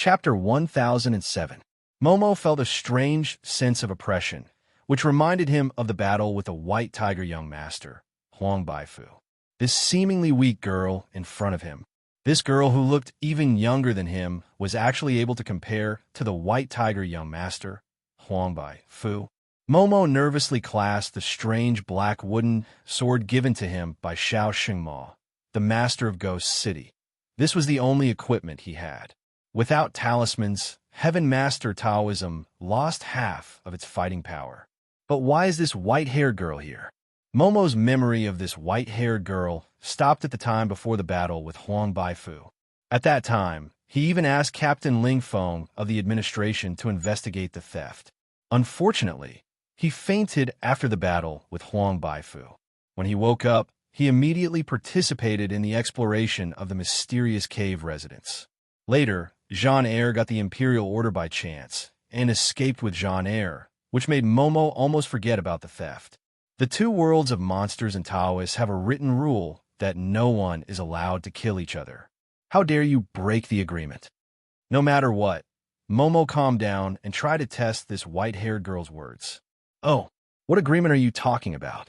Chapter 1007. Momo felt a strange sense of oppression, which reminded him of the battle with the white tiger young master, Huang Baifu. This seemingly weak girl in front of him, this girl who looked even younger than him, was actually able to compare to the white tiger young master, Huang Baifu. Momo nervously clasped the strange black wooden sword given to him by Xiao Xingmo, the master of Ghost City. This was the only equipment he had. Without talismans, Heaven Master Taoism lost half of its fighting power. But why is this white-haired girl here? Momo's memory of this white-haired girl stopped at the time before the battle with Huang Baifu. At that time, he even asked Captain Ling Feng of the administration to investigate the theft. Unfortunately, he fainted after the battle with Huang Baifu. When he woke up, he immediately participated in the exploration of the mysterious cave residence. Later, Jean Eyre got the Imperial Order by chance and escaped with Jean Eyre, which made Momo almost forget about the theft. The two worlds of monsters and Taoists have a written rule that no one is allowed to kill each other. How dare you break the agreement? No matter what, Momo calmed down and tried to test this white-haired girl's words. Oh, what agreement are you talking about?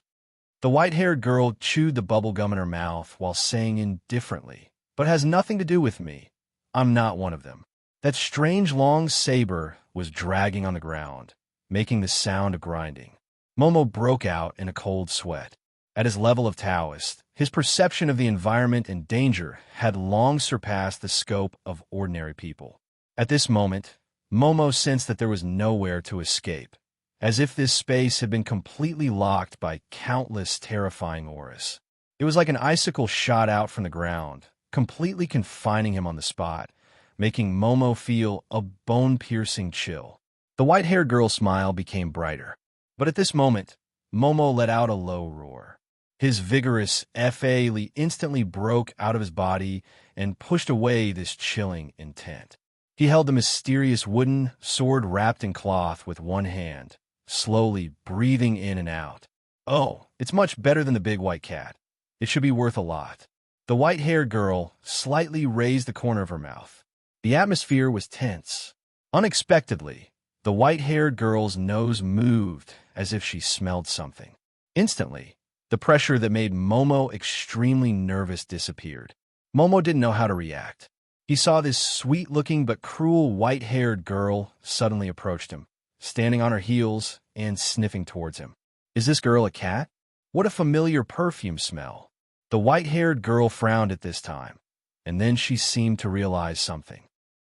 The white-haired girl chewed the bubble gum in her mouth while saying indifferently, but has nothing to do with me. I'm not one of them. That strange long saber was dragging on the ground, making the sound of grinding. Momo broke out in a cold sweat. At his level of Taoist, his perception of the environment and danger had long surpassed the scope of ordinary people. At this moment, Momo sensed that there was nowhere to escape, as if this space had been completely locked by countless terrifying auras. It was like an icicle shot out from the ground, completely confining him on the spot, making Momo feel a bone-piercing chill. The white-haired girl's smile became brighter. But at this moment, Momo let out a low roar. His vigorous fa instantly broke out of his body and pushed away this chilling intent. He held the mysterious wooden sword wrapped in cloth with one hand, slowly breathing in and out. Oh, it's much better than the big white cat. It should be worth a lot. The white-haired girl slightly raised the corner of her mouth. The atmosphere was tense. Unexpectedly, the white-haired girl's nose moved as if she smelled something. Instantly, the pressure that made Momo extremely nervous disappeared. Momo didn't know how to react. He saw this sweet-looking but cruel white-haired girl suddenly approached him, standing on her heels and sniffing towards him. Is this girl a cat? What a familiar perfume smell. The white-haired girl frowned at this time, and then she seemed to realize something.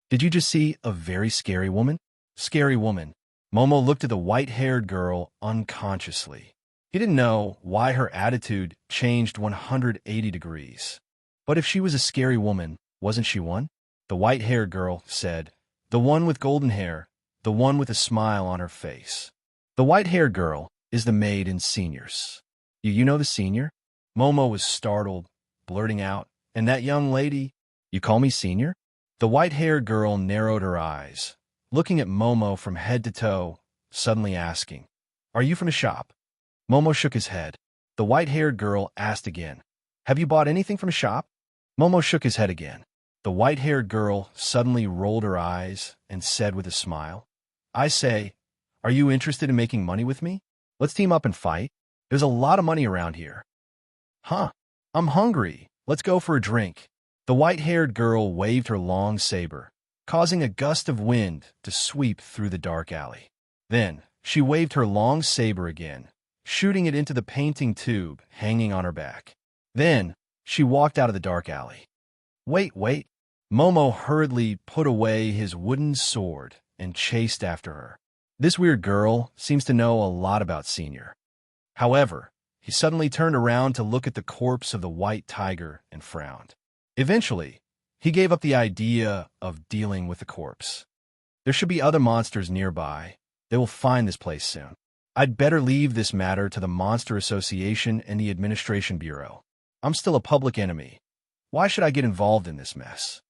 Did you just see a very scary woman? Scary woman. Momo looked at the white-haired girl unconsciously. He didn't know why her attitude changed 180 degrees. But if she was a scary woman, wasn't she one? The white-haired girl said, the one with golden hair, the one with a smile on her face. The white-haired girl is the maid in Seniors. You know the senior? Momo was startled, blurting out, and that young lady, you call me senior? The white-haired girl narrowed her eyes, looking at Momo from head to toe, suddenly asking, are you from a shop? Momo shook his head. The white-haired girl asked again, have you bought anything from a shop? Momo shook his head again. The white-haired girl suddenly rolled her eyes and said with a smile, I say, are you interested in making money with me? Let's team up and fight. There's a lot of money around here. Huh, I'm hungry. Let's go for a drink. The white-haired girl waved her long saber, causing a gust of wind to sweep through the dark alley. Then, she waved her long saber again, shooting it into the painting tube hanging on her back. Then, she walked out of the dark alley. Wait. Momo hurriedly put away his wooden sword and chased after her. This weird girl seems to know a lot about Senior. However, he suddenly turned around to look at the corpse of the white tiger and frowned. Eventually, he gave up the idea of dealing with the corpse. There should be other monsters nearby. They will find this place soon. I'd better leave this matter to the Monster Association and the Administration Bureau. I'm still a public enemy. Why should I get involved in this mess?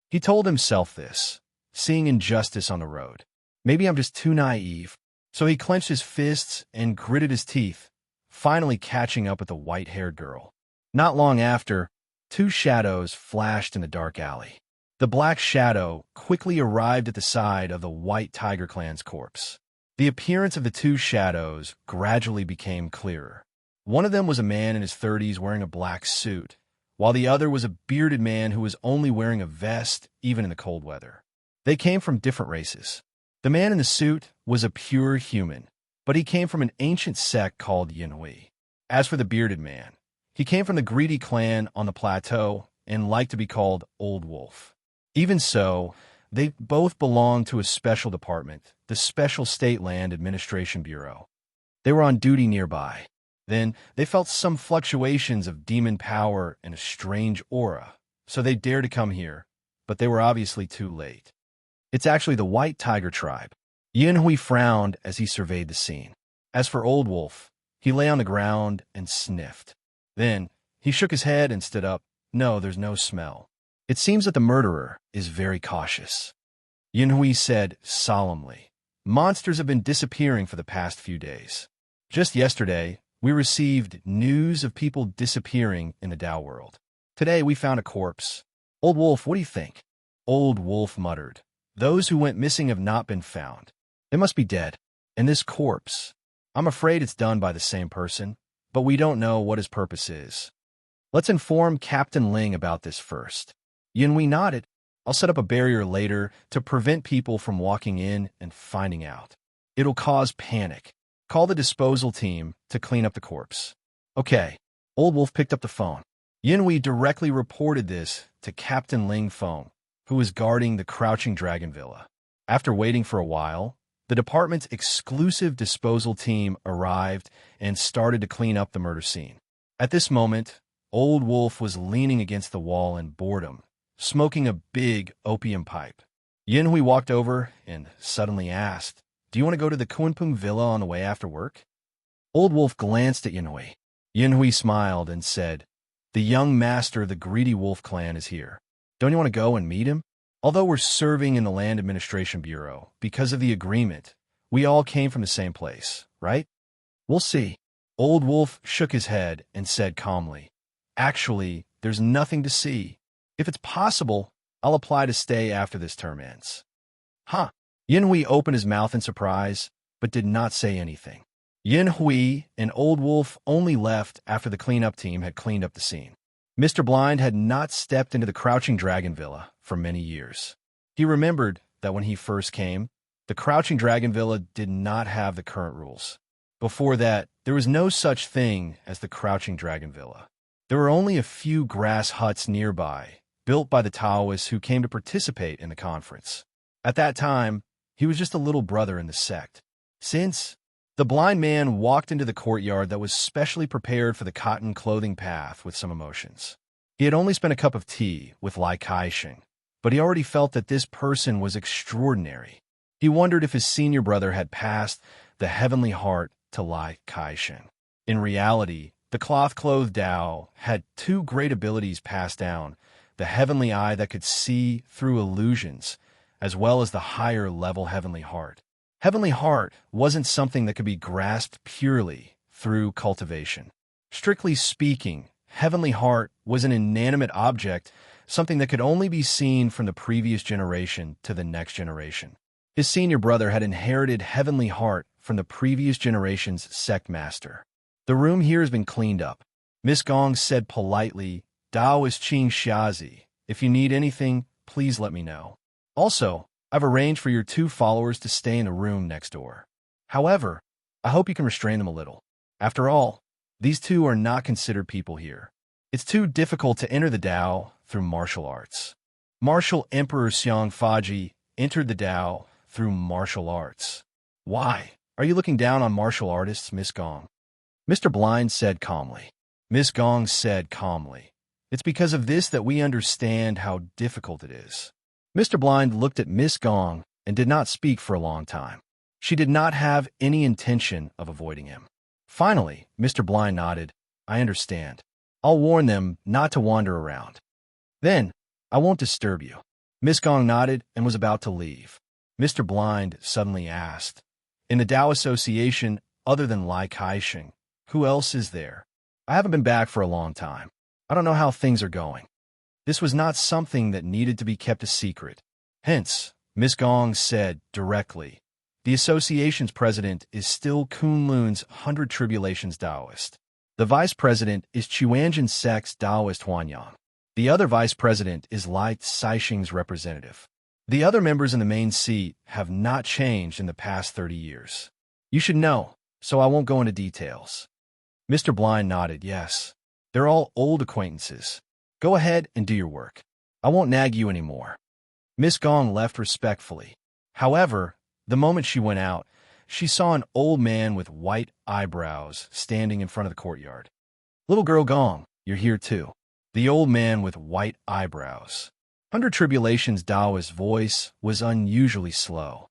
He told himself this, seeing injustice on the road. Maybe I'm just too naive. So he clenched his fists and gritted his teeth, finally catching up with the white-haired girl. Not long after, two shadows flashed in the dark alley. The black shadow quickly arrived at the side of the white tiger clan's corpse. The appearance of the two shadows gradually became clearer. One of them was a man in his 30s wearing a black suit, while the other was a bearded man who was only wearing a vest even in the cold weather. They came from different races. The man in the suit was a pure human, but he came from an ancient sect called Yinhui. As for the bearded man, he came from the greedy clan on the plateau and liked to be called Old Wolf. Even so, they both belonged to a special department, the Special State Land Administration Bureau. They were on duty nearby. Then they felt some fluctuations of demon power and a strange aura, so they dared to come here, but they were obviously too late. It's actually the White Tiger tribe. Yinhui frowned as he surveyed the scene. As for Old Wolf, he lay on the ground and sniffed. Then he shook his head and stood up. No, there's no smell. It seems that the murderer is very cautious. Yinhui said solemnly, monsters have been disappearing for the past few days. Just yesterday, we received news of people disappearing in the Tao world. Today, we found a corpse. Old Wolf, what do you think? Old Wolf muttered, those who went missing have not been found. They must be dead. And this corpse, I'm afraid it's done by the same person, but we don't know what his purpose is. Let's inform Captain Ling about this first. Yinhui nodded. I'll set up a barrier later to prevent people from walking in and finding out. It'll cause panic. Call the disposal team to clean up the corpse. Okay. Old Wolf picked up the phone. Yinhui directly reported this to Captain Ling Feng, who was guarding the Crouching Dragon Villa. After waiting for a while, the department's exclusive disposal team arrived and started to clean up the murder scene. At this moment, Old Wolf was leaning against the wall in boredom, smoking a big opium pipe. Yinhui walked over and suddenly asked, do you want to go to the Kunpung Villa on the way after work? Old Wolf glanced at Yinhui. Yinhui smiled and said, the young master of the Greedy Wolf clan is here. Don't you want to go and meet him? Although we're serving in the Land Administration Bureau, because of the agreement, we all came from the same place, right? We'll see. Old Wolf shook his head and said calmly, actually, there's nothing to see. If it's possible, I'll apply to stay after this term ends. Huh? Yinhui opened his mouth in surprise, but did not say anything. Yinhui and Old Wolf only left after the cleanup team had cleaned up the scene. Mr. Blind had not stepped into the Crouching Dragon Villa for many years. He remembered that when he first came, the Crouching Dragon Villa did not have the current rules. Before that, there was no such thing as the Crouching Dragon Villa. There were only a few grass huts nearby, built by the Taoists who came to participate in the conference. At that time, he was just a little brother in the sect. Since the blind man walked into the courtyard that was specially prepared for the cotton clothing path with some emotions. He had only spent a cup of tea with Lai Kai-sheng, but he already felt that this person was extraordinary. He wondered if his senior brother had passed the heavenly heart to Lai Kai-sheng. In reality, the cloth-clothed Tao had two great abilities passed down, the heavenly eye that could see through illusions, as well as the higher-level heavenly heart. Heavenly heart wasn't something that could be grasped purely through cultivation. Strictly speaking, heavenly heart was an inanimate object, something that could only be seen from the previous generation to the next generation. His senior brother had inherited heavenly heart from the previous generation's sect master. The room here has been cleaned up. Miss Gong said politely, Dao is Qing Xiazi. If you need anything, please let me know. Also, I've arranged for your two followers to stay in the room next door. However, I hope you can restrain them a little. After all, these two are not considered people here. It's too difficult to enter the Tao through martial arts. Martial Emperor Xiang Faji entered the Tao through martial arts. Why? Are you looking down on martial artists, Miss Gong? Mr. Blind said calmly. Miss Gong said calmly. It's because of this that we understand how difficult it is. Mr. Blind looked at Miss Gong and did not speak for a long time. She did not have any intention of avoiding him. Finally, Mr. Blind nodded. I understand. I'll warn them not to wander around. Then, I won't disturb you. Miss Gong nodded and was about to leave. Mr. Blind suddenly asked, in the Tao Association, other than Lai Kai-sheng, who else is there? I haven't been back for a long time. I don't know how things are going. This was not something that needed to be kept a secret. Hence, Miss Gong said directly, the association's president is still Kunlun's 100 Tribulations Taoist. The vice president is Chuanjin Sect's Taoist Huanyang. The other vice president is Lai Caixing's representative. The other members in the main seat have not changed in the past 30 years. You should know, so I won't go into details. Mr. Blind nodded, yes. They're all old acquaintances. Go ahead and do your work. I won't nag you anymore. Miss Gong left respectfully. However, the moment she went out, she saw an old man with white eyebrows standing in front of the courtyard. Little girl Gong, you're here too. The old man with white eyebrows. 100 Tribulations Taoist's voice was unusually slow.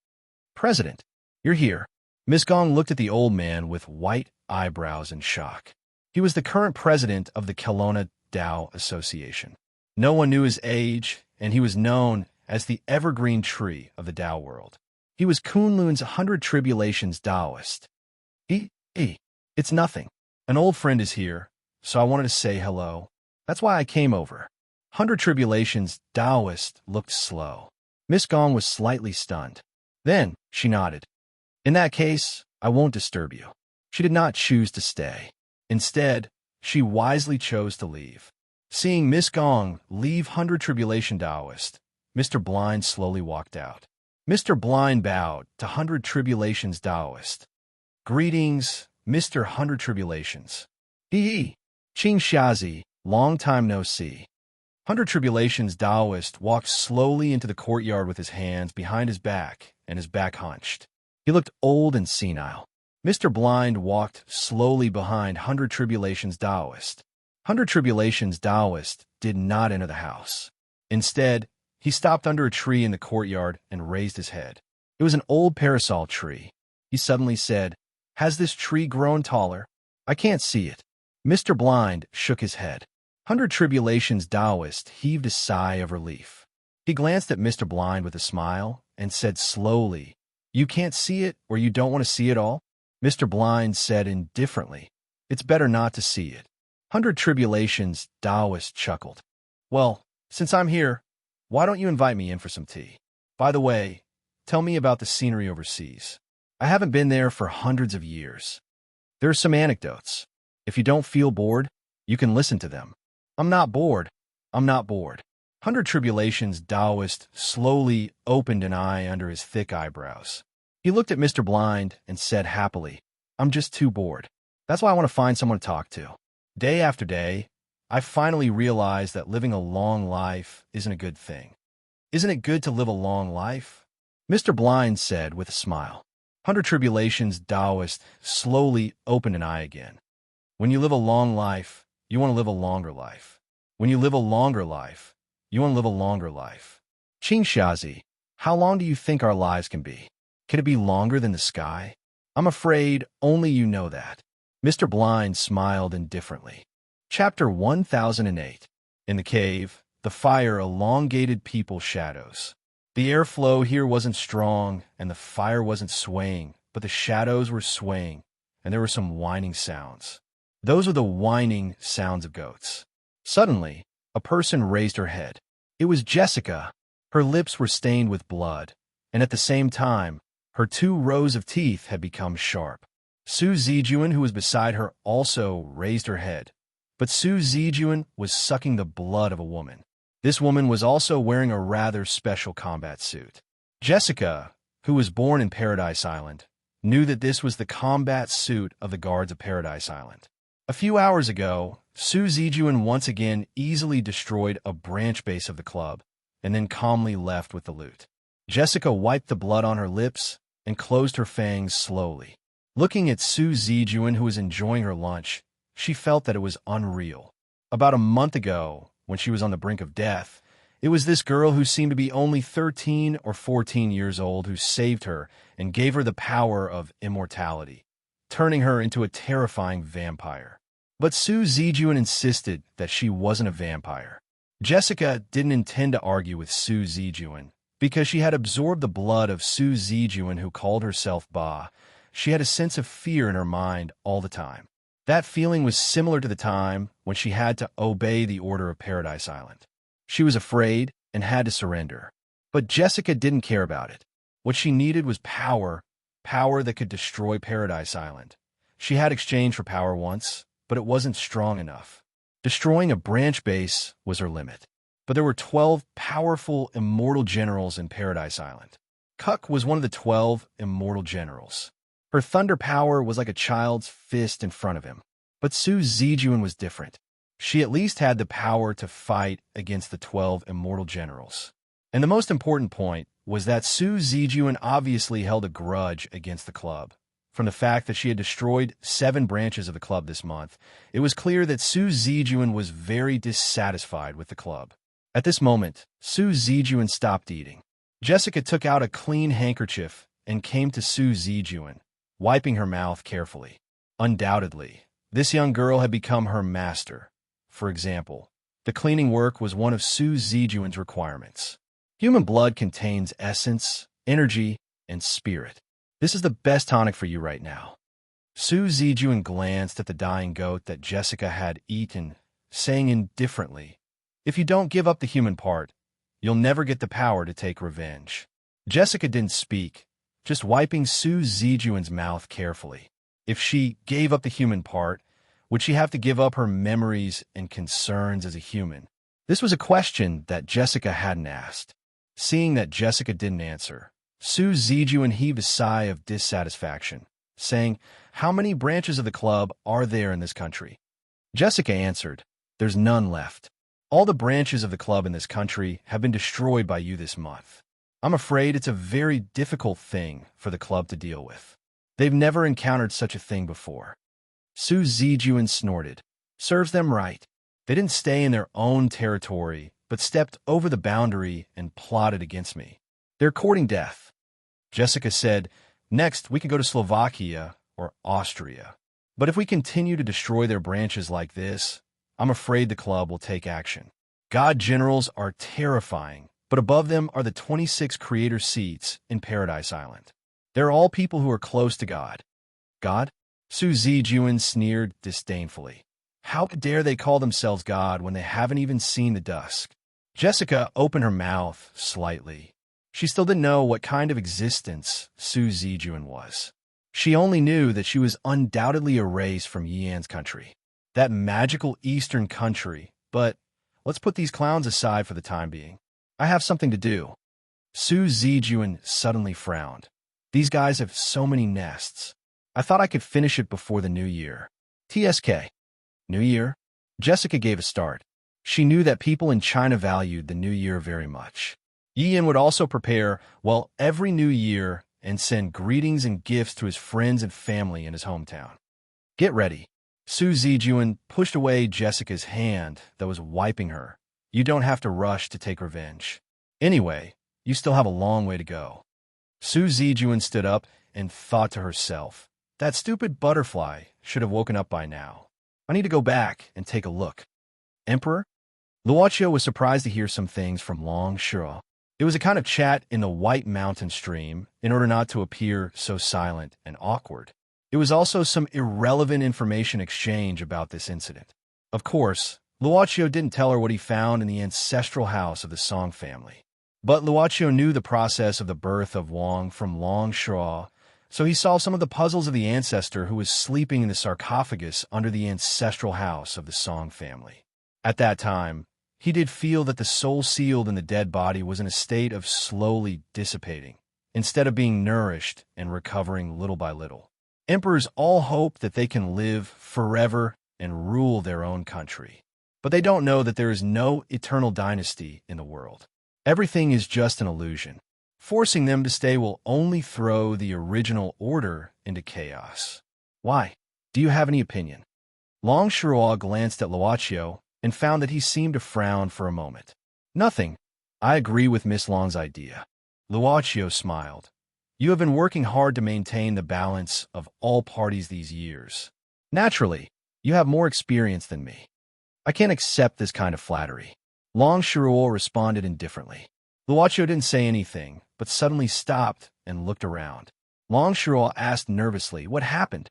President, you're here. Miss Gong looked at the old man with white eyebrows in shock. He was the current president of the Kelowna Tao Association. No one knew his age, and he was known as the evergreen tree of the Tao world. He was Kunlun's 100 Tribulations Taoist. It's nothing. An old friend is here, so I wanted to say hello. That's why I came over. 100 Tribulations Taoist looked slow. Miss Gong was slightly stunned. Then she nodded. In that case, I won't disturb you. She did not choose to stay. Instead, she wisely chose to leave. Seeing Miss Gong leave 100 Tribulation Taoist, Mr. Blind slowly walked out. Mr. Blind bowed to 100 Tribulations Taoist. Greetings, Mr. 100 Tribulations. Ching Xiazi, long time no see. 100 Tribulations Taoist walked slowly into the courtyard with his hands behind his back and his back hunched. He looked old and senile. Mr. Blind walked slowly behind 100 Tribulations Taoist. 100 Tribulations Taoist did not enter the house. Instead, he stopped under a tree in the courtyard and raised his head. It was an old parasol tree. He suddenly said, "Has this tree grown taller? I can't see it." Mr. Blind shook his head. 100 Tribulations Taoist heaved a sigh of relief. He glanced at Mr. Blind with a smile and said slowly, "You can't see it, or you don't want to see it all?" Mr. Blind said indifferently, "It's better not to see it." 100 Tribulations Taoist chuckled. "Well, since I'm here, why don't you invite me in for some tea? By the way, tell me about the scenery overseas. I haven't been there for hundreds of years. There are some anecdotes. If you don't feel bored, you can listen to them." "I'm not bored. I'm not bored." 100 Tribulations Taoist slowly opened an eye under his thick eyebrows. He looked at Mr. Blind and said happily, "I'm just too bored. That's why I want to find someone to talk to. Day after day, I finally realized that living a long life isn't a good thing. Isn't it good to live a long life?" Mr. Blind said with a smile. 100 Tribulations Taoist slowly opened an eye again. When you live a long life, you want to live a longer life. When you live a longer life, you want to live a longer life. Ching Xiazi, how long do you think our lives can be? Can it be longer than the sky? I'm afraid only you know that. Mr. Blind smiled indifferently. Chapter 1008. In the cave, the fire elongated people's shadows. The airflow here wasn't strong, and the fire wasn't swaying, but the shadows were swaying, and there were some whining sounds. Those were the whining sounds of goats. Suddenly, a person raised her head. It was Jessica. Her lips were stained with blood, and at the same time, her 2 rows of teeth had become sharp. Su Zijuan, who was beside her, also raised her head. But Su Zijuan was sucking the blood of a woman. This woman was also wearing a rather special combat suit. Jessica, who was born in Paradise Island, knew that this was the combat suit of the guards of Paradise Island. A few hours ago, Su Zijuan once again easily destroyed a branch base of the club, and then calmly left with the loot. Jessica wiped the blood on her lips and closed her fangs slowly. Looking at Su Zijuan, who was enjoying her lunch, she felt that it was unreal. About a month ago, when she was on the brink of death, it was this girl who seemed to be only 13 or 14 years old who saved her and gave her the power of immortality, turning her into a terrifying vampire. But Su Zijuan insisted that she wasn't a vampire. Jessica didn't intend to argue with Su Zijuan because she had absorbed the blood of Su Zijuan, who called herself Ba. She had a sense of fear in her mind all the time. That feeling was similar to the time when she had to obey the order of Paradise Island. She was afraid and had to surrender. But Jessica didn't care about it. What she needed was power, power that could destroy Paradise Island. She had exchanged for power once, but it wasn't strong enough. Destroying a branch base was her limit. But there were 12 powerful, immortal generals in Paradise Island. Cuck was one of the 12 immortal generals. Her thunder power was like a child's fist in front of him. But Su Zijuan was different. She at least had the power to fight against the 12 immortal generals. And the most important point was that Su Zijuan obviously held a grudge against the club. From the fact that she had destroyed 7 branches of the club this month, it was clear that Su Zijuan was very dissatisfied with the club. At this moment, Su Zijuan stopped eating. Jessica took out a clean handkerchief and came to Su Zijuan, wiping her mouth carefully. Undoubtedly, this young girl had become her master. For example, the cleaning work was one of Su Zijuan's requirements. Human blood contains essence, energy, and spirit. This is the best tonic for you right now. Su Zijuan glanced at the dying goat that Jessica had eaten, saying indifferently, "If you don't give up the human part, you'll never get the power to take revenge." Jessica didn't speak, just wiping Su Zijuan's mouth carefully. If she gave up the human part, would she have to give up her memories and concerns as a human? This was a question that Jessica hadn't asked. Seeing that Jessica didn't answer, Su Zijuan heaved a sigh of dissatisfaction, saying, "How many branches of the club are there in this country?" Jessica answered, "There's none left. All the branches of the club in this country have been destroyed by you this month. I'm afraid it's a very difficult thing for the club to deal with. They've never encountered such a thing before." Su Zijuan snorted. "Serves them right. They didn't stay in their own territory, but stepped over the boundary and plotted against me. They're courting death." Jessica said, "Next, we can go to Slovakia or Austria. But if we continue to destroy their branches like this, I'm afraid the club will take action. God generals are terrifying, but above them are the 26 creator seats in Paradise Island. They're all people who are close to God." "God?" Su Zijuan sneered disdainfully. "How dare they call themselves God when they haven't even seen the dusk?" Jessica opened her mouth slightly. She still didn't know what kind of existence Su Zijuan was. She only knew that she was undoubtedly erased from Yian's country, that magical eastern country, but let's put these clowns aside for the time being. I have something to do. Su Zijuan suddenly frowned. These guys have so many nests. I thought I could finish it before the new year. TSK. New Year? Jessica gave a start. She knew that people in China valued the new year very much. Yian would also prepare, well, every new year and send greetings and gifts to his friends and family in his hometown. Get ready. Su Zijuan pushed away Jessica's hand that was wiping her. You don't have to rush to take revenge. Anyway, you still have a long way to go. Su Zijuan stood up and thought to herself, that stupid butterfly should have woken up by now. I need to go back and take a look. Emperor? Luochio was surprised to hear some things from Long Shuo. It was a kind of chat in the White Mountain stream in order not to appear so silent and awkward. It was also some irrelevant information exchange about this incident. Of course, Luochio didn't tell her what he found in the ancestral house of the Song family. But Luochio knew the process of the birth of Wang from Long Shuo, so he solved some of the puzzles of the ancestor who was sleeping in the sarcophagus under the ancestral house of the Song family. At that time, he did feel that the soul sealed in the dead body was in a state of slowly dissipating, instead of being nourished and recovering little by little. Emperors all hope that they can live forever and rule their own country. But they don't know that there is no eternal dynasty in the world. Everything is just an illusion. Forcing them to stay will only throw the original order into chaos. Why? Do you have any opinion? Long Shuo glanced at Luochio and found that he seemed to frown for a moment. Nothing. I agree with Miss Long's idea. Luochio smiled. You have been working hard to maintain the balance of all parties these years. Naturally, you have more experience than me. I can't accept this kind of flattery. Long Shuo responded indifferently. Luochio didn't say anything, but suddenly stopped and looked around. Long Shuo asked nervously what happened.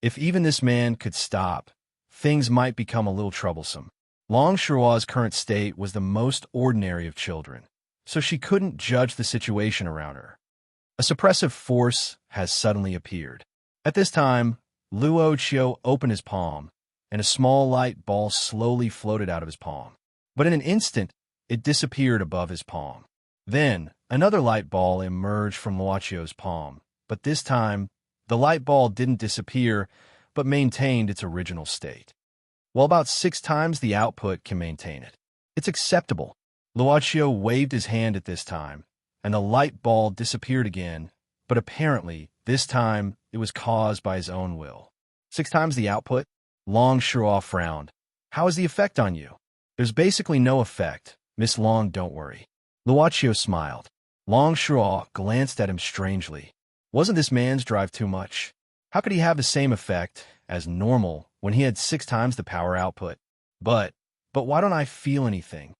If even this man could stop, things might become a little troublesome. Long Shua's current state was the most ordinary of children, so she couldn't judge the situation around her. A suppressive force has suddenly appeared. At this time, Luo Qiu opened his palm, and a small light ball slowly floated out of his palm. But in an instant, it disappeared above his palm. Then, another light ball emerged from Luo Qiu's palm, but this time, the light ball didn't disappear, but maintained its original state. Well, about 6 times the output can maintain it. It's acceptable. Luo Qiu waved his hand at this time, and the light ball disappeared again, but apparently, this time, it was caused by his own will. 6 times the output? Long Shua frowned. How is the effect on you? There's basically no effect. Miss Long, don't worry. Luo Qiu smiled. Long Shua glanced at him strangely. Wasn't this man's drive too much? How could he have the same effect as normal when he had 6 times the power output? But why don't I feel anything?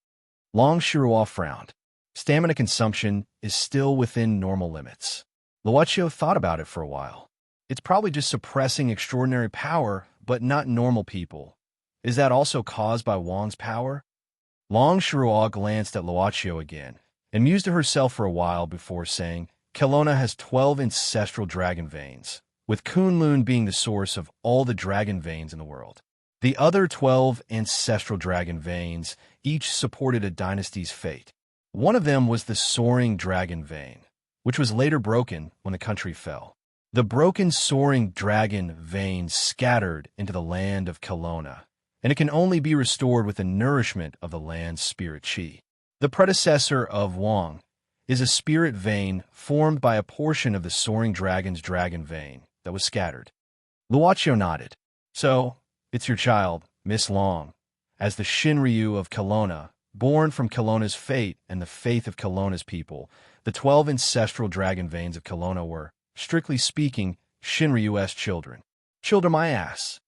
Long Shua frowned. Stamina consumption is still within normal limits. Luo Qiu thought about it for a while. It's probably just suppressing extraordinary power, but not normal people. Is that also caused by Wang's power? Long Shua glanced at Luo Qiu again, and mused to herself for a while before saying, Kelowna has 12 ancestral dragon veins, with Kunlun being the source of all the dragon veins in the world. The other 12 ancestral dragon veins each supported a dynasty's fate. One of them was the soaring dragon vein, which was later broken when the country fell. The broken soaring dragon vein scattered into the land of Kelowna, and it can only be restored with the nourishment of the land's spirit qi. The predecessor of Wang is a spirit vein formed by a portion of the soaring dragon's dragon vein that was scattered. Luo Qiu nodded. So, it's your child, Miss Long, as the Shinryu of Kelowna, born from Kelowna's fate and the faith of Kelowna's people. The 12 ancestral dragon veins of Kelowna were, strictly speaking, Shinryu's children. Children my ass.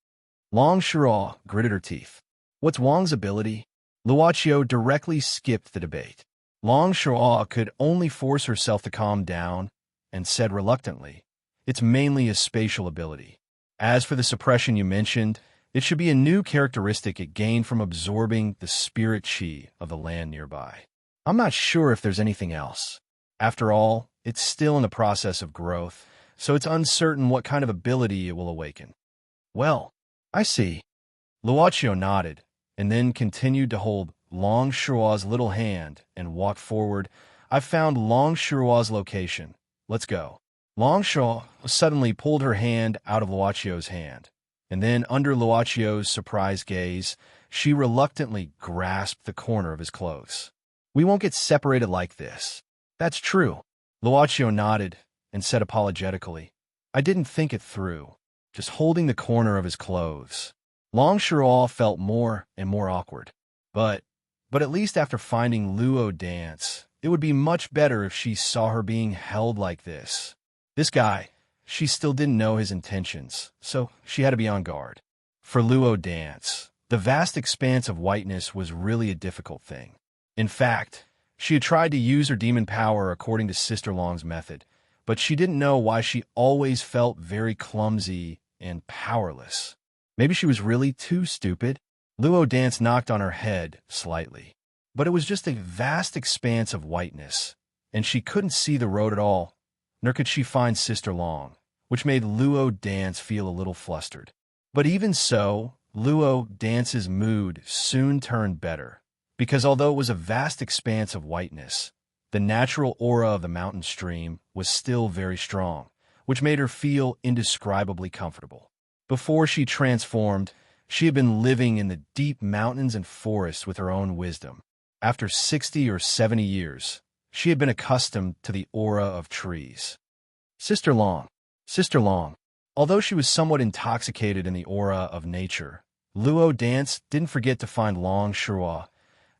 Long Shua gritted her teeth. What's Wang's ability? Luo Qiu directly skipped the debate. Long Shua could only force herself to calm down and said reluctantly, it's mainly a spatial ability. As for the suppression you mentioned, it should be a new characteristic it gained from absorbing the spirit qi of the land nearby. I'm not sure if there's anything else. After all, it's still in the process of growth, so it's uncertain what kind of ability it will awaken. Well, I see. Luo Qiu nodded, and then continued to hold Long Shua's little hand and walked forward. I've found Long Shua's location. Let's go. Long Shua suddenly pulled her hand out of Luo Qiu's hand, and then under Luo Qiu's surprised gaze, she reluctantly grasped the corner of his clothes. We won't get separated like this. That's true. Luo Qiu nodded and said apologetically, I didn't think it through, just holding the corner of his clothes. Long Shua felt more and more awkward. But at least after finding Luo dance, it would be much better if she saw her being held like this. This guy, she still didn't know his intentions, so she had to be on guard. For Luo dance, the vast expanse of whiteness was really a difficult thing. In fact, she had tried to use her demon power according to Sister Long's method, but she didn't know why she always felt very clumsy and powerless. Maybe she was really too stupid? Luo dance knocked on her head slightly, but it was just a vast expanse of whiteness, and she couldn't see the road at all, nor could she find Sister Long, which made Luo dance feel a little flustered. But even so, Luo dance's mood soon turned better, because although it was a vast expanse of whiteness, the natural aura of the mountain stream was still very strong, which made her feel indescribably comfortable. Before she transformed, she had been living in the deep mountains and forests with her own wisdom. After 60 or 70 years, she had been accustomed to the aura of trees. Sister Long. Although she was somewhat intoxicated in the aura of nature, Luo dance didn't forget to find Long Shua.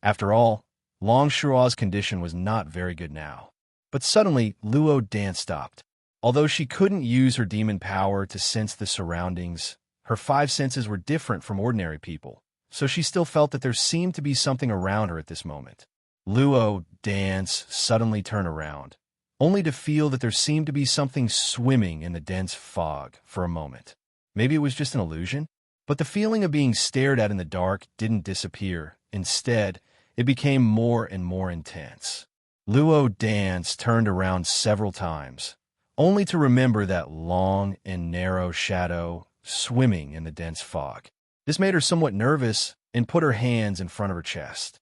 After all, Long Shua's condition was not very good now. But suddenly, Luo dance stopped. Although she couldn't use her demon power to sense the surroundings, her 5 senses were different from ordinary people, so she still felt that there seemed to be something around her at this moment. Luo dance suddenly turned around, only to feel that there seemed to be something swimming in the dense fog for a moment. Maybe it was just an illusion? But the feeling of being stared at in the dark didn't disappear. Instead, it became more and more intense. Luo Dance turned around several times, only to remember that long and narrow shadow swimming in the dense fog. This made her somewhat nervous and put her hands in front of her chest.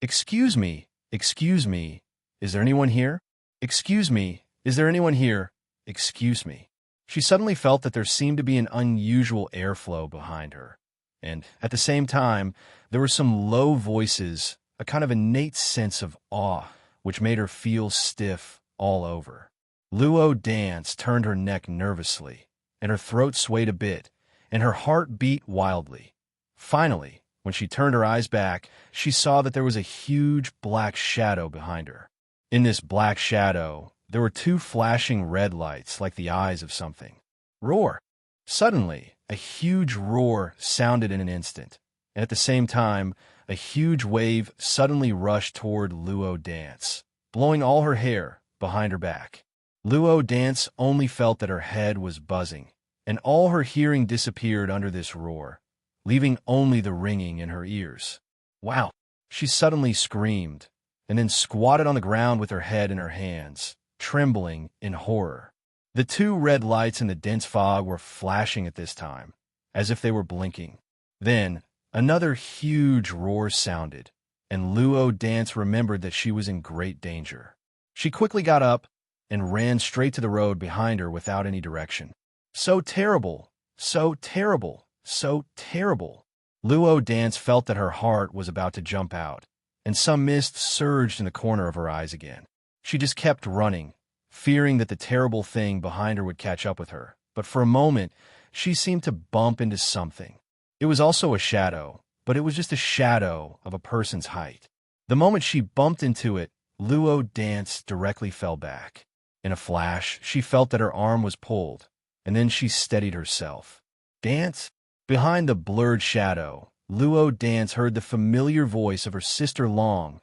Excuse me, is there anyone here? Excuse me, is there anyone here? Excuse me. She suddenly felt that there seemed to be an unusual airflow behind her, and at the same time, there were some low voices, a kind of innate sense of awe, which made her feel stiff all over. Luo Dance turned her neck nervously, and her throat swayed a bit, and her heart beat wildly. Finally, when she turned her eyes back, she saw that there was a huge black shadow behind her. In this black shadow, there were two flashing red lights like the eyes of something. Roar! Suddenly, a huge roar sounded in an instant, and at the same time, a huge wave suddenly rushed toward Luo Dance, blowing all her hair behind her back. Luo Dance only felt that her head was buzzing, and all her hearing disappeared under this roar, leaving only the ringing in her ears. Wow! She suddenly screamed, and then squatted on the ground with her head in her hands, trembling in horror. The two red lights in the dense fog were flashing at this time, as if they were blinking. Then, another huge roar sounded, and Luo Dance remembered that she was in great danger. She quickly got up and ran straight to the road behind her without any direction. So terrible! So terrible! So terrible! Luo Dance felt that her heart was about to jump out, and some mist surged in the corner of her eyes again. She just kept running, fearing that the terrible thing behind her would catch up with her. But for a moment, she seemed to bump into something. It was also a shadow, but it was just a shadow of a person's height. The moment she bumped into it, Luo Dance directly fell back. In a flash, she felt that her arm was pulled, and then she steadied herself. Dance? Behind the blurred shadow, Luo Dance heard the familiar voice of her sister Long.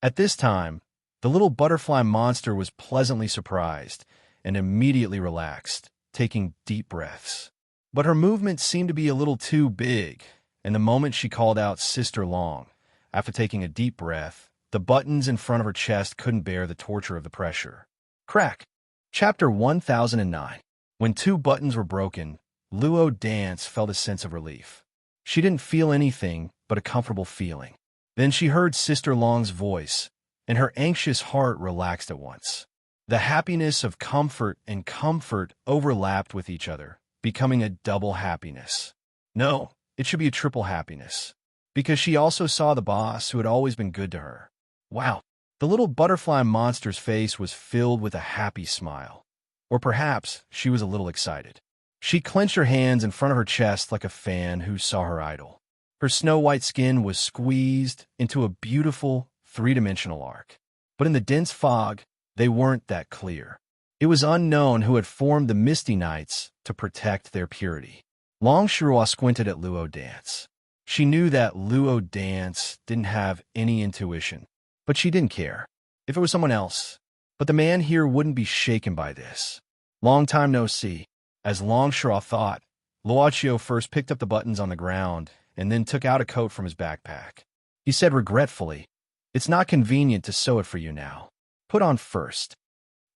At this time, the little butterfly monster was pleasantly surprised and immediately relaxed, taking deep breaths. But her movement seemed to be a little too big, and the moment she called out Sister Long, after taking a deep breath, the buttons in front of her chest couldn't bear the torture of the pressure. Crack! Chapter 1009. When two buttons were broken, Luo Dance felt a sense of relief. She didn't feel anything but a comfortable feeling. Then she heard Sister Long's voice, and her anxious heart relaxed at once. The happiness of comfort and comfort overlapped with each other, becoming a double happiness. No, it should be a triple happiness, because she also saw the boss who had always been good to her. Wow! The little butterfly monster's face was filled with a happy smile. Or perhaps she was a little excited. She clenched her hands in front of her chest like a fan who saw her idol. Her snow-white skin was squeezed into a beautiful, three-dimensional arc. But in the dense fog, they weren't that clear. It was unknown who had formed the misty nights to protect their purity. Long Shirua squinted at Luo Dance. She knew that Luo Dance didn't have any intuition, but she didn't care. If it was someone else. But the man here wouldn't be shaken by this. Long time no see. As Long Shirua thought, Luochio first picked up the buttons on the ground and then took out a coat from his backpack. He said regretfully, "It's not convenient to sew it for you now. Put on first."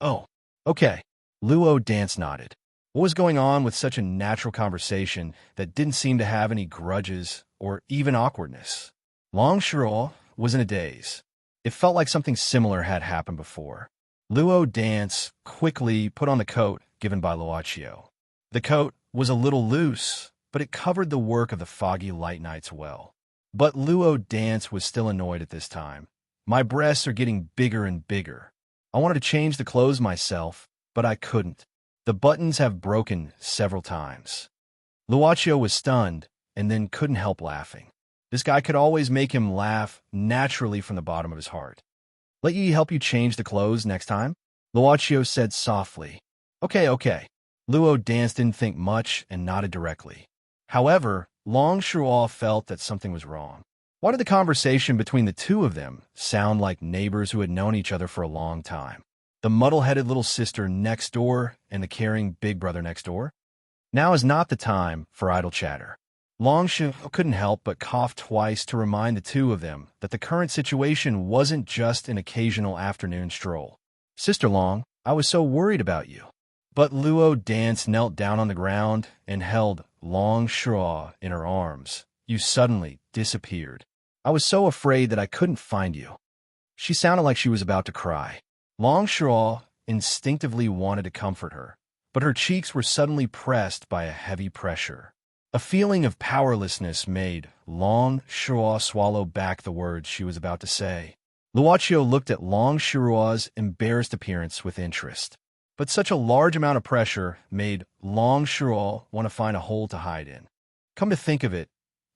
"Oh, okay." Luo Dance nodded. What was going on with such a natural conversation that didn't seem to have any grudges or even awkwardness? Long Shirua was in a daze. It felt like something similar had happened before. Luo Dance quickly put on the coat given by Luochio. The coat was a little loose, but it covered the work of the foggy light nights well. But Luo Dance was still annoyed at this time. "My breasts are getting bigger and bigger. I wanted to change the clothes myself, but I couldn't. The buttons have broken several times." Luochio was stunned and then couldn't help laughing. This guy could always make him laugh naturally from the bottom of his heart. "Let ye help you change the clothes next time?" Luochio said softly. Okay. Luo Dance didn't think much and nodded directly. However, Long Shirua felt that something was wrong. Why did the conversation between the two of them sound like neighbors who had known each other for a long time? The muddle-headed little sister next door and the caring big brother next door? Now is not the time for idle chatter. Long Shuo couldn't help but cough twice to remind the two of them that the current situation wasn't just an occasional afternoon stroll. Sister Long, I was so worried about you. But Luo Dance knelt down on the ground and held Long Shuo in her arms. You suddenly disappeared. I was so afraid that I couldn't find you. She sounded like she was about to cry. Long Shuo instinctively wanted to comfort her, but her cheeks were suddenly pressed by a heavy pressure. A feeling of powerlessness made Long Shuo swallow back the words she was about to say. Luochio looked at Long Shuo's embarrassed appearance with interest. But such a large amount of pressure made Long Shuo want to find a hole to hide in. Come to think of it,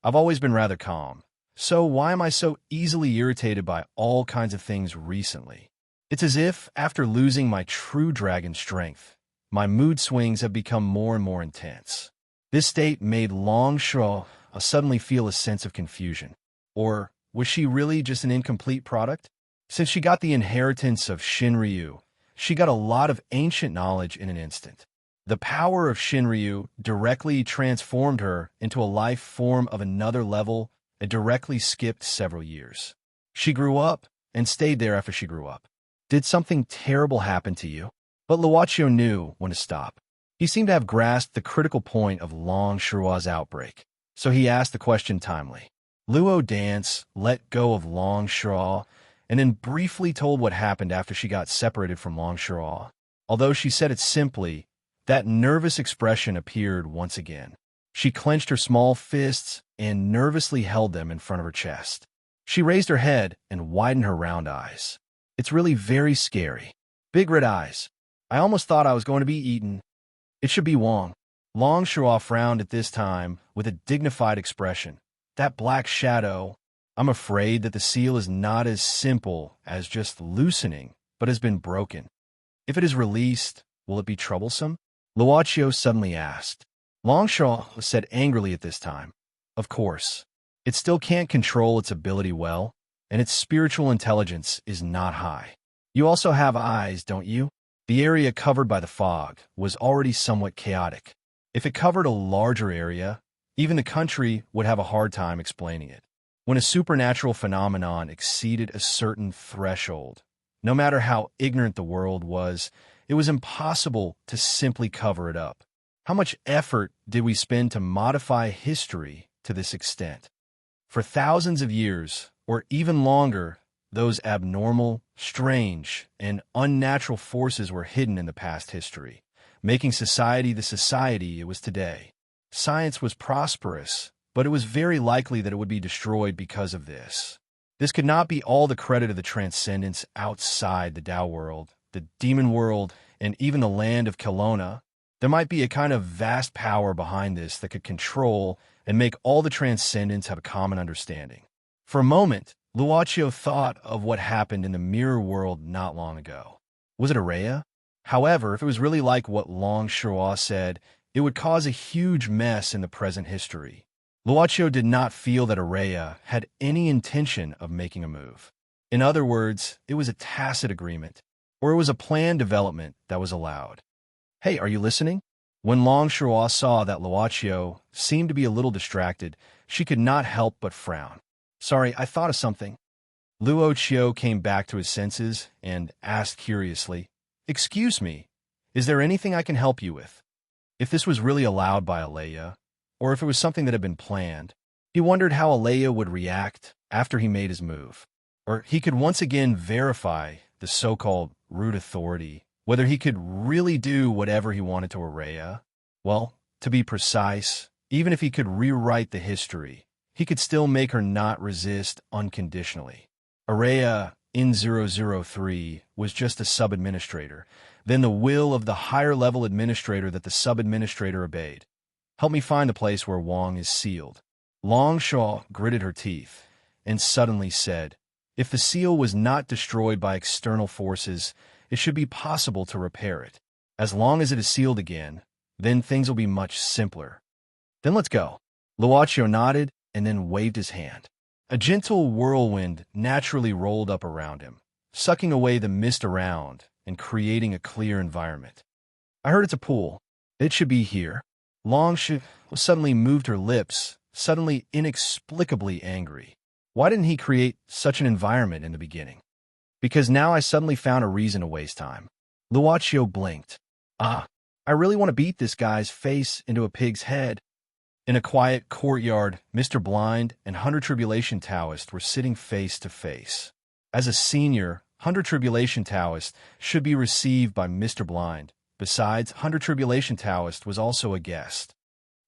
I've always been rather calm. So why am I so easily irritated by all kinds of things recently? It's as if, after losing my true dragon strength, my mood swings have become more and more intense. This state made Long Shuo suddenly feel a sense of confusion. Or was she really just an incomplete product? Since she got the inheritance of Shinryu, she got a lot of ancient knowledge in an instant. The power of Shinryu directly transformed her into a life form of another level and directly skipped several years. She grew up and stayed there after she grew up. Did something terrible happen to you? But Luochio knew when to stop. He seemed to have grasped the critical point of Long Shuo's outbreak, so he asked the question timely. Luo Dance let go of Long Shuo and then briefly told what happened after she got separated from Long Shuo. Although she said it simply, that nervous expression appeared once again. She clenched her small fists and nervously held them in front of her chest. She raised her head and widened her round eyes. It's really very scary. Big red eyes. I almost thought I was going to be eaten. It should be Wong. Long Shuo frowned at this time with a dignified expression. That black shadow, I'm afraid that the seal is not as simple as just loosening, but has been broken. If it is released, will it be troublesome? Luochio suddenly asked. Long Shuo said angrily at this time, of course. It still can't control its ability well, and its spiritual intelligence is not high. You also have eyes, don't you? The area covered by the fog was already somewhat chaotic. If it covered a larger area, even the country would have a hard time explaining it. When a supernatural phenomenon exceeded a certain threshold, no matter how ignorant the world was, it was impossible to simply cover it up. How much effort did we spend to modify history to this extent? For thousands of years, or even longer, those abnormal, strange, and unnatural forces were hidden in the past history, making society the society it was today. Science was prosperous, but it was very likely that it would be destroyed because of this. This could not be all the credit of the transcendence outside the Tao world, the demon world, and even the land of Kelowna. There might be a kind of vast power behind this that could control and make all the transcendents have a common understanding. For a moment, Luochio thought of what happened in the mirror world not long ago. Was it Araya? However, if it was really like what Long Shuo said, it would cause a huge mess in the present history. Luochio did not feel that Araya had any intention of making a move. In other words, it was a tacit agreement, or it was a planned development that was allowed. Hey, are you listening? When Long Shuo saw that Luochio seemed to be a little distracted, she could not help but frown. Sorry, I thought of something. Luochio came back to his senses and asked curiously, Excuse me, is there anything I can help you with? If this was really allowed by Alea, or if it was something that had been planned, he wondered how Alea would react after he made his move. Or he could once again verify the so-called root authority, whether he could really do whatever he wanted to Araya. Well, to be precise, even if he could rewrite the history, he could still make her not resist unconditionally. Araya in 003 was just a sub-administrator, then the will of the higher-level administrator that the sub-administrator obeyed. Help me find the place where Wong is sealed. Long Shuo gritted her teeth and suddenly said, if the seal was not destroyed by external forces, it should be possible to repair it. As long as it is sealed again, then things will be much simpler. Then let's go. Luochio nodded and then waved his hand. A gentle whirlwind naturally rolled up around him, sucking away the mist around and creating a clear environment. I heard it's a pool. It should be here. Long suddenly moved her lips, suddenly inexplicably angry. Why didn't he create such an environment in the beginning? Because now I suddenly found a reason to waste time. Luaccio blinked. I really want to beat this guy's face into a pig's head. In a quiet courtyard, Mr. Blind and Hundred Tribulation Taoist were sitting face to face. As a senior, Hundred Tribulation Taoist should be received by Mr. Blind. Besides, Hundred Tribulation Taoist was also a guest.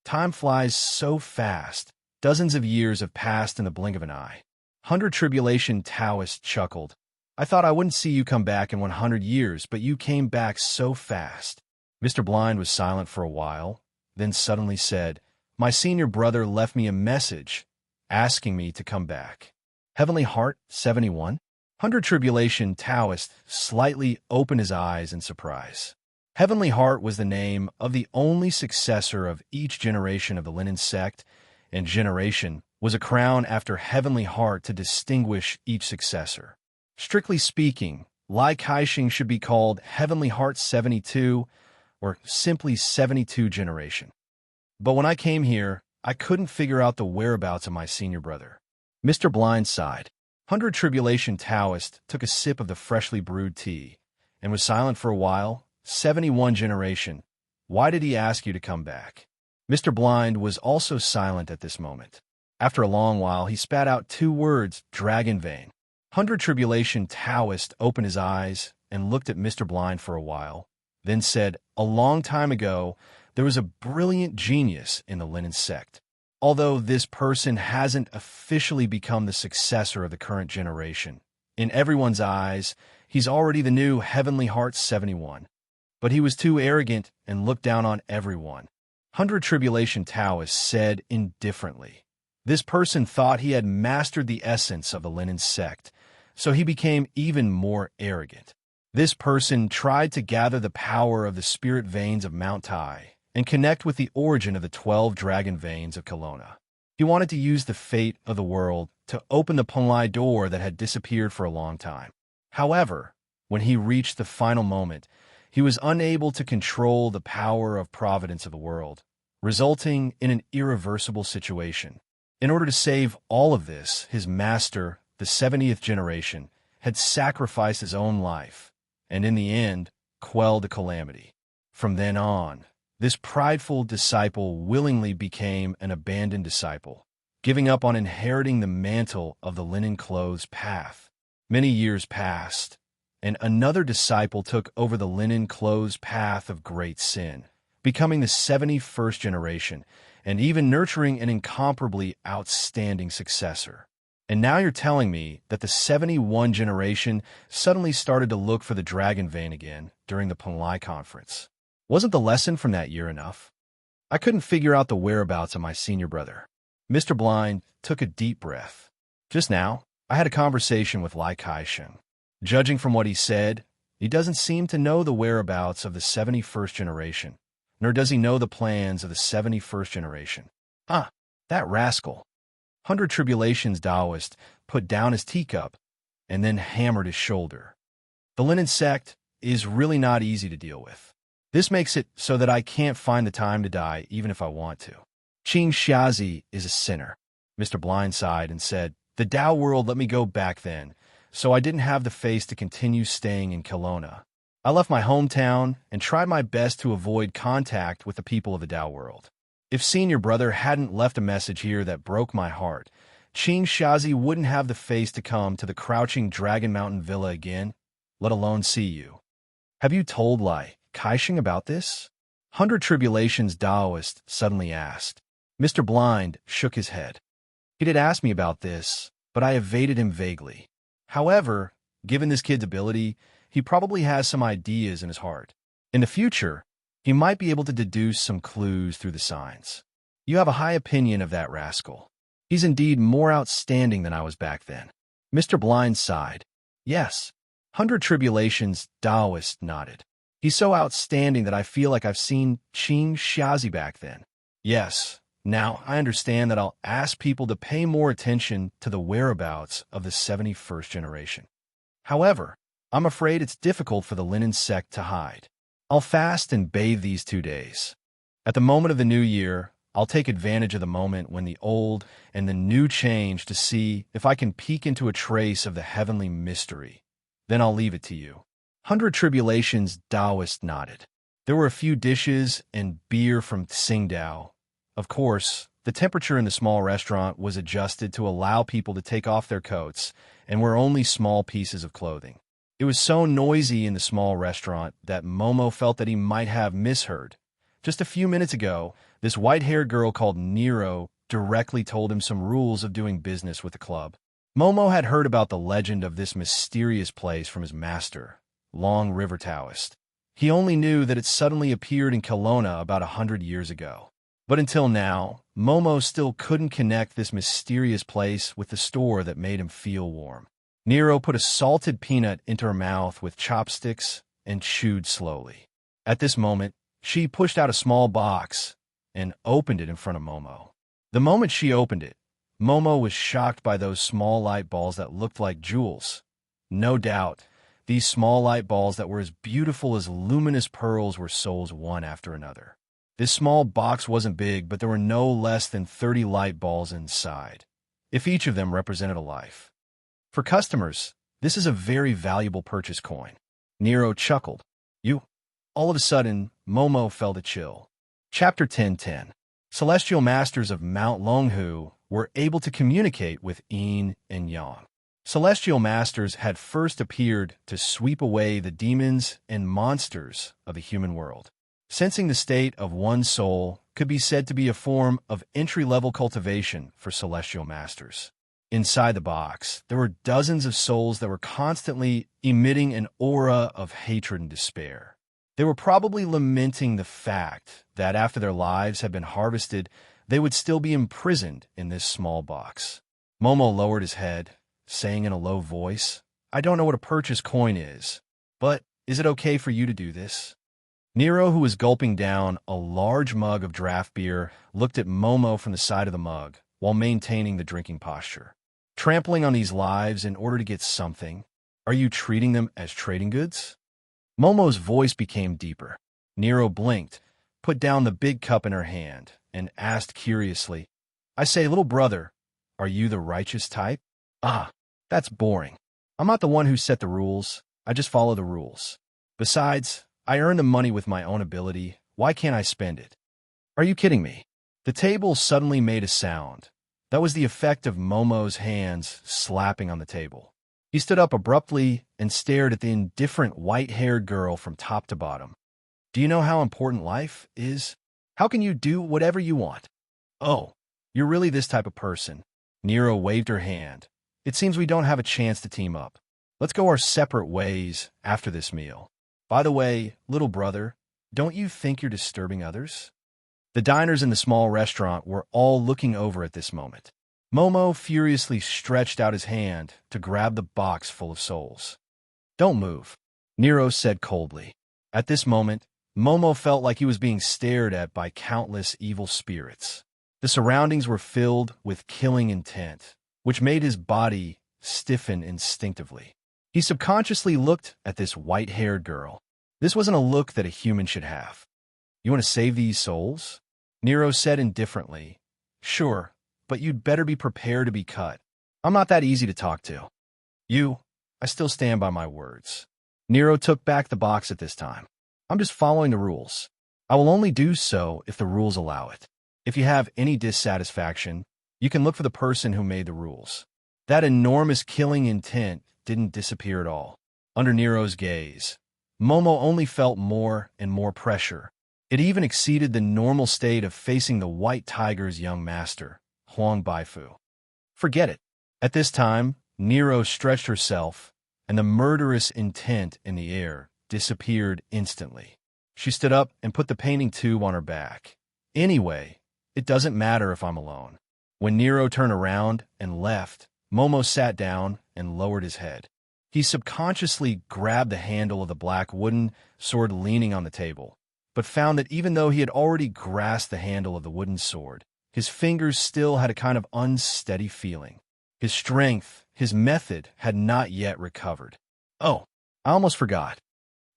Time flies so fast. Dozens of years have passed in the blink of an eye. Hundred Tribulation Taoist chuckled. I thought I wouldn't see you come back in 100 years, but you came back so fast. Mr. Blind was silent for a while, then suddenly said, My senior brother left me a message asking me to come back. Heavenly Heart, 71? Hundred Tribulation Taoist slightly opened his eyes in surprise. Heavenly Heart was the name of the only successor of each generation of the Linen sect, and generation was a crown after Heavenly Heart to distinguish each successor. Strictly speaking, Lai Kaixing should be called Heavenly Heart 72 or simply 72 generation. But when I came here, I couldn't figure out the whereabouts of my senior brother. Mr. Blind sighed. Hundred Tribulation Taoist took a sip of the freshly brewed tea and was silent for a while. 71 generation. Why did he ask you to come back? Mr. Blind was also silent at this moment. After a long while, he spat out two words, dragon vein. Hundred Tribulation Taoist opened his eyes and looked at Mr. Blind for a while, then said, A long time ago, there was a brilliant genius in the Linen sect. Although this person hasn't officially become the successor of the current generation, in everyone's eyes, he's already the new Heavenly Heart 71. But he was too arrogant and looked down on everyone. Hundred Tribulation Taoist said indifferently. This person thought he had mastered the essence of the Linen sect, so he became even more arrogant. This person tried to gather the power of the spirit veins of Mount Tai and connect with the origin of the 12 dragon veins of Kelowna. He wanted to use the fate of the world to open the Punlai door that had disappeared for a long time. However, when he reached the final moment, he was unable to control the power of providence of the world, resulting in an irreversible situation. In order to save all of this, his master, the 70th generation, had sacrificed his own life, and in the end, quelled the calamity. From then on, this prideful disciple willingly became an abandoned disciple, giving up on inheriting the mantle of the linen clothes path. Many years passed, and another disciple took over the linen clothes path of great sin, becoming the 71st generation, and even nurturing an incomparably outstanding successor. And now you're telling me that the 71 generation suddenly started to look for the dragon vein again during the Punlai conference. Wasn't the lesson from that year enough? I couldn't figure out the whereabouts of my senior brother. Mr. Blind took a deep breath. Just now, I had a conversation with Lai Kaixing. Judging from what he said, he doesn't seem to know the whereabouts of the 71st generation, nor does he know the plans of the 71st generation. That rascal. Hundred Tribulations Taoist put down his teacup and then hammered his shoulder. The Linen sect is really not easy to deal with. This makes it so that I can't find the time to die even if I want to. Qing Xiazi is a sinner. Mr. Blind sighed and said, The Tao world let me go back then, so I didn't have the face to continue staying in Kelowna. I left my hometown and tried my best to avoid contact with the people of the Tao world. If senior brother hadn't left a message here that broke my heart, Qing Xiazi wouldn't have the face to come to the Crouching Dragon Mountain Villa again, let alone see you. Have you told Lai Kaixing about this? Hundred Tribulations Taoist suddenly asked. Mr. Blind shook his head. He did ask me about this, but I evaded him vaguely. However, given this kid's ability, he probably has some ideas in his heart. In the future, he might be able to deduce some clues through the signs. You have a high opinion of that rascal. He's indeed more outstanding than I was back then. Mr. Blind sighed. Yes. Hundred Tribulations Taoist nodded. He's so outstanding that I feel like I've seen Qing Xiazi back then. Yes. Now, I understand that I'll ask people to pay more attention to the whereabouts of the 71st generation. However, I'm afraid it's difficult for the Linen sect to hide. I'll fast and bathe these 2 days. At the moment of the new year, I'll take advantage of the moment when the old and the new change to see if I can peek into a trace of the heavenly mystery. Then I'll leave it to you. 100 Tribulations Taoist nodded. There were a few dishes and beer from Tsingtao. Of course, the temperature in the small restaurant was adjusted to allow people to take off their coats and wear only small pieces of clothing. It was so noisy in the small restaurant that Momo felt that he might have misheard. Just a few minutes ago, this white-haired girl called Nero directly told him some rules of doing business with the club. Momo had heard about the legend of this mysterious place from his master, Long River Taoist. He only knew that it suddenly appeared in Kelowna about 100 years ago. But until now, Momo still couldn't connect this mysterious place with the store that made him feel warm. Nero put a salted peanut into her mouth with chopsticks and chewed slowly. At this moment, she pushed out a small box and opened it in front of Momo. The moment she opened it, Momo was shocked by those small light balls that looked like jewels. No doubt, these small light balls that were as beautiful as luminous pearls were souls one after another. This small box wasn't big, but there were no less than 30 light balls inside, if each of them represented a life. For customers, this is a very valuable purchase coin. Nero chuckled. You? All of a sudden, Momo felt a chill. Chapter 10:10. Celestial masters of Mount Longhu were able to communicate with yin and yang. Celestial masters had first appeared to sweep away the demons and monsters of the human world. Sensing the state of one's soul could be said to be a form of entry-level cultivation for celestial masters. Inside the box, there were dozens of souls that were constantly emitting an aura of hatred and despair. They were probably lamenting the fact that after their lives had been harvested, they would still be imprisoned in this small box. Momo lowered his head, saying in a low voice, "I don't know what a purchase coin is, but is it okay for you to do this?" Nero, who was gulping down a large mug of draft beer, looked at Momo from the side of the mug while maintaining the drinking posture. Trampling on these lives in order to get something, are you treating them as trading goods? Momo's voice became deeper. Nero blinked, put down the big cup in her hand, and asked curiously, "I say, little brother, are you the righteous type?" "Ah, that's boring. I'm not the one who set the rules. I just follow the rules. Besides, I earn the money with my own ability. Why can't I spend it?" "Are you kidding me?" The table suddenly made a sound. That was the effect of Momo's hands slapping on the table. He stood up abruptly and stared at the indifferent white-haired girl from top to bottom. "Do you know how important life is? How can you do whatever you want?" "Oh, you're really this type of person." Nero waved her hand. "It seems we don't have a chance to team up. Let's go our separate ways after this meal. By the way, little brother, don't you think you're disturbing others?" The diners in the small restaurant were all looking over at this moment. Momo furiously stretched out his hand to grab the box full of souls. "Don't move," Nero said coldly. At this moment, Momo felt like he was being stared at by countless evil spirits. The surroundings were filled with killing intent, which made his body stiffen instinctively. He subconsciously looked at this white-haired girl. This wasn't a look that a human should have. "You want to save these souls?" Nero said indifferently. "Sure, but you'd better be prepared to be cut. I'm not that easy to talk to." I still stand by my words." Nero took back the box at this time. "I'm just following the rules. I will only do so if the rules allow it. If you have any dissatisfaction, you can look for the person who made the rules." That enormous killing intent didn't disappear at all. Under Nero's gaze, Momo only felt more and more pressure. It even exceeded the normal state of facing the white tiger's young master, Huang Baifu. Forget it. At this time, Nero stretched herself, and the murderous intent in the air disappeared instantly. She stood up and put the painting tube on her back. "Anyway, it doesn't matter if I'm alone." When Nero turned around and left, Momo sat down and lowered his head. He subconsciously grabbed the handle of the black wooden sword leaning on the table, but found that even though he had already grasped the handle of the wooden sword, his fingers still had a kind of unsteady feeling. His strength, his method, had not yet recovered. "Oh, I almost forgot."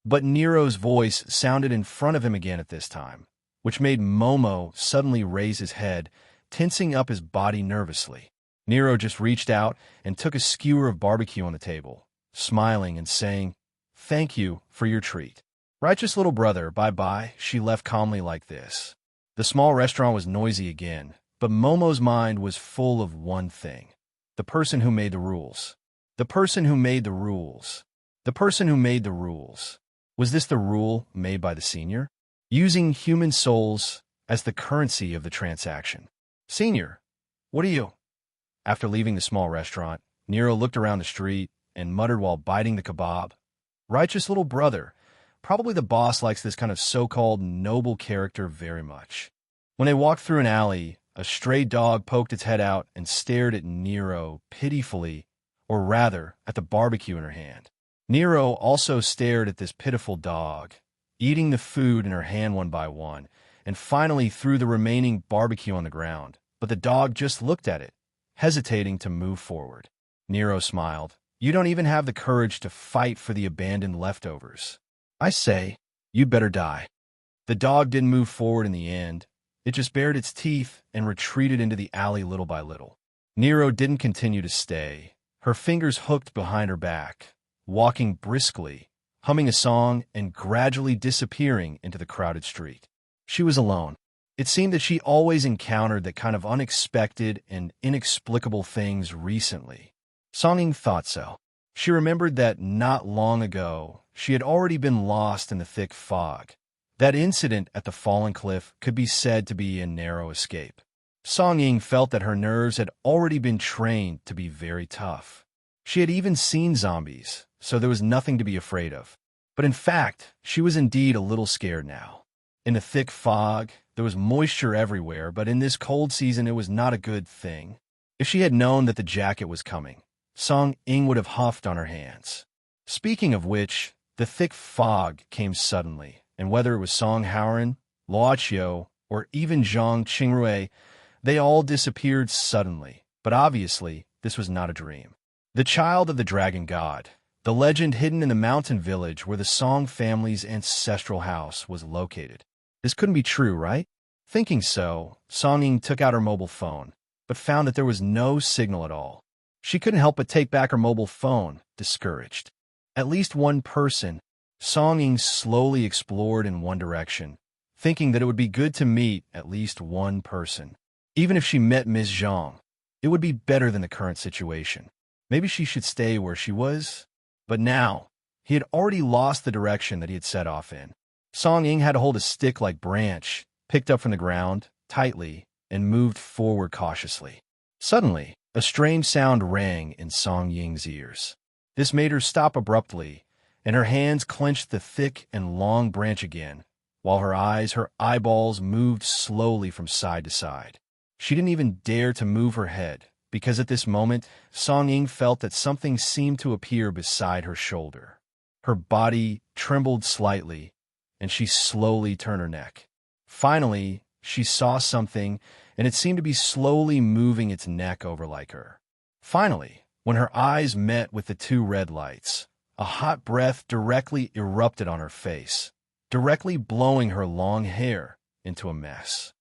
But Nero's voice sounded in front of him again at this time. which made Momo suddenly raise his head, tensing up his body nervously. Nero just reached out and took a skewer of barbecue on the table, smiling and saying, "Thank you for your treat." "Righteous little brother, bye-bye," she left calmly like this. The small restaurant was noisy again, but Momo's mind was full of one thing: the person who made the rules. The person who made the rules. The person who made the rules. Was this the rule made by the senior? Using human souls as the currency of the transaction. "Senior, what are you?" After leaving the small restaurant, Nero looked around the street and muttered while biting the kebab, "Righteous little brother. Probably the boss likes this kind of so-called noble character very much." When they walked through an alley, a stray dog poked its head out and stared at Nero pitifully, or rather, at the barbecue in her hand. Nero also stared at this pitiful dog, eating the food in her hand one by one, and finally threw the remaining barbecue on the ground. But the dog just looked at it, hesitating to move forward. Nero smiled. "You don't even have the courage to fight for the abandoned leftovers. I say, you'd better die." The dog didn't move forward in the end. It just bared its teeth and retreated into the alley little by little. Nero didn't continue to stay. Her fingers hooked behind her back, walking briskly, humming a song and gradually disappearing into the crowded street. She was alone. It seemed that she always encountered that kind of unexpected and inexplicable things recently. Song Ying thought so. She remembered that not long ago, she had already been lost in the thick fog. That incident at the fallen cliff could be said to be a narrow escape. Song Ying felt that her nerves had already been trained to be very tough. She had even seen zombies, so there was nothing to be afraid of. But in fact, she was indeed a little scared now. In the thick fog, there was moisture everywhere, but in this cold season it was not a good thing. If she had known that the jacket was coming, Song Ying would have huffed on her hands. Speaking of which, the thick fog came suddenly, and whether it was Song Haoran, Luoqiu, or even Zhang Qingrui, they all disappeared suddenly. But obviously, this was not a dream. The child of the dragon god, the legend hidden in the mountain village where the Song family's ancestral house was located. This couldn't be true, right? Thinking so, Song Ying took out her mobile phone, but found that there was no signal at all. She couldn't help but take back her mobile phone, discouraged. At least one person. Song Ying slowly explored in one direction, thinking that it would be good to meet at least one person. Even if she met Ms. Zhang, it would be better than the current situation. Maybe she should stay where she was. But now, he had already lost the direction that he had set off in. Song Ying had to hold a stick-like branch, picked up from the ground, tightly, and moved forward cautiously. Suddenly, a strange sound rang in Song Ying's ears. This made her stop abruptly, and her hands clenched the thick and long branch again, while her eyeballs moved slowly from side to side. She didn't even dare to move her head, because at this moment, Song Ying felt that something seemed to appear beside her shoulder. Her body trembled slightly, and she slowly turned her neck. Finally, she saw something, and it seemed to be slowly moving its neck over like her. Finally, when her eyes met with the two red lights, a hot breath directly erupted on her face, directly blowing her long hair into a mess.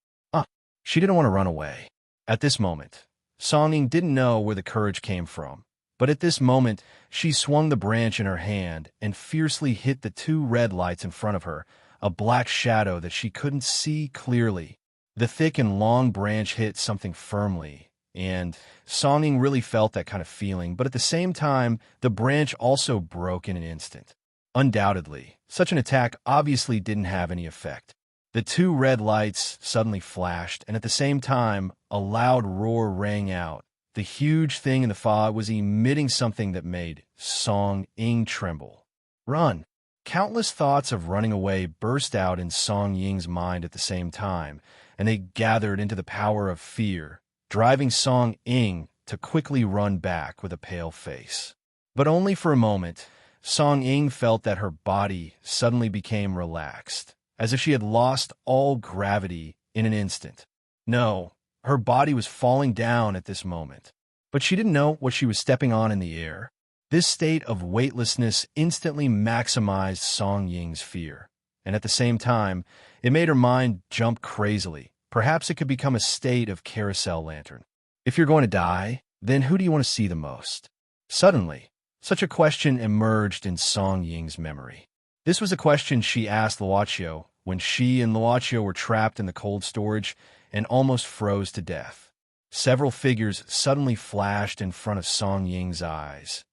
She didn't want to run away. At this moment, Song Ying didn't know where the courage came from, but at this moment, she swung the branch in her hand and fiercely hit the two red lights in front of her, a black shadow that she couldn't see clearly. The thick and long branch hit something firmly, and Song Ying really felt that kind of feeling, but at the same time, the branch also broke in an instant. Undoubtedly, such an attack obviously didn't have any effect. The two red lights suddenly flashed, and at the same time, a loud roar rang out. The huge thing in the fog was emitting something that made Song Ying tremble. Run! Countless thoughts of running away burst out in Song Ying's mind at the same time, and they gathered into the power of fear, driving Song Ying to quickly run back with a pale face. But only for a moment, Song Ying felt that her body suddenly became relaxed, as if she had lost all gravity in an instant. No, her body was falling down at this moment, but she didn't know what she was stepping on in the air. This state of weightlessness instantly maximized Song Ying's fear, and at the same time, it made her mind jump crazily. Perhaps it could become a state of carousel lantern. If you're going to die, then who do you want to see the most? Suddenly, such a question emerged in Song Ying's memory. This was a question she asked Luochio when she and Luochio were trapped in the cold storage and almost froze to death. Several figures suddenly flashed in front of Song Ying's eyes.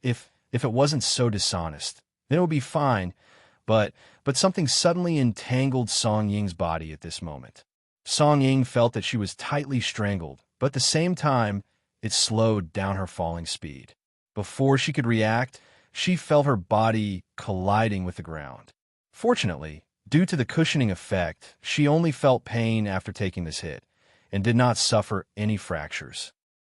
If it wasn't so dishonest, then it would be fine, but something suddenly entangled Song Ying's body at this moment. Song Ying felt that she was tightly strangled, but at the same time, it slowed down her falling speed. Before she could react, she felt her body colliding with the ground. Fortunately, due to the cushioning effect, she only felt pain after taking this hit, and did not suffer any fractures.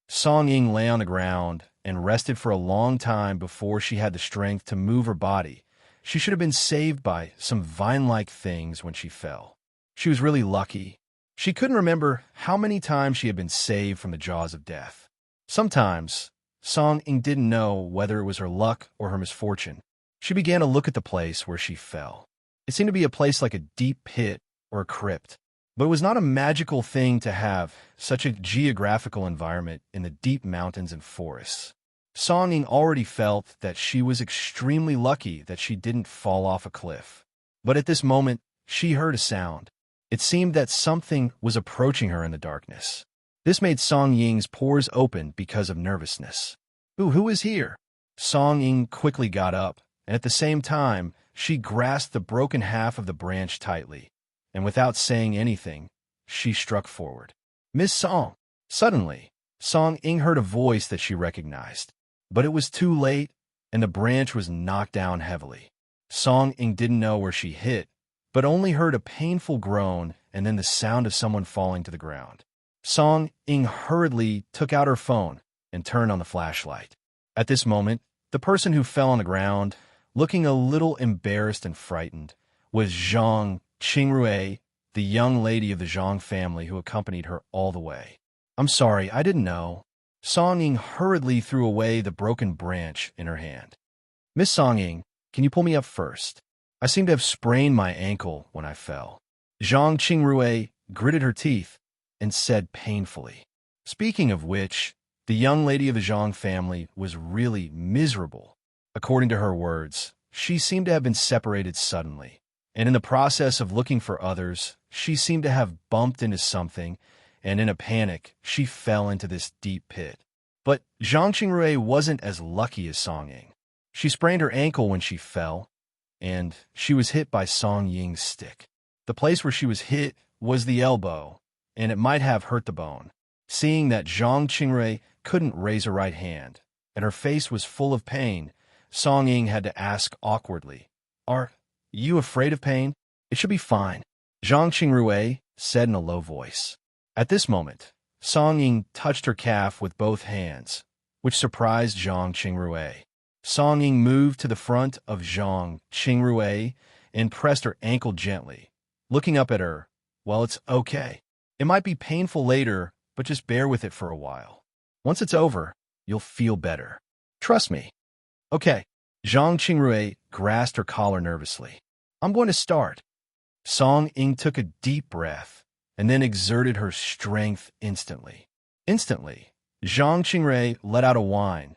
Song Ying lay on the ground and rested for a long time before she had the strength to move her body. She should have been saved by some vine-like things when she fell. She was really lucky. She couldn't remember how many times she had been saved from the jaws of death. Sometimes, Song Ying didn't know whether it was her luck or her misfortune. She began to look at the place where she fell. It seemed to be a place like a deep pit or a crypt. But it was not a magical thing to have such a geographical environment in the deep mountains and forests. Song Ying already felt that she was extremely lucky that she didn't fall off a cliff. But at this moment, she heard a sound. It seemed that something was approaching her in the darkness. This made Song Ying's pores open because of nervousness. "Ooh, who is here?" Song Ying quickly got up, and at the same time, she grasped the broken half of the branch tightly, and without saying anything, she struck forward. "Miss Song!" Suddenly, Song Ying heard a voice that she recognized. But it was too late, and the branch was knocked down heavily. Song Ying didn't know where she hit, but only heard a painful groan and then the sound of someone falling to the ground. Song Ying hurriedly took out her phone and turned on the flashlight. At this moment, the person who fell on the ground, looking a little embarrassed and frightened, was Zhang Qingrui, the young lady of the Zhang family who accompanied her all the way. "I'm sorry, I didn't know." Song Ying hurriedly threw away the broken branch in her hand. "Miss Song Ying, can you pull me up first? I seem to have sprained my ankle when I fell." Zhang Qingrui gritted her teeth and said painfully. Speaking of which, the young lady of the Zhang family was really miserable. According to her words, she seemed to have been separated suddenly, and in the process of looking for others, she seemed to have bumped into something, and in a panic, she fell into this deep pit. But Zhang Qingrui wasn't as lucky as Song Ying. She sprained her ankle when she fell, and she was hit by Song Ying's stick. The place where she was hit was the elbow, and it might have hurt the bone. Seeing that Zhang Qingrui couldn't raise her right hand, and her face was full of pain, Song Ying had to ask awkwardly, "Are you afraid of pain? It should be fine," Zhang Qingrui said in a low voice. At this moment, Song Ying touched her calf with both hands, which surprised Zhang Qingrui. Song Ying moved to the front of Zhang Qingrui and pressed her ankle gently, looking up at her. "Well, it's okay. It might be painful later, but just bear with it for a while. Once it's over, you'll feel better. Trust me." "Okay." Zhang Qingrui grasped her collar nervously. "I'm going to start." Song Ying took a deep breath and then exerted her strength instantly. Instantly, Zhang Qingrui let out a whine,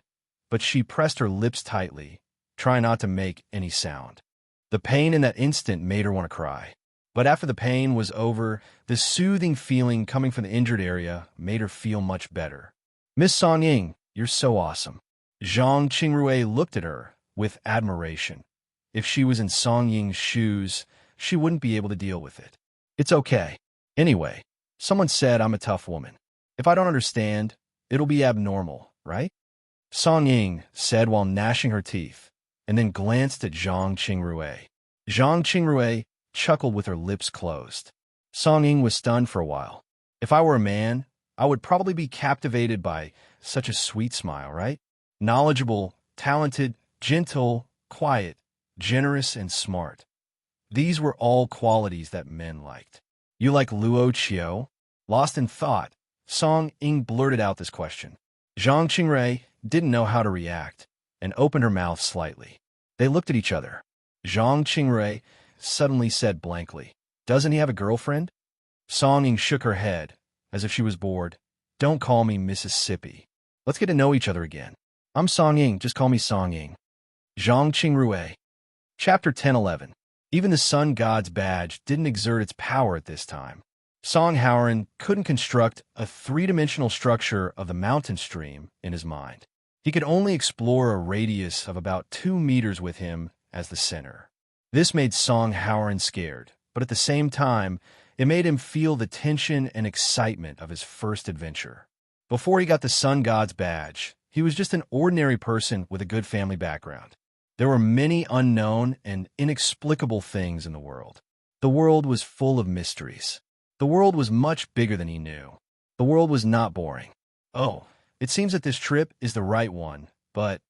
but she pressed her lips tightly, trying not to make any sound. The pain in that instant made her want to cry. But after the pain was over, the soothing feeling coming from the injured area made her feel much better. "Miss Song Ying, you're so awesome." Zhang Qingrui looked at her with admiration. If she was in Song Ying's shoes, she wouldn't be able to deal with it. "It's okay. Anyway, someone said I'm a tough woman. If I don't understand, it'll be abnormal, right?" Song Ying said while gnashing her teeth, and then glanced at Zhang Qingrui. Zhang Qingrui chuckled with her lips closed. Song Ying was stunned for a while. "If I were a man, I would probably be captivated by such a sweet smile, right? Knowledgeable, talented, gentle, quiet, generous, and smart. These were all qualities that men liked." "You like Luochio?" Lost in thought, Song Ying blurted out this question. Zhang Qingrui didn't know how to react and opened her mouth slightly. They looked at each other. Zhang Qingrui suddenly said blankly, "Doesn't he have a girlfriend?" Song Ying shook her head, as if she was bored. "Don't call me Mississippi. Let's get to know each other again. I'm Song Ying, just call me Song Ying." Zhang Qingrui. Chapter 10:11. Even the sun god's badge didn't exert its power at this time. Song Howren couldn't construct a three-dimensional structure of the mountain stream in his mind. He could only explore a radius of about 2 meters with him as the center. This made Song Howren scared, but at the same time, it made him feel the tension and excitement of his first adventure. Before he got the sun god's badge, he was just an ordinary person with a good family background. There were many unknown and inexplicable things in the world. The world was full of mysteries. The world was much bigger than he knew. The world was not boring. Oh, it seems that this trip is the right one, but,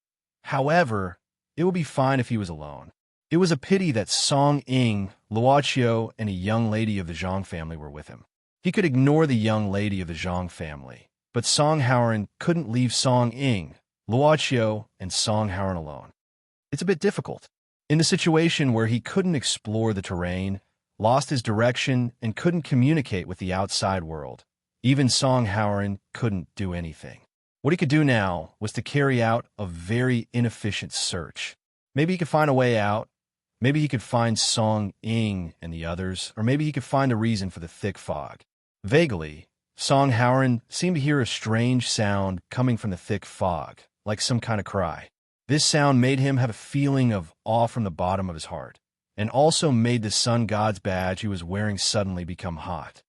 however, it would be fine if he was alone. It was a pity that Song Ying, Luoqiu, and a young lady of the Zhang family were with him. He could ignore the young lady of the Zhang family, but Song Howren couldn't leave Song Ying, Luoqiu, and Song Howren alone. It's a bit difficult. In the situation where he couldn't explore the terrain, lost his direction, and couldn't communicate with the outside world, even Song Howren couldn't do anything. What he could do now was to carry out a very inefficient search. Maybe he could find a way out. Maybe he could find Song Ying and the others, or maybe he could find a reason for the thick fog. Vaguely, Song Howren seemed to hear a strange sound coming from the thick fog, like some kind of cry. This sound made him have a feeling of awe from the bottom of his heart, and also made the sun god's badge he was wearing suddenly become hot.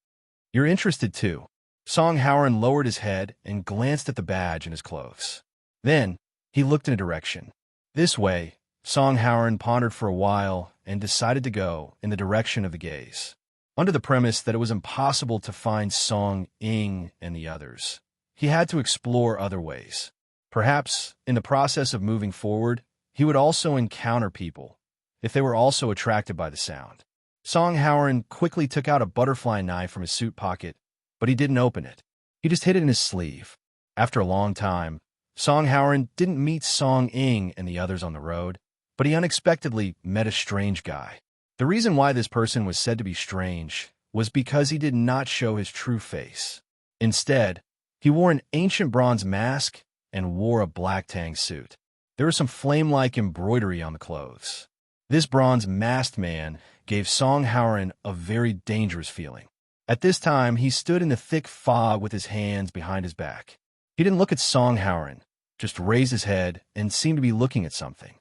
"You're interested too." Song Howren lowered his head and glanced at the badge in his clothes. Then, he looked in a direction. This way, Song Howren pondered for a while and decided to go in the direction of the gaze. Under the premise that it was impossible to find Song Ying and the others, he had to explore other ways. Perhaps, in the process of moving forward, he would also encounter people, if they were also attracted by the sound. Song Howren quickly took out a butterfly knife from his suit pocket, but he didn't open it. He just hid it in his sleeve. After a long time, Song Howren didn't meet Song Ying and the others on the road, but he unexpectedly met a strange guy. The reason why this person was said to be strange was because he did not show his true face. Instead, he wore an ancient bronze mask and wore a black tang suit. There was some flame-like embroidery on the clothes. This bronze masked man gave Song Howren a very dangerous feeling. At this time, he stood in the thick fog with his hands behind his back. He didn't look at Song Howren, just raised his head and seemed to be looking at something.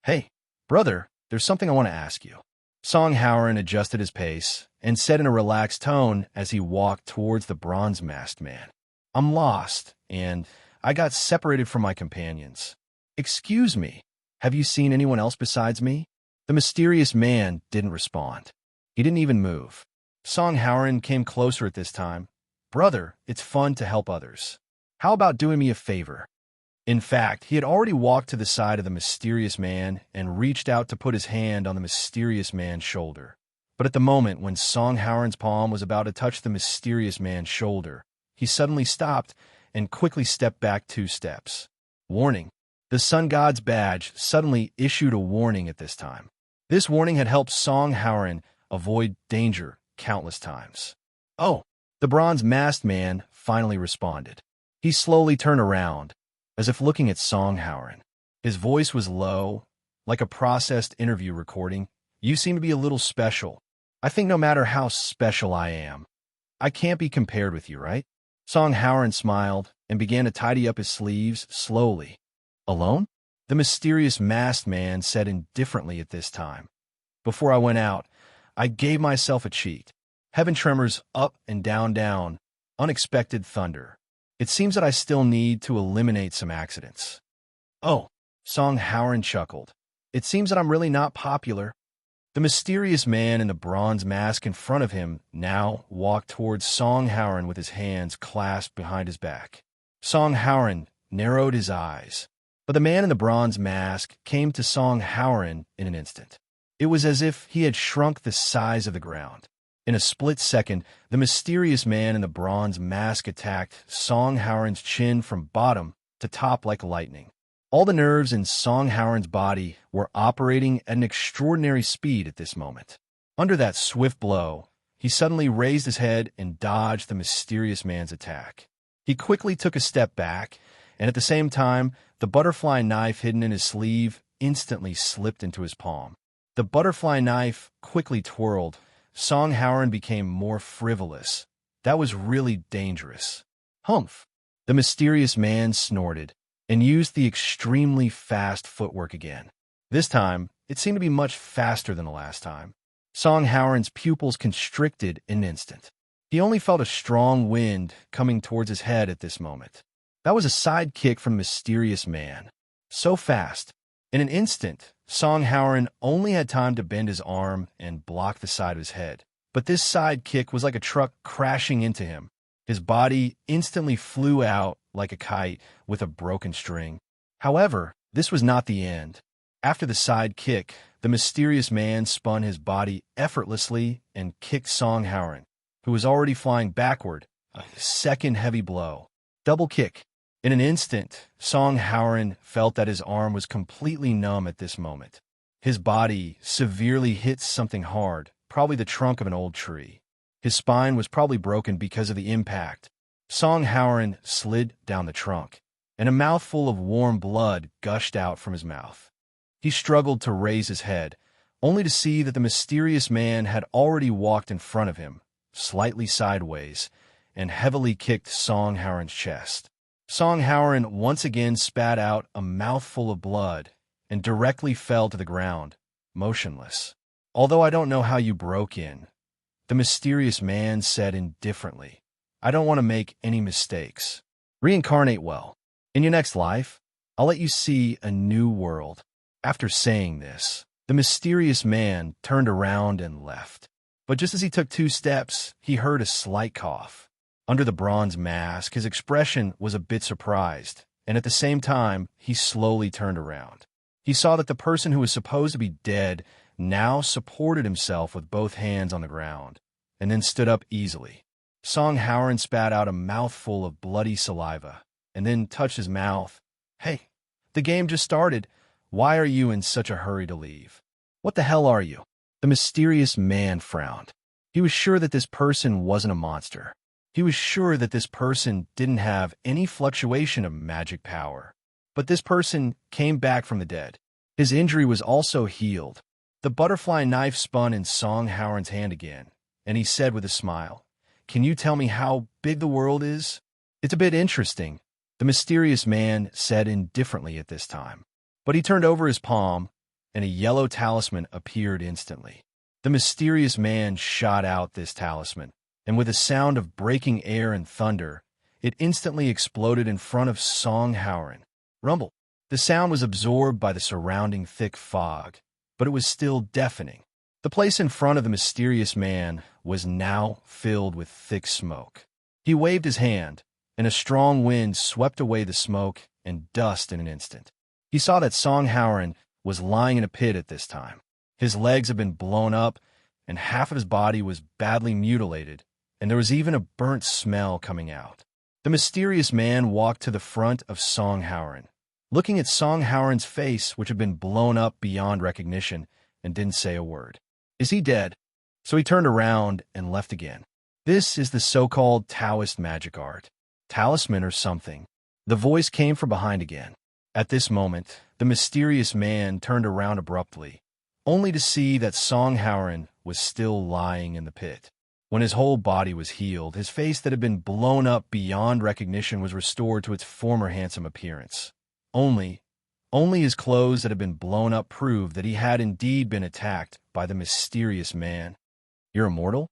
"Hey, brother, there's something I want to ask you." Song Howren adjusted his pace and said in a relaxed tone as he walked towards the bronze masked man, "I'm lost, and I got separated from my companions. Excuse me, have you seen anyone else besides me?" The mysterious man didn't respond. He didn't even move. Song Howren came closer at this time. "Brother, it's fun to help others. How about doing me a favor?" In fact, he had already walked to the side of the mysterious man and reached out to put his hand on the mysterious man's shoulder. But at the moment when Song Howren's palm was about to touch the mysterious man's shoulder, he suddenly stopped and quickly stepped back 2 steps. Warning. The sun god's badge suddenly issued a warning at this time. This warning had helped Song Howren avoid danger countless times. "Oh," the bronze masked man finally responded. He slowly turned around, as if looking at Song Howren. His voice was low, like a processed interview recording. "You seem to be a little special. I think no matter how special I am, I can't be compared with you, right?" Song Howren smiled and began to tidy up his sleeves slowly. "Alone?" the mysterious masked man said indifferently at this time. "Before I went out, I gave myself a cheat. Heaven tremors up and down, unexpected thunder. It seems that I still need to eliminate some accidents." "Oh," Song Howren chuckled. "It seems that I'm really not popular." The mysterious man in the bronze mask in front of him now walked towards Song Howren with his hands clasped behind his back. Song Howren narrowed his eyes, but the man in the bronze mask came to Song Howren in an instant. It was as if he had shrunk the size of the ground. In a split second, the mysterious man in the bronze mask attacked Song Howren's chin from bottom to top like lightning. All the nerves in Song Howren's body were operating at an extraordinary speed at this moment. Under that swift blow, he suddenly raised his head and dodged the mysterious man's attack. He quickly took a step back, and at the same time, the butterfly knife hidden in his sleeve instantly slipped into his palm. The butterfly knife quickly twirled. Song Howren became more frivolous. That was really dangerous. Humph! The mysterious man snorted and used the extremely fast footwork again. This time, it seemed to be much faster than the last time. Song Howren's pupils constricted in an instant. He only felt a strong wind coming towards his head at this moment. That was a side kick from the mysterious man. So fast. In an instant, Song Howren only had time to bend his arm and block the side of his head. But this side kick was like a truck crashing into him. His body instantly flew out like a kite with a broken string. However, this was not the end. After the side kick, the mysterious man spun his body effortlessly and kicked Song Howren, who was already flying backward, a second heavy blow. Double kick. In an instant, Song Howren felt that his arm was completely numb at this moment. His body severely hit something hard, probably the trunk of an old tree. His spine was probably broken because of the impact. Song Howren slid down the trunk, and a mouthful of warm blood gushed out from his mouth. He struggled to raise his head, only to see that the mysterious man had already walked in front of him, slightly sideways, and heavily kicked Song Howren's chest. Song Howren once again spat out a mouthful of blood and directly fell to the ground, motionless. "Although I don't know how you broke in," the mysterious man said indifferently. "I don't want to make any mistakes. Reincarnate well. In your next life, I'll let you see a new world." After saying this, the mysterious man turned around and left. But just as he took 2 steps, he heard a slight cough. Under the bronze mask, his expression was a bit surprised, and at the same time, he slowly turned around. He saw that the person who was supposed to be dead now supported himself with both hands on the ground, and then stood up easily. Song Howren spat out a mouthful of bloody saliva, and then touched his mouth. "Hey, the game just started. Why are you in such a hurry to leave? What the hell are you?" The mysterious man frowned. He was sure that this person wasn't a monster. He was sure that this person didn't have any fluctuation of magic power. But this person came back from the dead. His injury was also healed. The butterfly knife spun in Song Howren's hand again, and he said with a smile, "Can you tell me how big the world is?" "It's a bit interesting," the mysterious man said indifferently at this time. But he turned over his palm, and a yellow talisman appeared instantly. The mysterious man shot out this talisman, and with a sound of breaking air and thunder, it instantly exploded in front of Song Howren. Rumble. The sound was absorbed by the surrounding thick fog, but it was still deafening. The place in front of the mysterious man was now filled with thick smoke. He waved his hand, and a strong wind swept away the smoke and dust in an instant. He saw that Song Howren was lying in a pit at this time. His legs had been blown up, and half of his body was badly mutilated, and there was even a burnt smell coming out. The mysterious man walked to the front of Song Howren, looking at Song Howren's face, which had been blown up beyond recognition, and didn't say a word. "Is he dead?" So he turned around and left again. This is the so-called Taoist magic art. Talisman or something. The voice came from behind again. At this moment, the mysterious man turned around abruptly, only to see that Song Howren was still lying in the pit. When his whole body was healed, his face that had been blown up beyond recognition was restored to its former handsome appearance. Only his clothes that had been blown up proved that he had indeed been attacked by the mysterious man. "You're immortal?"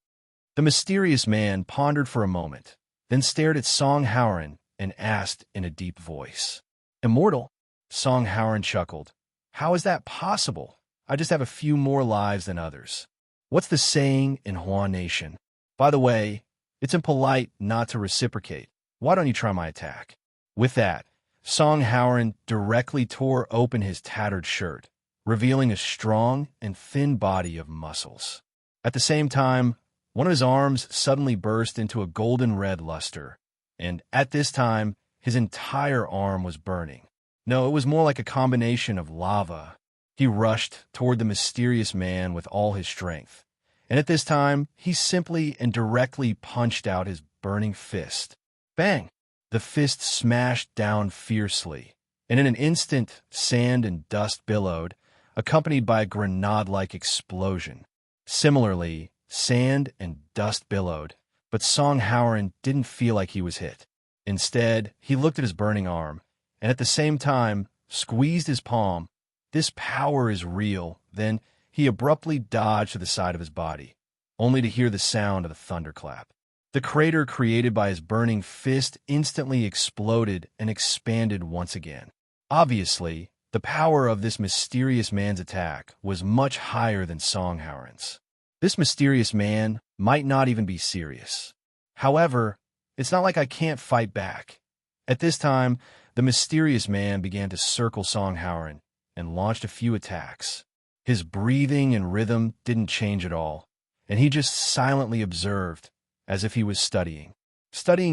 The mysterious man pondered for a moment, then stared at Song Howren and asked in a deep voice. "Immortal?" Song Howren chuckled. "How is that possible? I just have a few more lives than others. What's the saying in Hua Nation? By the way, it's impolite not to reciprocate. Why don't you try my attack?" With that, Song Howren directly tore open his tattered shirt, revealing a strong and thin body of muscles. At the same time, one of his arms suddenly burst into a golden red luster, and at this time, his entire arm was burning. No, it was more like a combination of lava. He rushed toward the mysterious man with all his strength, and at this time, he simply and directly punched out his burning fist. Bang! The fist smashed down fiercely, and in an instant, sand and dust billowed, accompanied by a grenade-like explosion. Similarly, sand and dust billowed, but Song Howren didn't feel like he was hit. Instead, he looked at his burning arm, and at the same time, squeezed his palm. This power is real. Then he abruptly dodged to the side of his body, only to hear the sound of a thunderclap. The crater created by his burning fist instantly exploded and expanded once again. Obviously, the power of this mysterious man's attack was much higher than Song Howren's. This mysterious man might not even be serious. However, it's not like I can't fight back. At this time, the mysterious man began to circle Song Howren and launched a few attacks. His breathing and rhythm didn't change at all, and he just silently observed, as if he was studying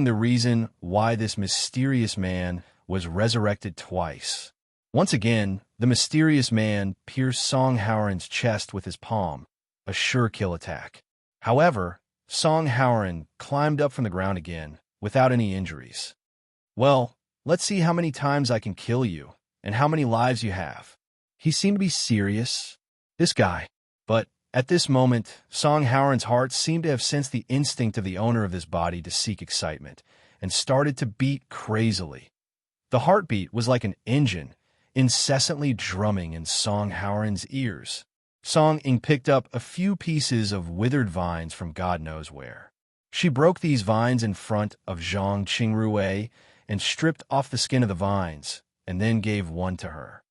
the reason why this mysterious man was resurrected twice. Once again, the mysterious man pierced Song Howren's chest with his palm, a sure kill attack. However, Song Howren climbed up from the ground again, without any injuries. Well, let's see how many times I can kill you, and how many lives you have. He seemed to be serious, this guy. But at this moment, Song Howren's heart seemed to have sensed the instinct of the owner of this body to seek excitement, and started to beat crazily. The heartbeat was like an engine, incessantly drumming in Song Howren's ears. Song Ing picked up a few pieces of withered vines from God knows where. She broke these vines in front of Zhang Qingrui and stripped off the skin of the vines, and then gave one to her.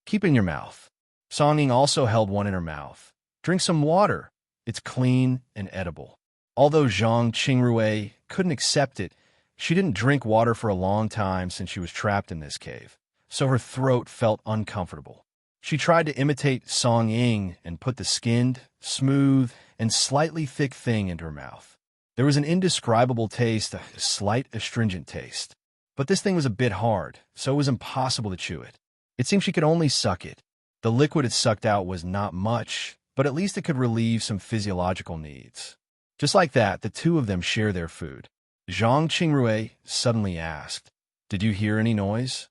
Keep in your mouth. Song Ing also held one in her mouth. Drink some water. It's clean and edible. Although Zhang Qingrui couldn't accept it, she didn't drink water for a long time since she was trapped in this cave, so her throat felt uncomfortable. She tried to imitate Song Ing and put the skinned, smooth, and slightly thick thing into her mouth. There was an indescribable taste, a slight astringent taste. But this thing was a bit hard, so it was impossible to chew it. It seemed she could only suck it. The liquid it sucked out was not much, but at least it could relieve some physiological needs. Just like that, the two of them share their food. Zhang Qingrui suddenly asked, "Did you hear any noise?"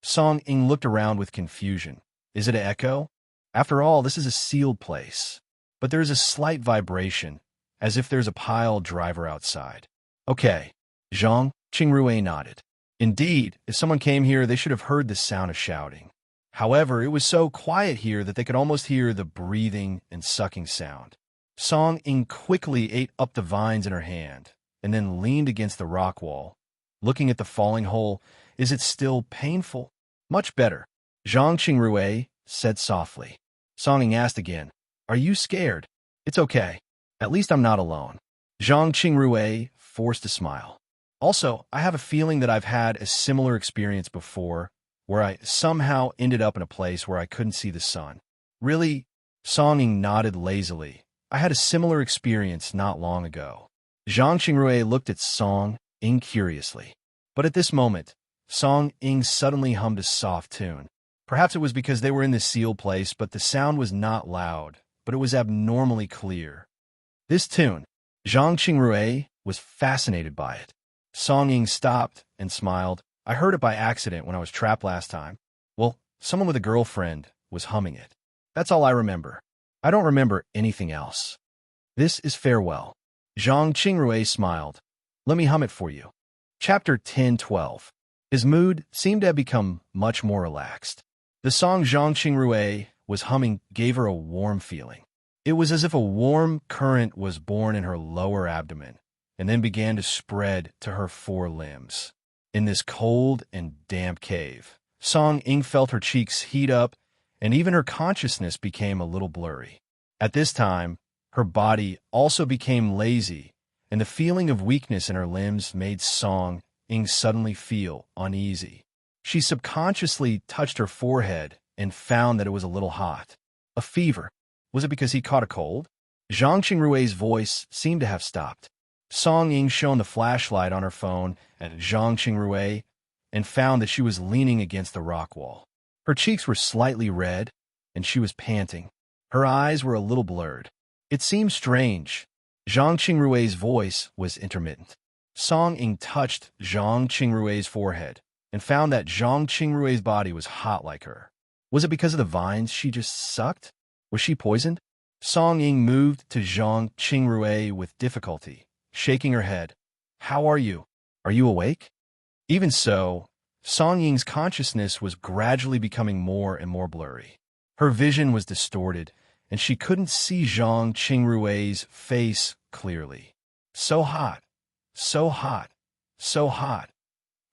Song Ing looked around with confusion. Is it an echo? After all, this is a sealed place. But there is a slight vibration, as if there's a pile driver outside. Okay. Zhang Qingrui nodded. Indeed, if someone came here, they should have heard the sound of shouting. However, it was so quiet here that they could almost hear the breathing and sucking sound. Song Ing quickly ate up the vines in her hand, and then leaned against the rock wall, looking at the falling hole. Is it still painful? Much better. Zhang Qingrui said softly. Song Ing asked again, "Are you scared?" "It's okay. At least I'm not alone." Zhang Qingrui forced a smile. Also, I have a feeling that I've had a similar experience before, where I somehow ended up in a place where I couldn't see the sun. Really? Song Ing nodded lazily. I had a similar experience not long ago. Zhang Qingrui looked at Song Ing curiously. But at this moment, Song Ing suddenly hummed a soft tune. Perhaps it was because they were in this sealed place, but the sound was not loud, but it was abnormally clear. This tune, Zhang Qingrui was fascinated by it. Song Ing stopped and smiled. I heard it by accident when I was trapped last time. Well, someone with a girlfriend was humming it. That's all I remember. I don't remember anything else. This is farewell. Zhang Qingrui smiled. Let me hum it for you. Chapter 10:12. His mood seemed to have become much more relaxed. The song Zhang Qingrui was humming gave her a warm feeling. It was as if a warm current was born in her lower abdomen, and then began to spread to her four limbs. In this cold and damp cave, Song Ing felt her cheeks heat up, and even her consciousness became a little blurry. At this time, her body also became lazy, and the feeling of weakness in her limbs made Song Ing suddenly feel uneasy. She subconsciously touched her forehead and found that it was a little hot. A fever. Was it because he caught a cold? Zhang Qingrui's voice seemed to have stopped. Song Ing shone the flashlight on her phone at Zhang Qingrui. and found that she was leaning against the rock wall. Her cheeks were slightly red, and she was panting. Her eyes were a little blurred. It seemed strange. Zhang Qingrui's voice was intermittent. Song Ying touched Zhang Qingrui's forehead and found that Zhang Qingrui's body was hot like her. Was it because of the vines she just sucked? Was she poisoned? Song Ying moved to Zhang Qingrui with difficulty, shaking her head. How are you? Are you awake? Even so, Song Ying's consciousness was gradually becoming more and more blurry. Her vision was distorted, and she couldn't see Zhang Qingrui's face clearly. So hot, so hot, so hot.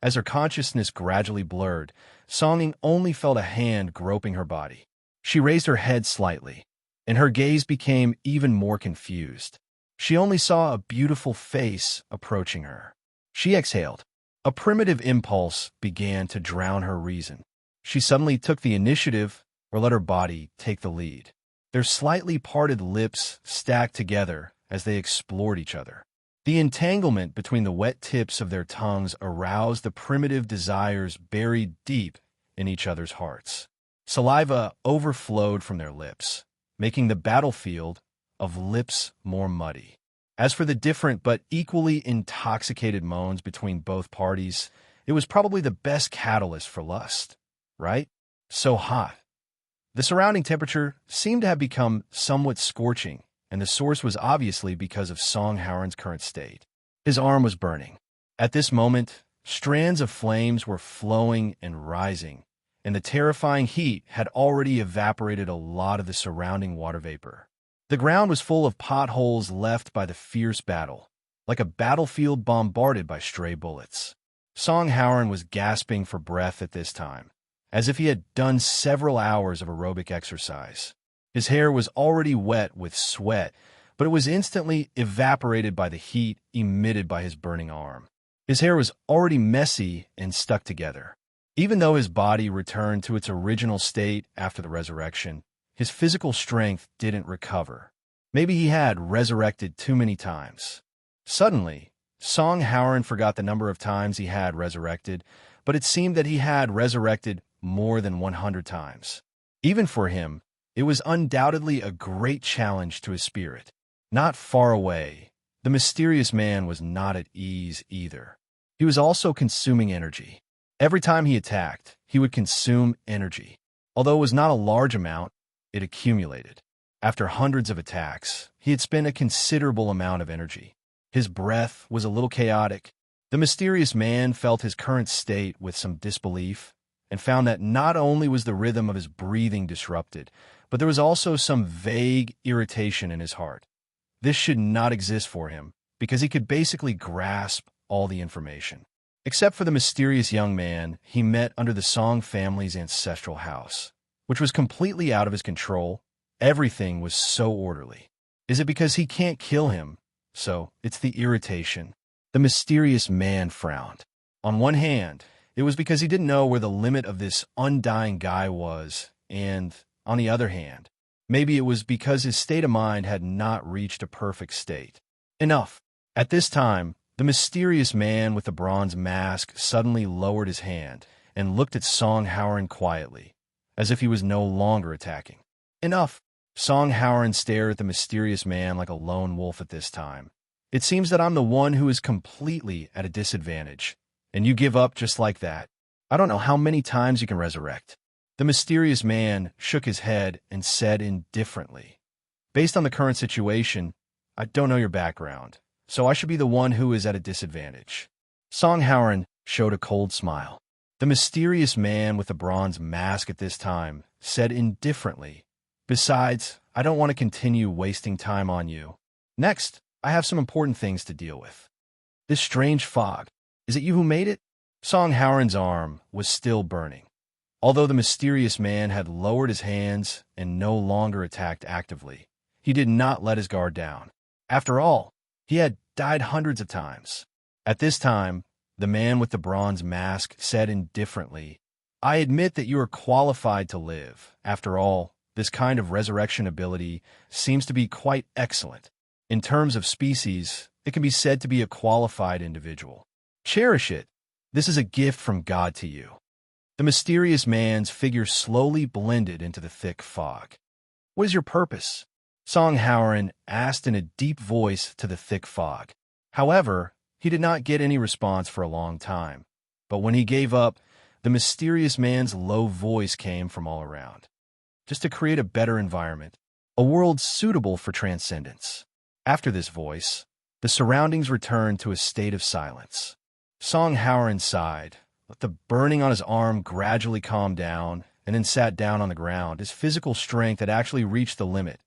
As her consciousness gradually blurred, Song Ying only felt a hand groping her body. She raised her head slightly, and her gaze became even more confused. She only saw a beautiful face approaching her. She exhaled. A primitive impulse began to drown her reason. She suddenly took the initiative, or let her body take the lead. Their slightly parted lips stacked together as they explored each other. The entanglement between the wet tips of their tongues aroused the primitive desires buried deep in each other's hearts. Saliva overflowed from their lips, making the battlefield of lips more muddy. As for the different but equally intoxicated moans between both parties, it was probably the best catalyst for lust, right? So hot. The surrounding temperature seemed to have become somewhat scorching, and the source was obviously because of Song Howren's current state. His arm was burning. At this moment, strands of flames were flowing and rising, and the terrifying heat had already evaporated a lot of the surrounding water vapor. The ground was full of potholes left by the fierce battle, like a battlefield bombarded by stray bullets. Song Howren was gasping for breath at this time, as if he had done several hours of aerobic exercise. His hair was already wet with sweat, but it was instantly evaporated by the heat emitted by his burning arm. His hair was already messy and stuck together. Even though his body returned to its original state after the resurrection, his physical strength didn't recover. Maybe he had resurrected too many times. Suddenly, Song Howren forgot the number of times he had resurrected, but it seemed that he had resurrected more than 100 times. Even for him, it was undoubtedly a great challenge to his spirit. Not far away, the mysterious man was not at ease either. He was also consuming energy. Every time he attacked, he would consume energy. Although it was not a large amount, it accumulated. After hundreds of attacks, he had spent a considerable amount of energy. His breath was a little chaotic. The mysterious man felt his current state with some disbelief and found that not only was the rhythm of his breathing disrupted, but there was also some vague irritation in his heart. This should not exist for him because he could basically grasp all the information. Except for the mysterious young man he met under the Song family's ancestral house, which was completely out of his control. Everything was so orderly. Is it because he can't kill him? So, it's the irritation. The mysterious man frowned. On one hand, it was because he didn't know where the limit of this undying guy was, and, on the other hand, maybe it was because his state of mind had not reached a perfect state. Enough. At this time, the mysterious man with the bronze mask suddenly lowered his hand and looked at Song Howren quietly, as if he was no longer attacking. Enough. Song Howren stared at the mysterious man like a lone wolf at this time. It seems that I'm the one who is completely at a disadvantage, and you give up just like that. I don't know how many times you can resurrect. The mysterious man shook his head and said indifferently, based on the current situation, I don't know your background, so I should be the one who is at a disadvantage. Song Howren showed a cold smile. The mysterious man with the bronze mask at this time said indifferently, besides, I don't want to continue wasting time on you. Next, I have some important things to deal with. This strange fog, is it you who made it? Song Howren's arm was still burning. Although the mysterious man had lowered his hands and no longer attacked actively, he did not let his guard down. After all, he had died hundreds of times. At this time, the man with the bronze mask said indifferently, I admit that you are qualified to live. After all, this kind of resurrection ability seems to be quite excellent. In terms of species, it can be said to be a qualified individual. Cherish it. This is a gift from God to you." The mysterious man's figure slowly blended into the thick fog. "What is your purpose?" Song Howren asked in a deep voice to the thick fog. However, he did not get any response for a long time. But when he gave up, the mysterious man's low voice came from all around. "Just to create a better environment, a world suitable for transcendence." After this voice, the surroundings returned to a state of silence. Song Howren sighed, let the burning on his arm gradually calm down, and then sat down on the ground. His physical strength had actually reached the limit.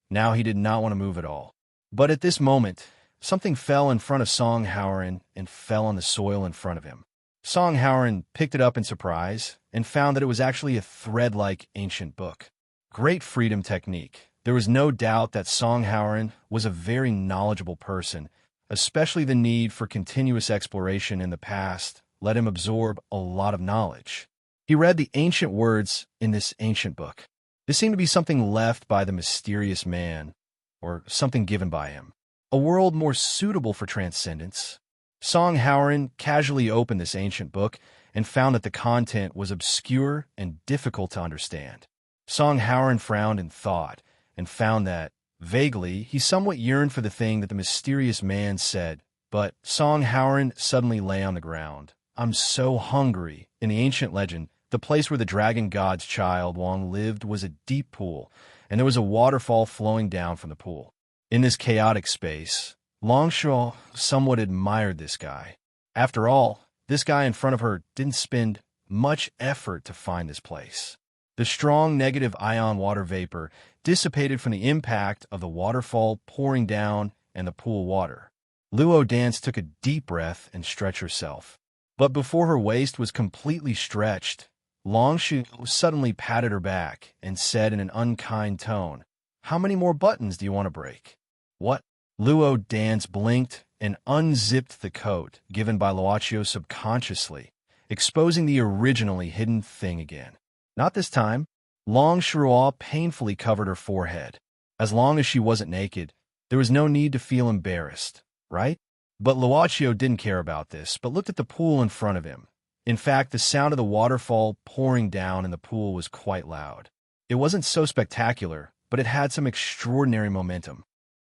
Now he did not want to move at all. But at this moment, something fell in front of Song Howren and fell on the soil in front of him. Song Howren picked it up in surprise and found that it was actually a thread-like ancient book. Great freedom technique. There was no doubt that Song Howren was a very knowledgeable person, especially the need for continuous exploration in the past let him absorb a lot of knowledge. He read the ancient words in this ancient book. This seemed to be something left by the mysterious man, or something given by him. A world more suitable for transcendence. Song Howren casually opened this ancient book and found that the content was obscure and difficult to understand. Song Howren frowned in thought and found that, vaguely, he somewhat yearned for the thing that the mysterious man said. But Song Howren suddenly lay on the ground. "I'm so hungry." In the ancient legend, the place where the dragon god's child Wong lived was a deep pool, and there was a waterfall flowing down from the pool. In this chaotic space, Longshaw somewhat admired this guy. After all, this guy in front of her didn't spend much effort to find this place. The strong negative ion water vapor dissipated from the impact of the waterfall pouring down and the pool water. Luo Dance took a deep breath and stretched herself. But before her waist was completely stretched, Longshu suddenly patted her back and said in an unkind tone, "How many more buttons do you want to break?" "What?" Luo Dance blinked and unzipped the coat given by Luochio subconsciously, exposing the originally hidden thing again. Not this time. Long Shruo painfully covered her forehead. As long as she wasn't naked, there was no need to feel embarrassed, right? But Luochio didn't care about this, but looked at the pool in front of him. In fact, the sound of the waterfall pouring down in the pool was quite loud. It wasn't so spectacular, but it had some extraordinary momentum.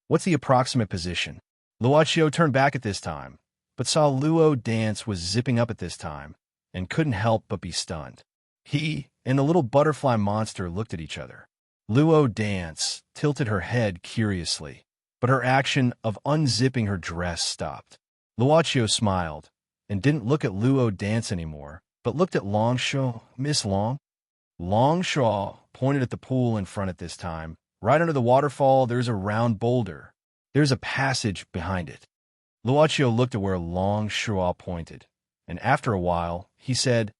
"What's the approximate position?" Luochio turned back at this time, but saw Luo Dance was zipping up at this time, and couldn't help but be stunned. He and the little butterfly monster looked at each other. Luo Dance tilted her head curiously, but her action of unzipping her dress stopped. Luochio smiled, and didn't look at Luo Dance anymore, but looked at Longshaw. "Miss Long?" Longshaw pointed at the pool in front at this time. "Right under the waterfall, there's a round boulder. There's a passage behind it." Luochio looked at where Longshaw pointed, and after a while, he said,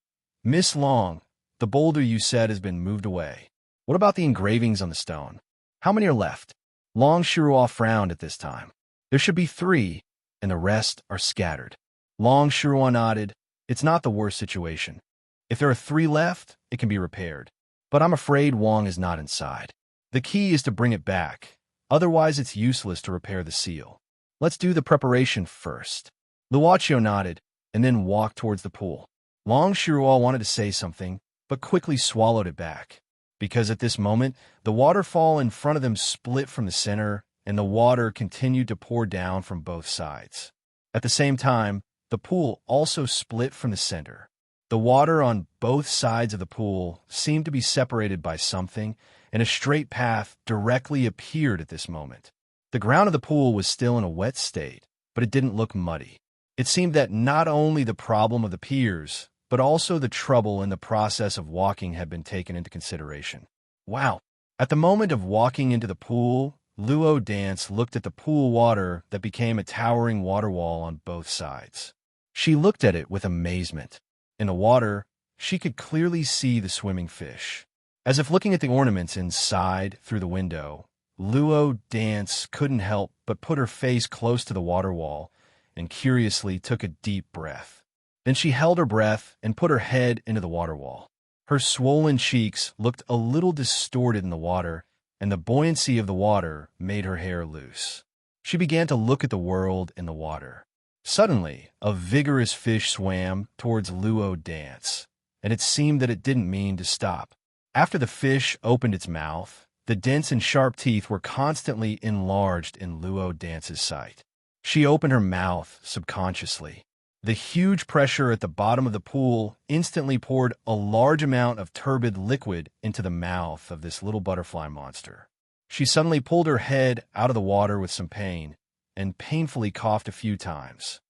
"Miss Long, the boulder you said has been moved away. What about the engravings on the stone? How many are left?" Long Shirua frowned at this time. "There should be 3, and the rest are scattered." Long Shirua nodded. "It's not the worst situation. If there are 3 left, it can be repaired. But I'm afraid Wong is not inside. The key is to bring it back. Otherwise, it's useless to repair the seal. Let's do the preparation first." Luochio nodded, and then walked towards the pool. Long Shirua wanted to say something, but quickly swallowed it back. Because at this moment, the waterfall in front of them split from the center, and the water continued to pour down from both sides. At the same time, the pool also split from the center. The water on both sides of the pool seemed to be separated by something, and a straight path directly appeared at this moment. The ground of the pool was still in a wet state, but it didn't look muddy. It seemed that not only the problem of the piers, but also the trouble in the process of walking had been taken into consideration. Wow! At the moment of walking into the pool, Luo Dance looked at the pool water that became a towering water wall on both sides. She looked at it with amazement. In the water, she could clearly see the swimming fish. As if looking at the ornaments inside through the window, Luo Dance couldn't help but put her face close to the water wall and curiously took a deep breath. Then she held her breath and put her head into the water wall. Her swollen cheeks looked a little distorted in the water, and the buoyancy of the water made her hair loose. She began to look at the world in the water. Suddenly, a vigorous fish swam towards Luo Dance, and it seemed that it didn't mean to stop. After the fish opened its mouth, the dense and sharp teeth were constantly enlarged in Luo Dance's sight. She opened her mouth subconsciously. The huge pressure at the bottom of the pool instantly poured a large amount of turbid liquid into the mouth of this little butterfly monster. She suddenly pulled her head out of the water with some pain and painfully coughed a few times.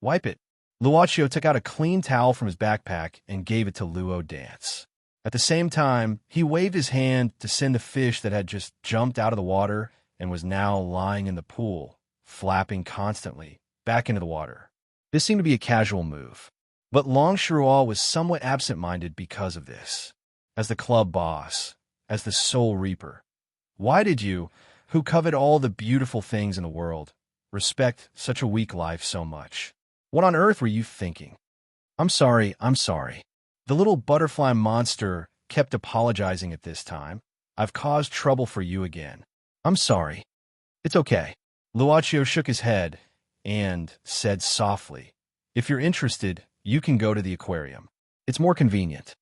"Wipe it." Luocio took out a clean towel from his backpack and gave it to Luo Dance. At the same time, he waved his hand to send the fish that had just jumped out of the water and was now lying in the pool, flapping constantly, back into the water. This seemed to be a casual move, but Long Shuruo was somewhat absent-minded because of this. As the club boss, as the Soul Reaper, why did you, who covet all the beautiful things in the world, respect such a weak life so much? What on earth were you thinking? I'm sorry. The little butterfly monster kept apologizing at this time. I've caused trouble for you again. I'm sorry. It's okay. Luocio shook his head and said softly, "If you're interested, you can go to the aquarium. It's more convenient."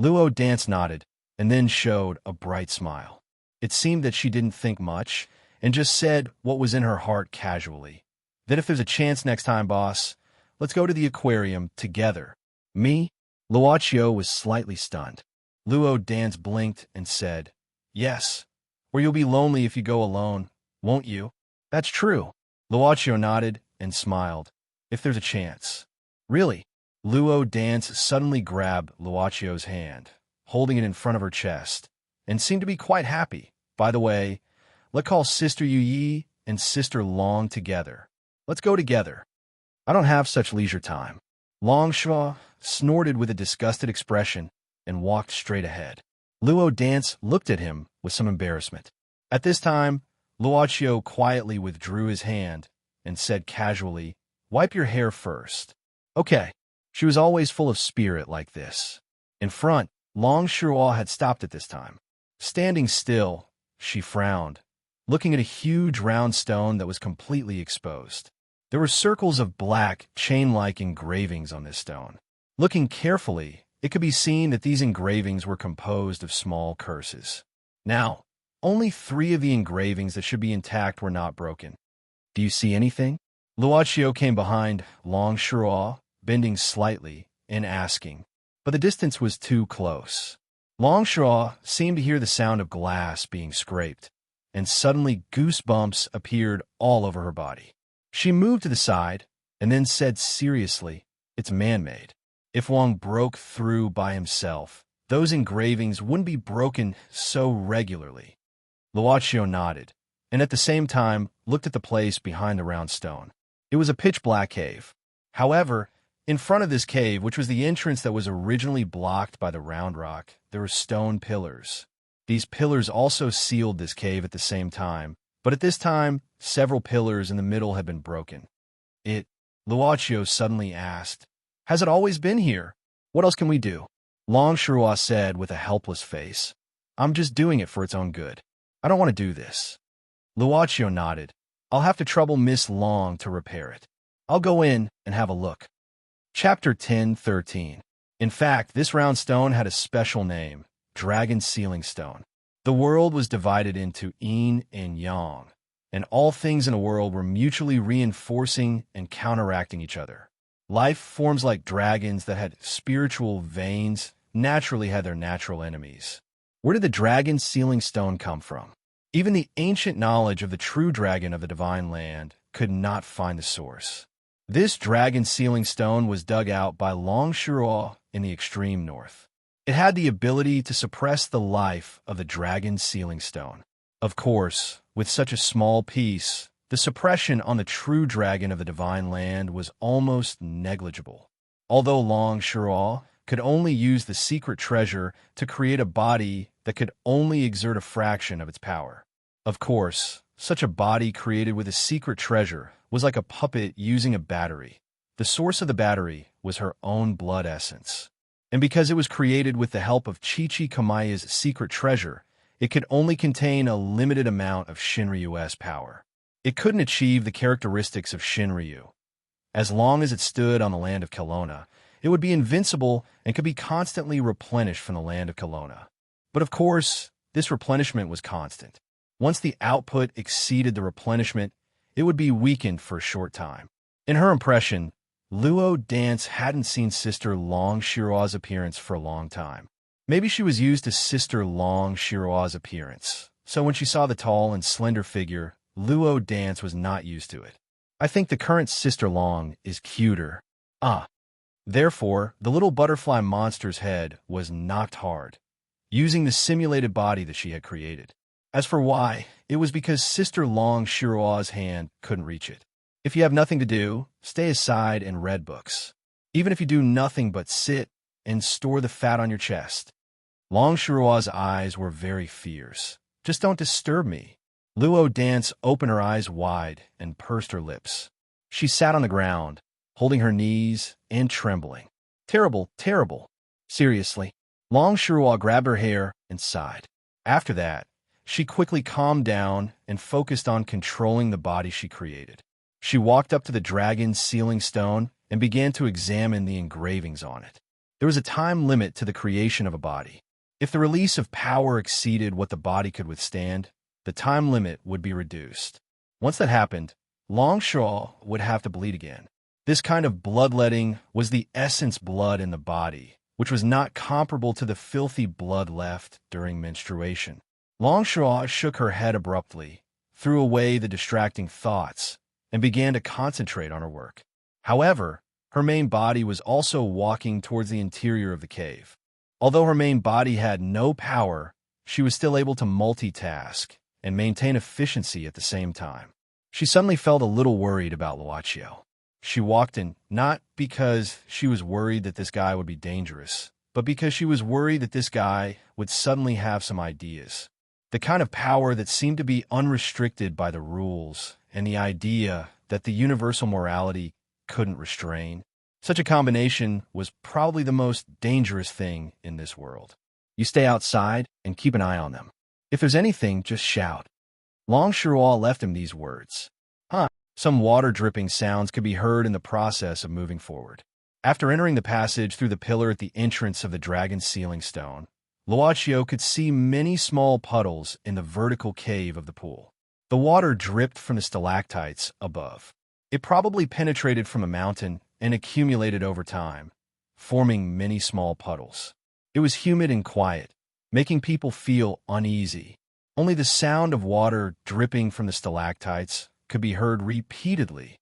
Luo Dance nodded and then showed a bright smile. It seemed that she didn't think much and just said what was in her heart casually. "Then if there's a chance next time, boss, let's go to the aquarium together." "Me?" Luocio was slightly stunned. Luo Dance blinked and said, "Yes, or you'll be lonely if you go alone, won't you?" "That's true." Luocio nodded and smiled. "If there's a chance." "Really?" Luo Dance suddenly grabbed Luocio's hand, holding it in front of her chest, and seemed to be quite happy. "By the way, let's call Sister Yu and Sister Long together. Let's go together." "I don't have such leisure time." Long Shuo snorted with a disgusted expression and walked straight ahead. Luo Dance looked at him with some embarrassment. At this time, Luocio quietly withdrew his hand and said casually, "Wipe your hair first." "Okay." She was always full of spirit like this. In front, Long Shuo had stopped at this time. Standing still, she frowned, looking at a huge round stone that was completely exposed. There were circles of black, chain-like engravings on this stone. Looking carefully, it could be seen that these engravings were composed of small curses. Now, only 3 of the engravings that should be intact were not broken. "Do you see anything?" Luocio came behind Long Shuo, bending slightly and asking, but the distance was too close. Long Shuo seemed to hear the sound of glass being scraped, and suddenly goosebumps appeared all over her body. She moved to the side and then said seriously, "It's man-made. If Wang broke through by himself, those engravings wouldn't be broken so regularly." Luocio nodded, and at the same time looked at the place behind the round stone. It was a pitch-black cave. However, in front of this cave, which was the entrance that was originally blocked by the round rock, there were stone pillars. These pillars also sealed this cave at the same time, but at this time, several pillars in the middle had been broken. Luocio suddenly asked, "Has it always been here? What else can we do?" Long Shuo said with a helpless face, "I'm just doing it for its own good. I don't want to do this." Luocio nodded. "I'll have to trouble Miss Long to repair it. I'll go in and have a look." Chapter 10:13. In fact, this round stone had a special name, Dragon Sealing Stone. The world was divided into yin and yang, and all things in a world were mutually reinforcing and counteracting each other. Life forms like dragons that had spiritual veins naturally had their natural enemies. Where did the dragon sealing stone come from? Even the ancient knowledge of the true dragon of the divine land could not find the source. This dragon sealing stone was dug out by Long Shuo in the extreme north. It had the ability to suppress the life of the dragon sealing stone. Of course, with such a small piece, the suppression on the true dragon of the divine land was almost negligible. Although Long Shuo could only use the secret treasure to create a body that could only exert a fraction of its power. Of course, such a body created with a secret treasure was like a puppet using a battery. The source of the battery was her own blood essence. And because it was created with the help of Chi-Chi Kamaya's secret treasure, it could only contain a limited amount of Shinryu's power. It couldn't achieve the characteristics of Shinryu. As long as it stood on the land of Kelowna, it would be invincible and could be constantly replenished from the land of Kelowna. But of course, this replenishment was constant. Once the output exceeded the replenishment, it would be weakened for a short time. In her impression, Luo Dance hadn't seen Sister Long Shiroa's appearance for a long time. Maybe she was used to Sister Long Shiroa's appearance, so when she saw the tall and slender figure, Luo Dance was not used to it. I think the current Sister Long is cuter. Therefore, the little butterfly monster's head was knocked hard, using the simulated body that she had created. As for why, it was because Sister Long Shiroa's hand couldn't reach it. If you have nothing to do, stay aside and read books. Even if you do nothing but sit and store the fat on your chest. Long Shiroa's eyes were very fierce. Just don't disturb me. Luo Dance opened her eyes wide and pursed her lips. She sat on the ground, holding her knees and trembling. Terrible, terrible. Seriously. Long Shiroa grabbed her hair and sighed. After that, she quickly calmed down and focused on controlling the body she created. She walked up to the dragon's sealing stone and began to examine the engravings on it. There was a time limit to the creation of a body. If the release of power exceeded what the body could withstand, the time limit would be reduced. Once that happened, Long Shiroa would have to bleed again. This kind of bloodletting was the essence blood in the body, which was not comparable to the filthy blood left during menstruation. Long Shiroa shook her head abruptly, threw away the distracting thoughts, and began to concentrate on her work. However, her main body was also walking towards the interior of the cave. Although her main body had no power, she was still able to multitask and maintain efficiency at the same time. She suddenly felt a little worried about Luochio. She walked in, not because she was worried that this guy would be dangerous, but because she was worried that this guy would suddenly have some ideas. The kind of power that seemed to be unrestricted by the rules and the idea that the universal morality couldn't restrain. Such a combination was probably the most dangerous thing in this world. You stay outside and keep an eye on them. If there's anything, just shout. Long Shiroa left him these words. Some water-dripping sounds could be heard in the process of moving forward. After entering the passage through the pillar at the entrance of the dragon's sealing stone, Luochio could see many small puddles in the vertical cave of the pool. The water dripped from the stalactites above. It probably penetrated from a mountain and accumulated over time, forming many small puddles. It was humid and quiet, making people feel uneasy. Only the sound of water dripping from the stalactites could be heard repeatedly,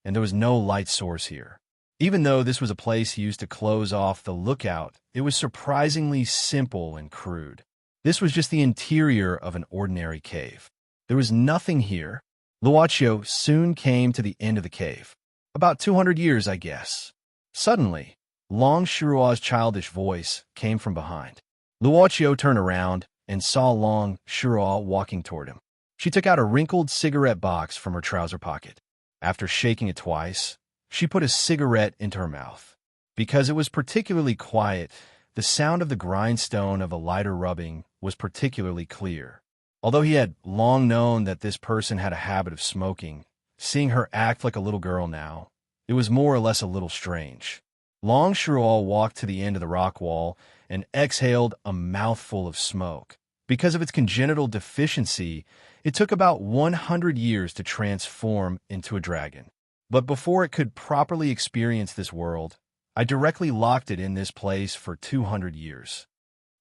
and there was no light source here. Even though this was a place used to close off the lookout, it was surprisingly simple and crude. This was just the interior of an ordinary cave. There was nothing here. Luochio soon came to the end of the cave. About 200 years, I guess. Suddenly, Long Shiroa's childish voice came from behind. Luochio turned around and saw Long Shiroa walking toward him. She took out a wrinkled cigarette box from her trouser pocket. After shaking it twice, she put a cigarette into her mouth. Because it was particularly quiet, the sound of the grindstone of a lighter rubbing was particularly clear. Although he had long known that this person had a habit of smoking, seeing her act like a little girl now, it was more or less a little strange. Long Shiroa walked to the end of the rock wall and exhaled a mouthful of smoke. Because of its congenital deficiency, it took about 100 years to transform into a dragon. But before it could properly experience this world, I directly locked it in this place for 200 years.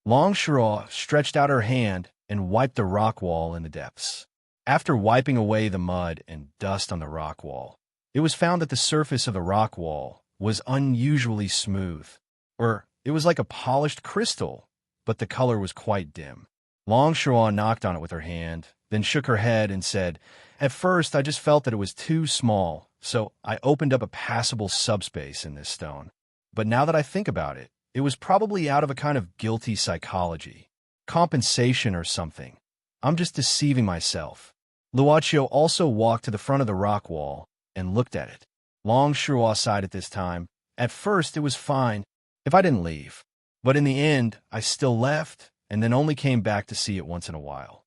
Long Shiroa stretched out her hand and wiped the rock wall in the depths. After wiping away the mud and dust on the rock wall, it was found that the surface of the rock wall was unusually smooth, or it was like a polished crystal, but the color was quite dim. Long Shiroa knocked on it with her hand, then shook her head and said, "At first, I just felt that it was too small, so I opened up a passable subspace in this stone. But now that I think about it, it was probably out of a kind of guilty psychology, compensation or something. I'm just deceiving myself." Luochio also walked to the front of the rock wall and looked at it. Long Shiroa sighed at this time. At first, it was fine if I didn't leave. But in the end, I still left and then only came back to see it once in a while.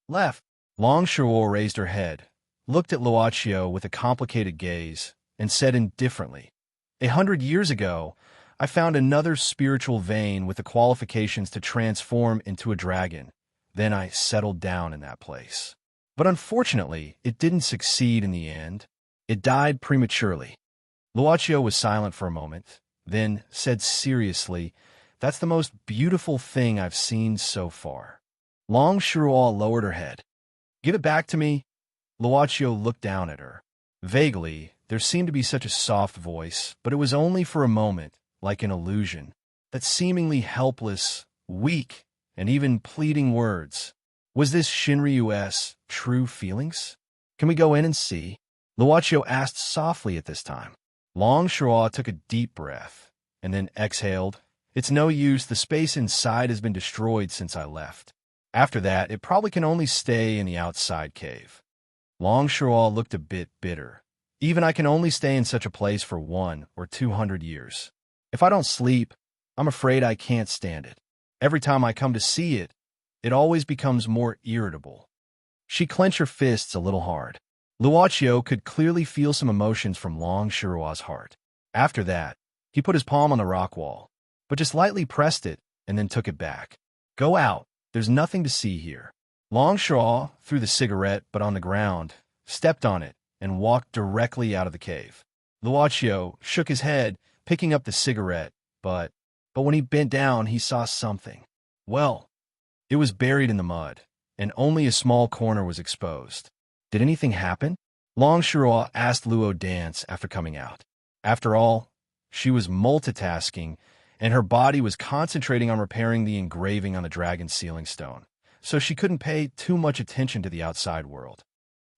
Left. Long Shiroa raised her head, looked at Luochio with a complicated gaze, and said indifferently, 100 years ago, I found another spiritual vein with the qualifications to transform into a dragon. Then I settled down in that place. But unfortunately, it didn't succeed in the end. It died prematurely. Luochio was silent for a moment, then said seriously, that's the most beautiful thing I've seen so far. Long Shuruo lowered her head. Give it back to me. Luochio looked down at her. Vaguely, there seemed to be such a soft voice, but it was only for a moment, like an illusion. That seemingly helpless, weak, and even pleading words. Was this Shinryu's true feelings? Can we go in and see? Luochio asked softly at this time. Long Shuruo took a deep breath, and then exhaled. It's no use, the space inside has been destroyed since I left. After that, it probably can only stay in the outside cave. Long Shuruo looked a bit bitter. Even I can only stay in such a place for 100 or 200 years. If I don't sleep, I'm afraid I can't stand it. Every time I come to see it, it always becomes more irritable. She clenched her fists a little hard. Luochio could clearly feel some emotions from Long Shuruo's heart. After that, he put his palm on the rock wall, but just lightly pressed it and then took it back. Go out. There's nothing to see here. Long Shuruo threw the cigarette, but on the ground, stepped on it, and walked directly out of the cave. Luochio shook his head, picking up the cigarette, but when he bent down, he saw something. Well, it was buried in the mud, and only a small corner was exposed. Did anything happen? Long Shuruo asked Luo Dance after coming out. After all, she was multitasking, and her body was concentrating on repairing the engraving on the dragon's sealing stone, so she couldn't pay too much attention to the outside world.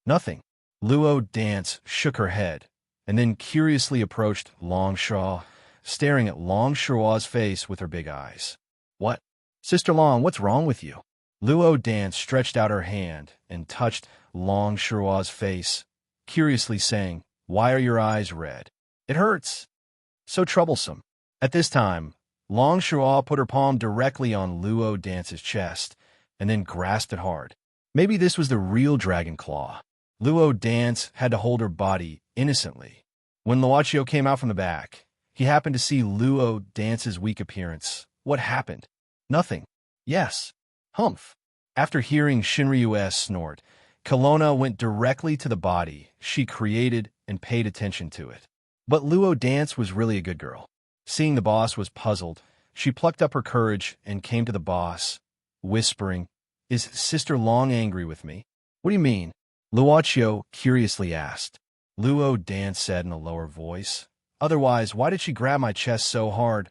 Nothing. Luo Dance shook her head, and then curiously approached Long Shuruo, staring at Long Shuruo's face with her big eyes. What? Sister Long, what's wrong with you? Luo Dance stretched out her hand and touched Long Shuruo's face, curiously saying, Why are your eyes red? It hurts. So troublesome. At this time, Long Shuruo put her palm directly on Luo Dance's chest, and then grasped it hard. Maybe this was the real dragon claw. Luo Dance had to hold her body innocently. When Luochio came out from the back, he happened to see Luo Dance's weak appearance. What happened? Nothing. Yes. Humph. After hearing Shinryu's snort, Kelowna went directly to the body she created and paid attention to it. But Luo Dance was really a good girl. Seeing the boss was puzzled, she plucked up her courage and came to the boss, whispering, Is Sister Long angry with me? What do you mean? Luochio curiously asked. Luo Dance said in a lower voice, Otherwise, why did she grab my chest so hard?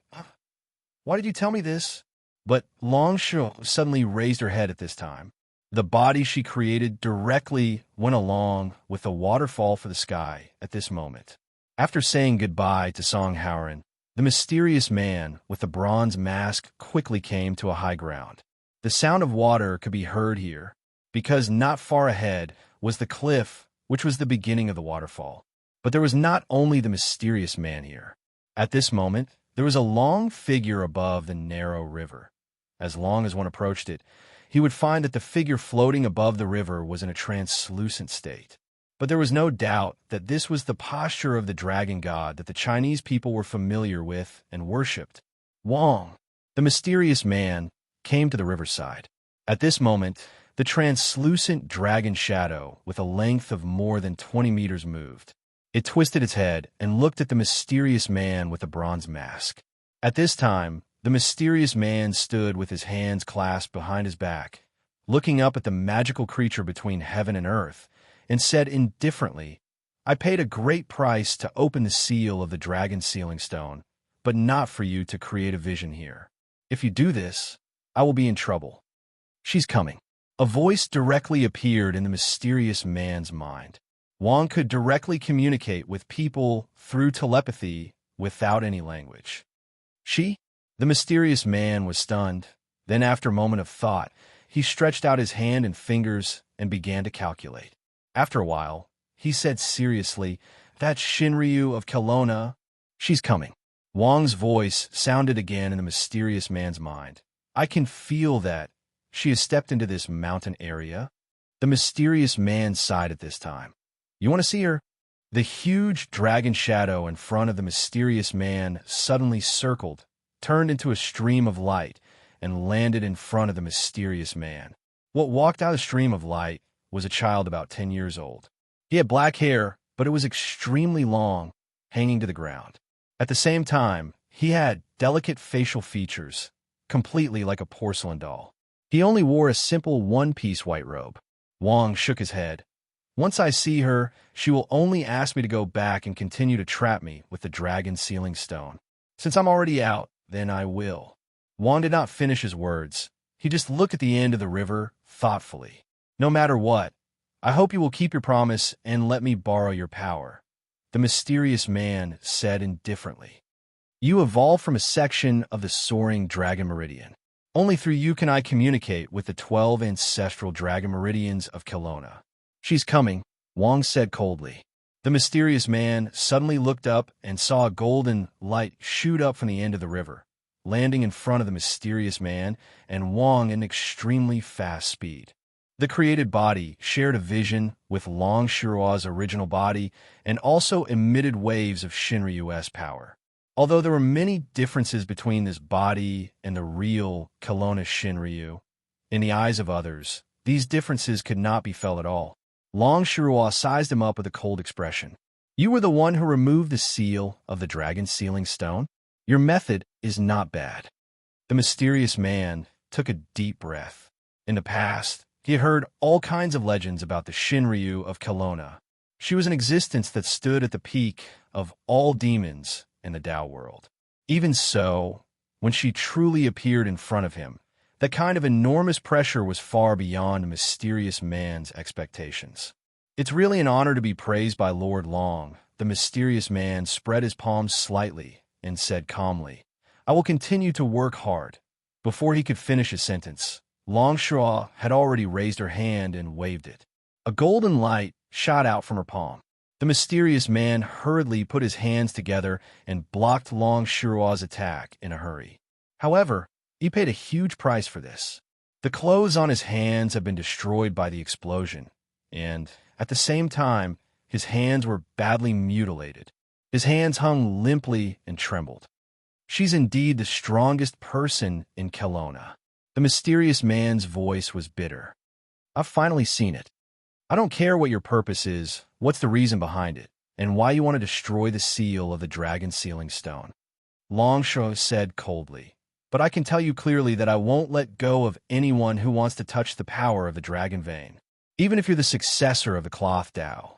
Why did you tell me this? But Long Shuruo suddenly raised her head at this time. The body she created directly went along with the waterfall for the sky at this moment. After saying goodbye to Song Howren, the mysterious man with the bronze mask quickly came to a high ground. The sound of water could be heard here, because not far ahead was the cliff, which was the beginning of the waterfall. But there was not only the mysterious man here. At this moment, there was a long figure above the narrow river. As long as one approached it, he would find that the figure floating above the river was in a translucent state. But there was no doubt that this was the posture of the dragon god that the Chinese people were familiar with and worshipped. Wang, the mysterious man, came to the riverside. At this moment, the translucent dragon shadow with a length of more than 20 meters moved. It twisted its head and looked at the mysterious man with the bronze mask. At this time, the mysterious man stood with his hands clasped behind his back, looking up at the magical creature between heaven and earth, and said indifferently, I paid a great price to open the seal of the dragon sealing stone, but not for you to create a vision here. If you do this, I will be in trouble. She's coming. A voice directly appeared in the mysterious man's mind. Wang could directly communicate with people through telepathy without any language. She? The mysterious man was stunned. Then, after a moment of thought, he stretched out his hand and fingers and began to calculate. After a while, he said seriously, That's Shinryu of Kelowna. She's coming. Wang's voice sounded again in the mysterious man's mind. I can feel that. She has stepped into this mountain area. The mysterious man sighed at this time. You want to see her? The huge dragon shadow in front of the mysterious man suddenly circled, turned into a stream of light, and landed in front of the mysterious man. What walked out of the stream of light was a child about 10 years old. He had black hair, but it was extremely long, hanging to the ground. At the same time, he had delicate facial features, completely like a porcelain doll. He only wore a simple one-piece white robe. Wang shook his head. Once I see her, she will only ask me to go back and continue to trap me with the dragon sealing stone. Since I'm already out, then I will. Wang did not finish his words. He just looked at the end of the river thoughtfully. No matter what, I hope you will keep your promise and let me borrow your power, the mysterious man said indifferently. You evolved from a section of the soaring dragon meridian. Only through you can I communicate with the 12 ancestral dragon meridians of Kelowna. She's coming, Wang said coldly. The mysterious man suddenly looked up and saw a golden light shoot up from the end of the river, landing in front of the mysterious man and Wang at an extremely fast speed. The created body shared a vision with Long Shirua's original body and also emitted waves of Shinryu's power. Although there were many differences between this body and the real Kelowna Shinryu, in the eyes of others, these differences could not be felt at all. Long Shirua sized him up with a cold expression. You were the one who removed the seal of the dragon sealing stone? Your method is not bad. The mysterious man took a deep breath. In the past, he had heard all kinds of legends about the Shinryu of Kelowna. She was an existence that stood at the peak of all demons in the Tao world. Even so, when she truly appeared in front of him, that kind of enormous pressure was far beyond the mysterious man's expectations. It's really an honor to be praised by Lord Long. The mysterious man spread his palms slightly and said calmly, I will continue to work hard. Before he could finish his sentence, Long Shua had already raised her hand and waved it. A golden light shot out from her palm. The mysterious man hurriedly put his hands together and blocked Long Shua's attack in a hurry. However, he paid a huge price for this. The clothes on his hands had been destroyed by the explosion, and, at the same time, his hands were badly mutilated. His hands hung limply and trembled. She's indeed the strongest person in Kelowna. The mysterious man's voice was bitter. I've finally seen it. I don't care what your purpose is, what's the reason behind it, and why you want to destroy the seal of the dragon sealing stone. Long Shua said coldly. But I can tell you clearly that I won't let go of anyone who wants to touch the power of the dragon vein, even if you're the successor of the cloth Tao.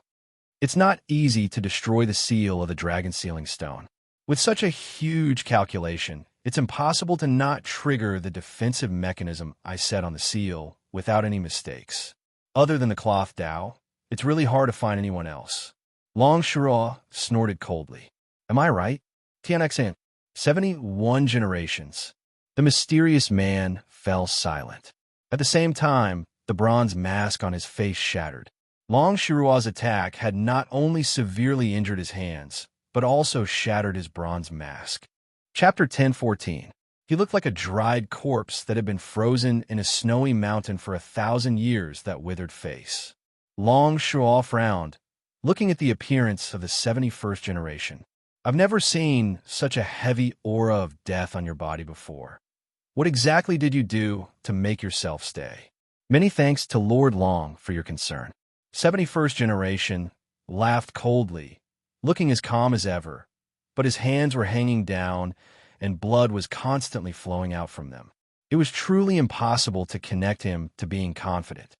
It's not easy to destroy the seal of the dragon sealing stone. With such a huge calculation, it's impossible to not trigger the defensive mechanism I set on the seal without any mistakes. Other than the cloth Tao, it's really hard to find anyone else. Long Shura snorted coldly. Am I right? TNXN. 71 generations. The mysterious man fell silent. At the same time, the bronze mask on his face shattered. Long Shirua's attack had not only severely injured his hands, but also shattered his bronze mask. Chapter 1014. He looked like a dried corpse that had been frozen in a snowy mountain for 1,000 years, that withered face. Long Shirua frowned, looking at the appearance of the 71st generation. I've never seen such a heavy aura of death on your body before. What exactly did you do to make yourself stay? Many thanks to Lord Long for your concern. 71st generation laughed coldly, looking as calm as ever, but his hands were hanging down and blood was constantly flowing out from them. It was truly impossible to connect him to being confident.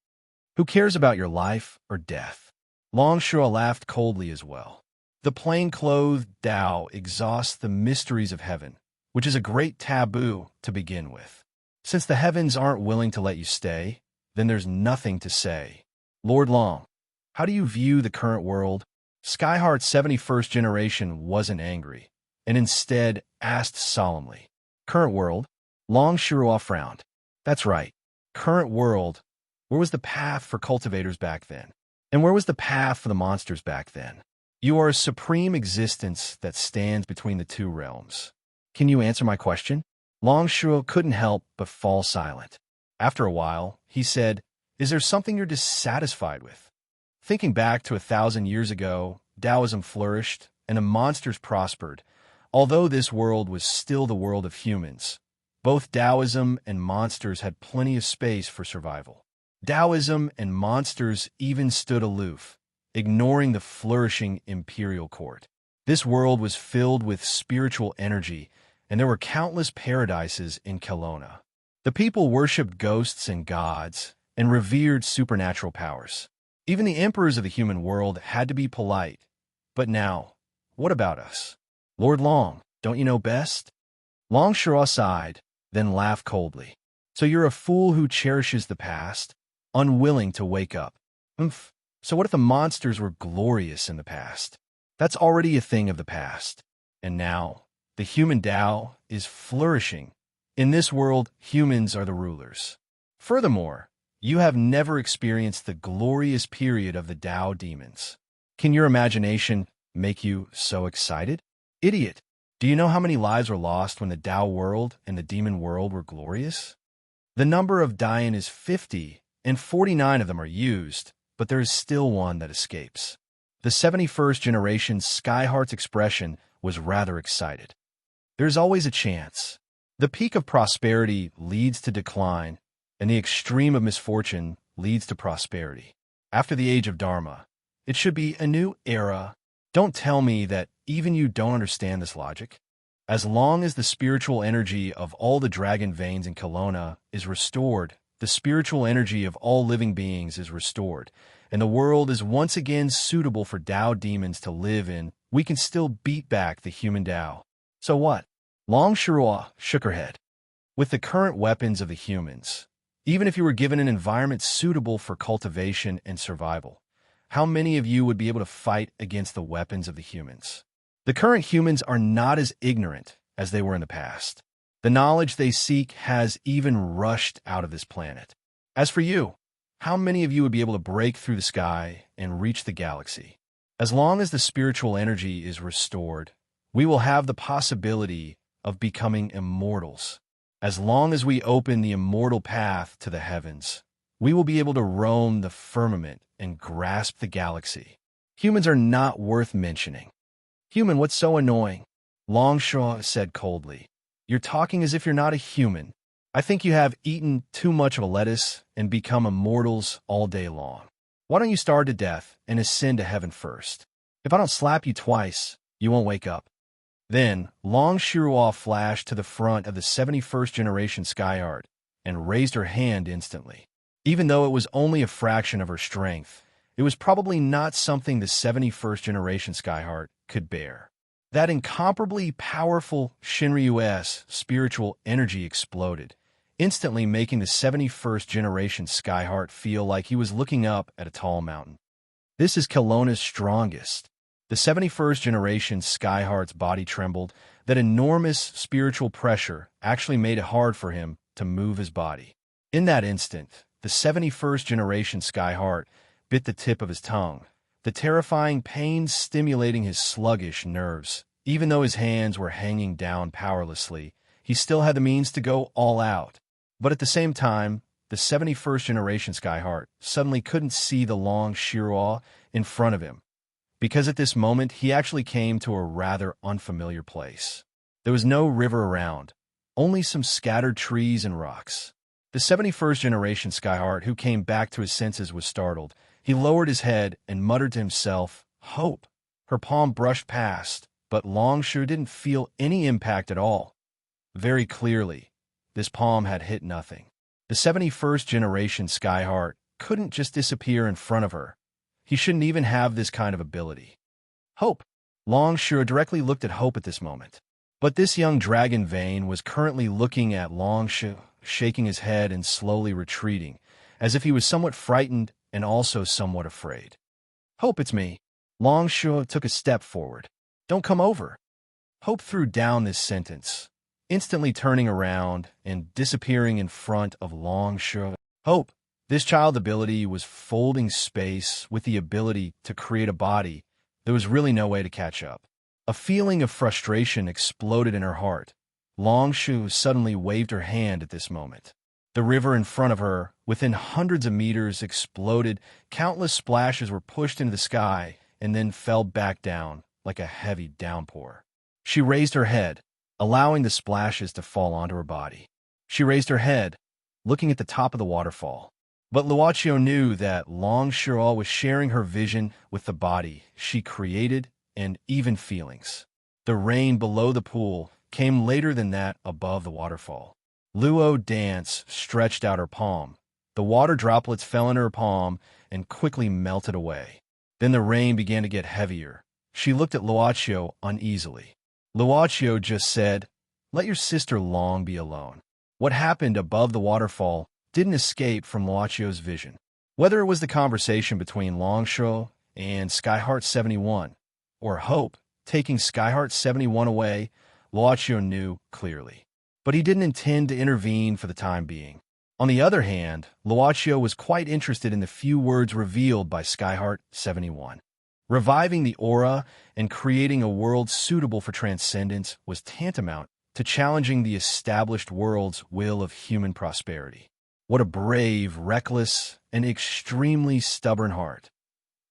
Who cares about your life or death? Long Shua laughed coldly as well. The plain-clothed Tao exhausts the mysteries of heaven, which is a great taboo to begin with. Since the heavens aren't willing to let you stay, then there's nothing to say. Lord Long, how do you view the current world? Skyheart's 71st generation wasn't angry, and instead asked solemnly. Current world? Long Shirua frowned. That's right. Current world. Where was the path for cultivators back then? And where was the path for the monsters back then? You are a supreme existence that stands between the two realms. Can you answer my question? Long Shirua couldn't help but fall silent. After a while, he said, Is there something you're dissatisfied with? Thinking back to 1,000 years ago, Taoism flourished and the monsters prospered, although this world was still the world of humans. Both Taoism and monsters had plenty of space for survival. Taoism and monsters even stood aloof, ignoring the flourishing imperial court. This world was filled with spiritual energy, and there were countless paradises in Kelowna. The people worshipped ghosts and gods and revered supernatural powers. Even the emperors of the human world had to be polite. But now, what about us? Lord Long, don't you know best? Long Shura sighed, then laughed coldly. So you're a fool who cherishes the past, unwilling to wake up. Umph. So what if the monsters were glorious in the past? That's already a thing of the past. And now, the human Tao is flourishing. In this world, humans are the rulers. Furthermore, you have never experienced the glorious period of the Tao demons. Can your imagination make you so excited? Idiot! Do you know how many lives were lost when the Tao world and the demon world were glorious? The number of dying is 50, and 49 of them are used, but there is still one that escapes. The 71st generation Skyheart's expression was rather excited. There's always a chance. The peak of prosperity leads to decline, and the extreme of misfortune leads to prosperity. After the age of Dharma, it should be a new era. Don't tell me that even you don't understand this logic. As long as the spiritual energy of all the dragon veins in Kelowna is restored, the spiritual energy of all living beings is restored, and the world is once again suitable for Tao demons to live in, we can still beat back the human Tao. So what? Long Shirua shook her head. With the current weapons of the humans, even if you were given an environment suitable for cultivation and survival, how many of you would be able to fight against the weapons of the humans? The current humans are not as ignorant as they were in the past. The knowledge they seek has even rushed out of this planet. As for you, how many of you would be able to break through the sky and reach the galaxy? As long as the spiritual energy is restored, we will have the possibility of becoming immortals. As long as we open the immortal path to the heavens, we will be able to roam the firmament and grasp the galaxy. Humans are not worth mentioning. Human, what's so annoying? Longshaw said coldly. You're talking as if you're not a human. I think you have eaten too much of a lettuce and become immortals all day long. Why don't you starve to death and ascend to heaven first? If I don't slap you twice, you won't wake up. Then, Long Shirua flashed to the front of the 71st generation Skyheart and raised her hand instantly. Even though it was only a fraction of her strength, it was probably not something the 71st generation Skyheart could bear. That incomparably powerful Shinryu's spiritual energy exploded, instantly making the 71st generation Skyheart feel like he was looking up at a tall mountain. This is Kelowna's strongest. The 71st generation Skyheart's body trembled. That enormous spiritual pressure actually made it hard for him to move his body. In that instant, the 71st generation Skyheart bit the tip of his tongue, the terrifying pain stimulating his sluggish nerves. Even though his hands were hanging down powerlessly, he still had the means to go all out. But at the same time, the 71st generation Skyheart suddenly couldn't see the Long Shirua in front of him, because at this moment he actually came to a rather unfamiliar place. There was no river around, only some scattered trees and rocks. The 71st generation Skyheart, who came back to his senses, was startled. He lowered his head and muttered to himself, "Hope." Her palm brushed past, but Longshu didn't feel any impact at all. Very clearly, this palm had hit nothing. The 71st generation Skyheart couldn't just disappear in front of her. He shouldn't even have this kind of ability. Hope. Longshu directly looked at Hope at this moment. But this young dragon vein was currently looking at Longshu, shaking his head and slowly retreating, as if he was somewhat frightened and also somewhat afraid. Hope, it's me. Longshu took a step forward. Don't come over. Hope threw down this sentence, instantly turning around and disappearing in front of Longshu. Hope. This child ability was folding space with the ability to create a body. There was really no way to catch up. A feeling of frustration exploded in her heart. Longshu suddenly waved her hand at this moment. The river in front of her, within hundreds of meters, exploded. Countless splashes were pushed into the sky, and then fell back down like a heavy downpour. She raised her head, allowing the splashes to fall onto her body. She raised her head, looking at the top of the waterfall. But Luocio knew that Long Shuo was sharing her vision with the body she created and even feelings. The rain below the pool came later than that above the waterfall. Luo Dance stretched out her palm. The water droplets fell in her palm and quickly melted away. Then the rain began to get heavier. She looked at Luocio uneasily. Luocio just said, "Let your sister Long be alone." What happened above the waterfall didn't escape from Luocio's vision. Whether it was the conversation between Long Shuo and Skyheart 71, or Hope taking Skyheart 71 away, Luocio knew clearly. But he didn't intend to intervene for the time being. On the other hand, Luocio was quite interested in the few words revealed by Skyheart 71. Reviving the aura and creating a world suitable for transcendence was tantamount to challenging the established world's will of human prosperity. What a brave, reckless, and extremely stubborn heart.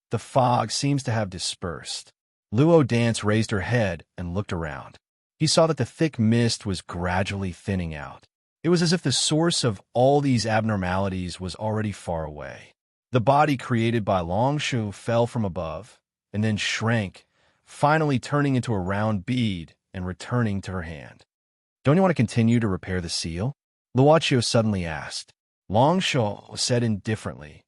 The fog seems to have dispersed. Luo Dance raised her head and looked around. He saw that the thick mist was gradually thinning out. It was as if the source of all these abnormalities was already far away. The body created by Long Shu fell from above, and then shrank, finally turning into a round bead and returning to her hand. "Don't you want to continue to repair the seal?" Luocio suddenly asked. Long Shu said indifferently,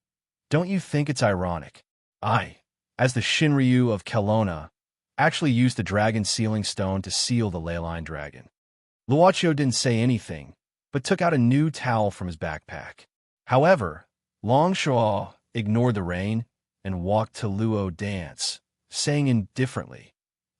"Don't you think it's ironic? I, as the Shinryu of Kelowna, actually used the dragon sealing stone to seal the ley line dragon." Luocio didn't say anything, but took out a new towel from his backpack. However, Long Shuo ignored the rain and walked to Luo Dance, saying indifferently,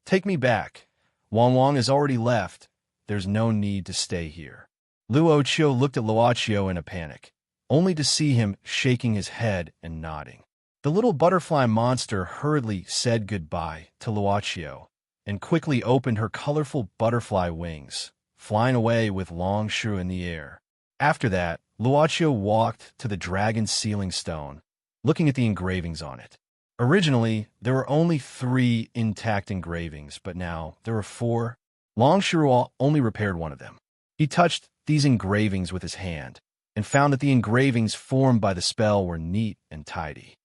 "Take me back. Wang Wang has already left. There's no need to stay here." Luo Chio looked at Luocio in a panic, only to see him shaking his head and nodding. The little butterfly monster hurriedly said goodbye to Luocio and quickly opened her colorful butterfly wings, flying away with Long Shu in the air. After that, Luocio walked to the dragon sealing stone, looking at the engravings on it. Originally, there were only 3 intact engravings, but now there were 4. Long Shu only repaired one of them. He touched these engravings with his hand and found that the engravings formed by the spell were neat and tidy.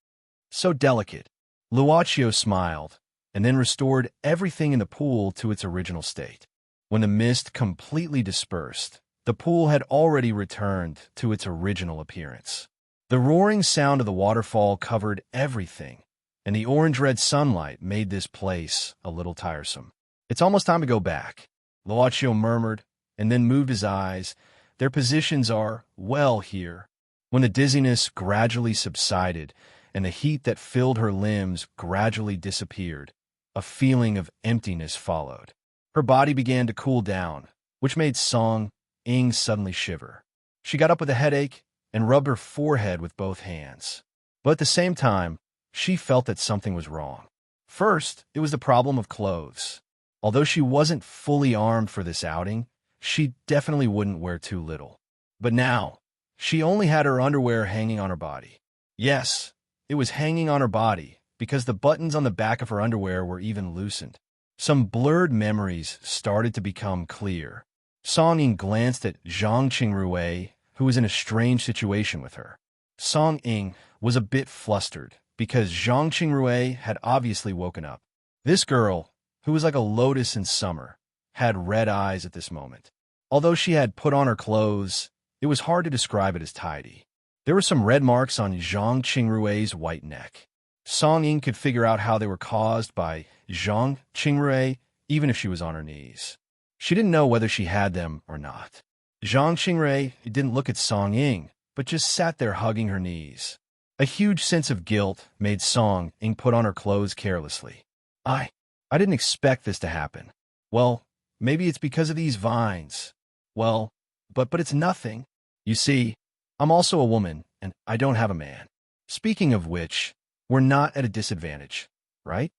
So delicate. Luocio smiled and then restored everything in the pool to its original state. When the mist completely dispersed, the pool had already returned to its original appearance. The roaring sound of the waterfall covered everything, and the orange-red sunlight made this place a little tiresome. "It's almost time to go back," Luocio murmured, and then moved his eyes. "Their positions are well here." When the dizziness gradually subsided and the heat that filled her limbs gradually disappeared, a feeling of emptiness followed. Her body began to cool down, which made Song Ying suddenly shiver. She got up with a headache and rubbed her forehead with both hands. But at the same time, she felt that something was wrong. First, it was the problem of clothes. Although she wasn't fully armed for this outing, she definitely wouldn't wear too little. But now, she only had her underwear hanging on her body. Yes, it was hanging on her body because the buttons on the back of her underwear were even loosened. Some blurred memories started to become clear. Song Ying glanced at Zhang Qingrui, who was in a strange situation with her. Song Ying was a bit flustered because Zhang Qingrui had obviously woken up. This girl, who was like a lotus in summer, had red eyes at this moment. Although she had put on her clothes, it was hard to describe it as tidy. There were some red marks on Zhang Qingrui's white neck. Song Ying could figure out how they were caused by Zhang Qingrui, even if she was on her knees. She didn't know whether she had them or not. Zhang Qingrui didn't look at Song Ying, but just sat there hugging her knees. A huge sense of guilt made Song Ying put on her clothes carelessly. I didn't expect this to happen. Well, maybe it's because of these vines. Well, but it's nothing. You see, I'm also a woman, and I don't have a man. Speaking of which, we're not at a disadvantage, right?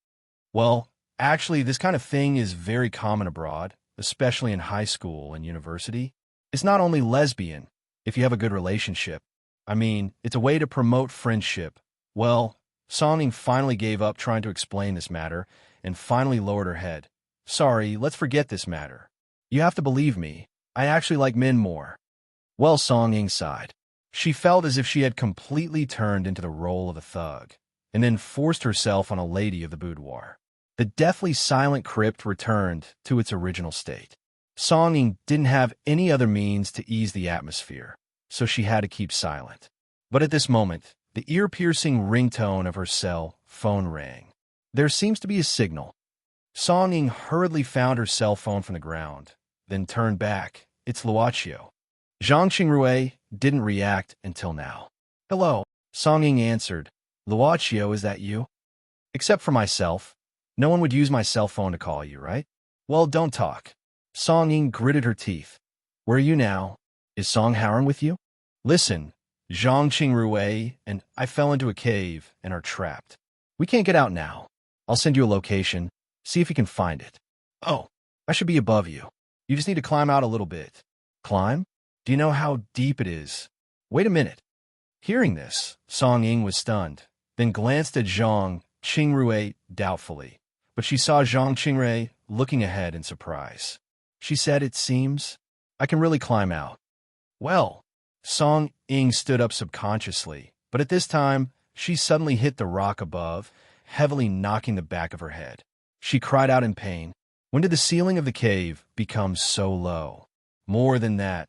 Well, actually, this kind of thing is very common abroad, especially in high school and university. It's not only lesbian, if you have a good relationship. I mean, it's a way to promote friendship. Well, Song Ying finally gave up trying to explain this matter and finally lowered her head. Sorry, let's forget this matter. You have to believe me. I actually like men more. Well, Song Ying sighed. She felt as if she had completely turned into the role of a thug, and then forced herself on a lady of the boudoir. The deathly silent crypt returned to its original state. Song Ying didn't have any other means to ease the atmosphere, so she had to keep silent. But at this moment, the ear-piercing ringtone of her cell phone rang. There seems to be a signal. Song Ying hurriedly found her cell phone from the ground, then turned back. It's Luochio. Zhang Qingrui didn't react until now. Hello, Song Ying answered. Luochio, is that you? Except for myself. No one would use my cell phone to call you, right? Well, don't talk. Song Ying gritted her teeth. Where are you now? Is Song Haoran with you? Listen, Zhang Qingrui and I fell into a cave and are trapped. We can't get out now. I'll send you a location. See if you can find it. Oh, I should be above you. You just need to climb out a little bit. Climb? Do you know how deep it is? Wait a minute. Hearing this, Song Ying was stunned, then glanced at Zhang Qingrui doubtfully. But she saw Zhang Qingrui looking ahead in surprise. She said, it seems I can really climb out. Well, Song Ying stood up subconsciously, but at this time, she suddenly hit the rock above, heavily knocking the back of her head. She cried out in pain. When did the ceiling of the cave become so low? More than that,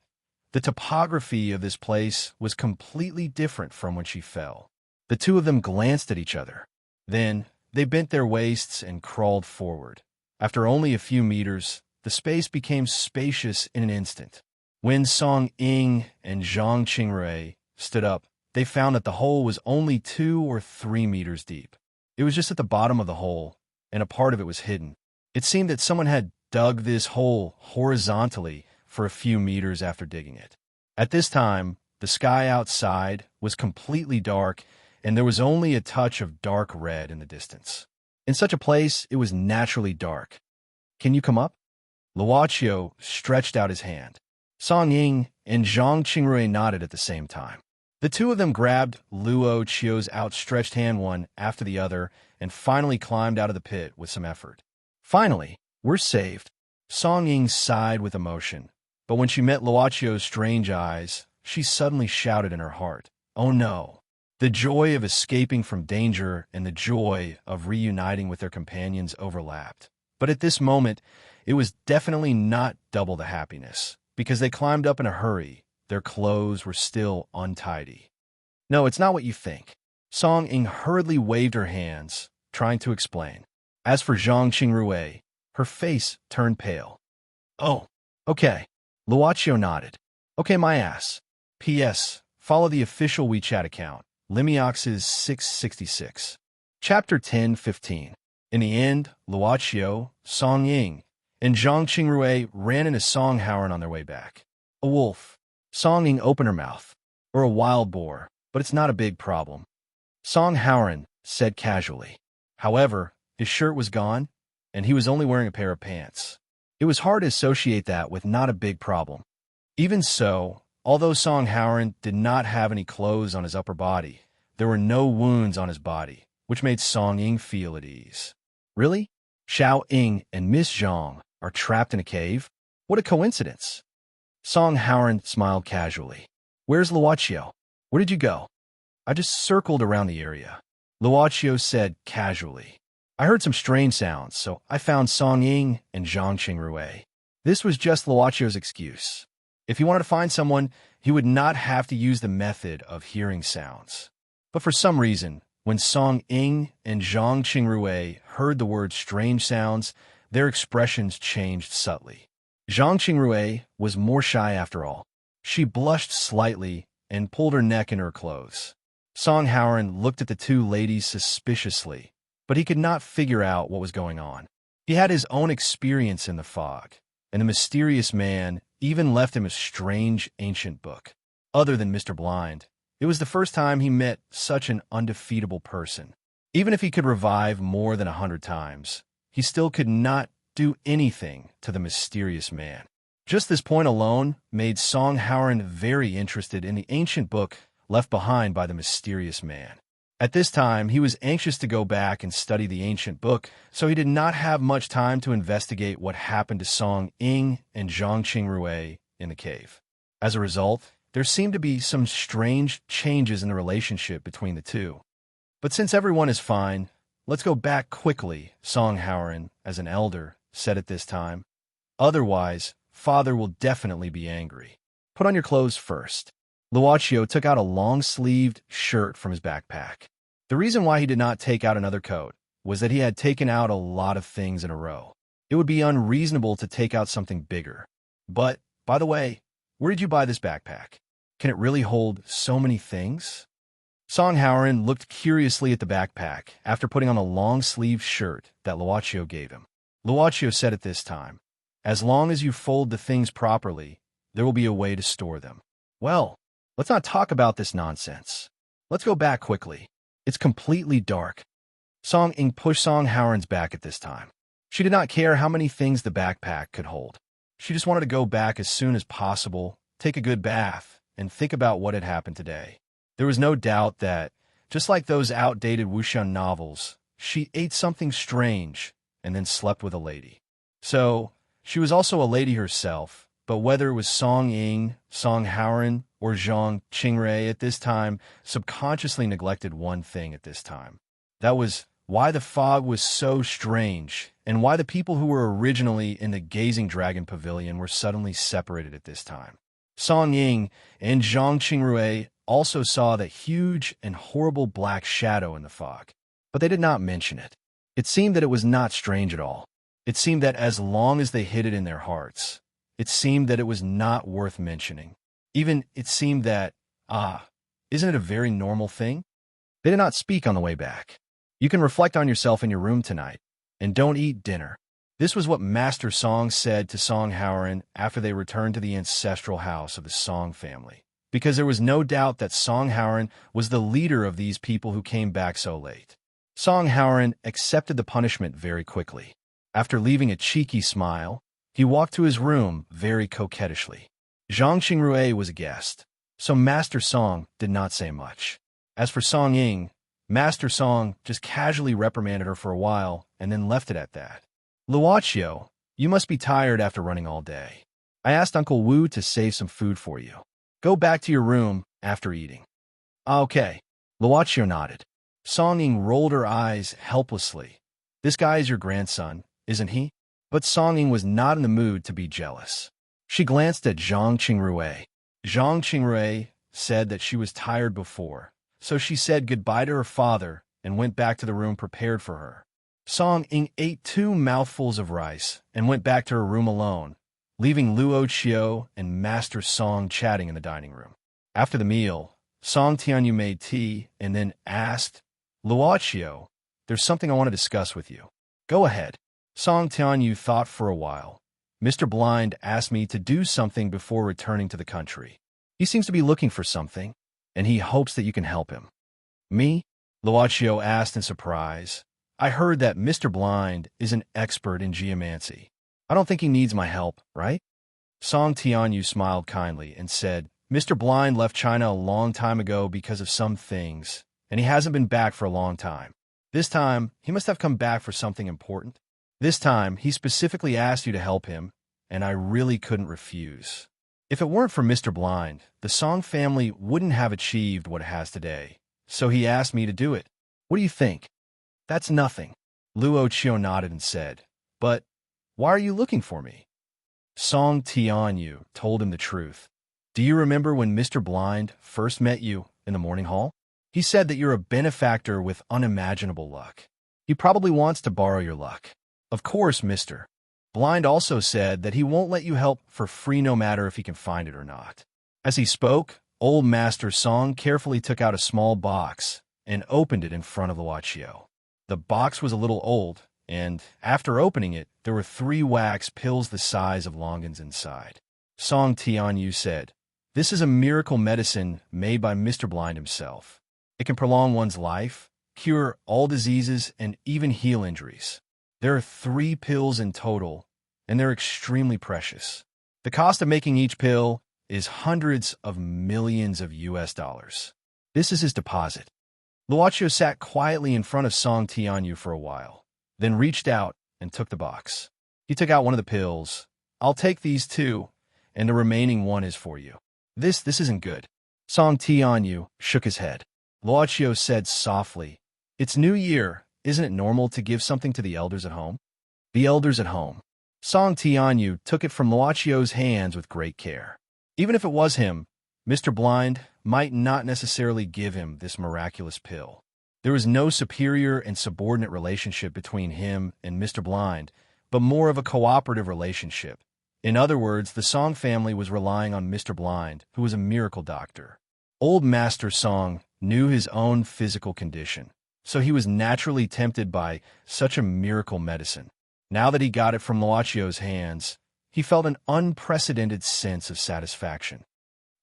the topography of this place was completely different from when she fell. The two of them glanced at each other. Then, they bent their waists and crawled forward. After only a few meters, the space became spacious in an instant. When Song Ying and Zhang Qingrui stood up, they found that the hole was only 2 or 3 meters deep. It was just at the bottom of the hole, and a part of it was hidden. It seemed that someone had dug this hole horizontally for a few meters after digging it. At this time, the sky outside was completely dark, and there was only a touch of dark red in the distance. In such a place, it was naturally dark. Can you come up? Luochio stretched out his hand. Song Ying and Zhang Qingrui nodded at the same time. The two of them grabbed Luochio's outstretched hand one after the other and finally climbed out of the pit with some effort. Finally, we're saved. Song Ying sighed with emotion, but when she met Luochio's strange eyes, she suddenly shouted in her heart, oh no! The joy of escaping from danger and the joy of reuniting with their companions overlapped. But at this moment, it was definitely not double the happiness, because they climbed up in a hurry. Their clothes were still untidy. No, it's not what you think. Song Ying hurriedly waved her hands, trying to explain. As for Zhang Qingrui, her face turned pale. Oh, okay. Luochio nodded. Okay, my ass. P.S. Follow the official WeChat account, Limiox's 666. Chapter 10:15. In the end, Luochio, Song Ying, and Zhang Qingrui ran into Song Haoran on their way back. A wolf. Song Ying opened her mouth. Or a wild boar, but it's not a big problem. Song Haoran said casually. However, his shirt was gone, and he was only wearing a pair of pants. It was hard to associate that with not a big problem. Even so, although Song Haoran did not have any clothes on his upper body, there were no wounds on his body, which made Song Ying feel at ease. Really? Xiao Ying and Miss Zhang are trapped in a cave? What a coincidence! Song Haoran smiled casually. Where's Luochio? Where did you go? I just circled around the area. Luochio said casually. I heard some strange sounds, so I found Song Ying and Zhang Qingrui. This was just Luochio's excuse. If he wanted to find someone, he would not have to use the method of hearing sounds. But for some reason, when Song Ying and Zhang Qingrui heard the word strange sounds, their expressions changed subtly. Zhang Qingrui was more shy after all. She blushed slightly and pulled her neck into her clothes. Song Haoran looked at the two ladies suspiciously, but he could not figure out what was going on. He had his own experience in the fog, and the mysterious man even left him a strange ancient book. Other than Mr. Blind, it was the first time he met such an undefeatable person. Even if he could revive more than 100 times, he still could not do anything to the mysterious man. Just this point alone made Song Haoran very interested in the ancient book left behind by the mysterious man. At this time, he was anxious to go back and study the ancient book, so he did not have much time to investigate what happened to Song Ying and Zhang Qingrui in the cave. As a result, there seemed to be some strange changes in the relationship between the two. But since everyone is fine, let's go back quickly, Song Howren, as an elder, said at this time. Otherwise, father will definitely be angry. Put on your clothes first. Luochio took out a long-sleeved shirt from his backpack. The reason why he did not take out another coat was that he had taken out a lot of things in a row. It would be unreasonable to take out something bigger. But, by the way, where did you buy this backpack? Can it really hold so many things? Song Howren looked curiously at the backpack after putting on a long-sleeved shirt that Luochio gave him. Luochio said at this time, as long as you fold the things properly, there will be a way to store them. Well, let's not talk about this nonsense. Let's go back quickly. It's completely dark. Song Ying pushed Song Howren's back at this time. She did not care how many things the backpack could hold. She just wanted to go back as soon as possible, take a good bath, and think about what had happened today. There was no doubt that, just like those outdated wuxia novels, she ate something strange and then slept with a lady. So, she was also a lady herself, but whether it was Song Ying, Song Howren, or Zhang Qingrui at this time, subconsciously neglected one thing at this time. That was why the fog was so strange, and why the people who were originally in the Gazing Dragon Pavilion were suddenly separated at this time. Song Ying and Zhang Qingrui also saw that huge and horrible black shadow in the fog, but they did not mention it. It seemed that it was not strange at all. It seemed that as long as they hid it in their hearts, it seemed that it was not worth mentioning. Even it seemed that, isn't it a very normal thing? They did not speak on the way back. You can reflect on yourself in your room tonight, and don't eat dinner. This was what Master Song said to Song Howren after they returned to the ancestral house of the Song family, because there was no doubt that Song Howren was the leader of these people who came back so late. Song Howren accepted the punishment very quickly. After leaving a cheeky smile, he walked to his room very coquettishly. Zhang Qingrui was a guest, so Master Song did not say much. As for Song Ying, Master Song just casually reprimanded her for a while and then left it at that. Luochio, you must be tired after running all day. I asked Uncle Wu to save some food for you. Go back to your room after eating. Okay. Luochio nodded. Song Ying rolled her eyes helplessly. This guy is your grandson, isn't he? But Song Ying was not in the mood to be jealous. She glanced at Zhang Qingrui. Zhang Qingrui said that she was tired before, so she said goodbye to her father and went back to the room prepared for her. Song Ying ate 2 mouthfuls of rice and went back to her room alone, leaving Luochio and Master Song chatting in the dining room. After the meal, Song Tianyu made tea and then asked, Luochio, there's something I want to discuss with you. Go ahead. Song Tianyu thought for a while. Mr. Blind asked me to do something before returning to the country. He seems to be looking for something, and he hopes that you can help him. Me? Luochio asked in surprise. I heard that Mr. Blind is an expert in geomancy. I don't think he needs my help, right? Song Tianyu smiled kindly and said, Mr. Blind left China a long time ago because of some things, and he hasn't been back for a long time. This time, he must have come back for something important. This time, he specifically asked you to help him, and I really couldn't refuse. If it weren't for Mr. Blind, the Song family wouldn't have achieved what it has today, so he asked me to do it. What do you think? That's nothing. Luochio nodded and said, but why are you looking for me? Song Tianyu told him the truth. Do you remember when Mr. Blind first met you in the morning hall? He said that you're a benefactor with unimaginable luck. He probably wants to borrow your luck. Of course, Mr. Blind also said that he won't let you help for free no matter if he can find it or not. As he spoke, old Master Song carefully took out a small box and opened it in front of Luochio. The box was a little old, and after opening it, there were 3 wax pills the size of longans inside. Song Tianyu said, This is a miracle medicine made by Mr. Blind himself. It can prolong one's life, cure all diseases, and even heal injuries. There are 3 pills in total, and they're extremely precious. The cost of making each pill is hundreds of millions of US dollars. This is his deposit. Luochio sat quietly in front of Song Tianyu for a while, then reached out and took the box. He took out one of the pills. I'll take these two, and the remaining one is for you. This isn't good. Song Tianyu shook his head. Luochio said softly, It's New Year. Isn't it normal to give something to the elders at home? The elders at home. Song Tianyu took it from Luochio's hands with great care. Even if it was him, Mr. Blind might not necessarily give him this miraculous pill. There was no superior and subordinate relationship between him and Mr. Blind, but more of a cooperative relationship. In other words, the Song family was relying on Mr. Blind, who was a miracle doctor. Old Master Song knew his own physical condition, so he was naturally tempted by such a miracle medicine. Now that he got it from Luochio's hands, he felt an unprecedented sense of satisfaction.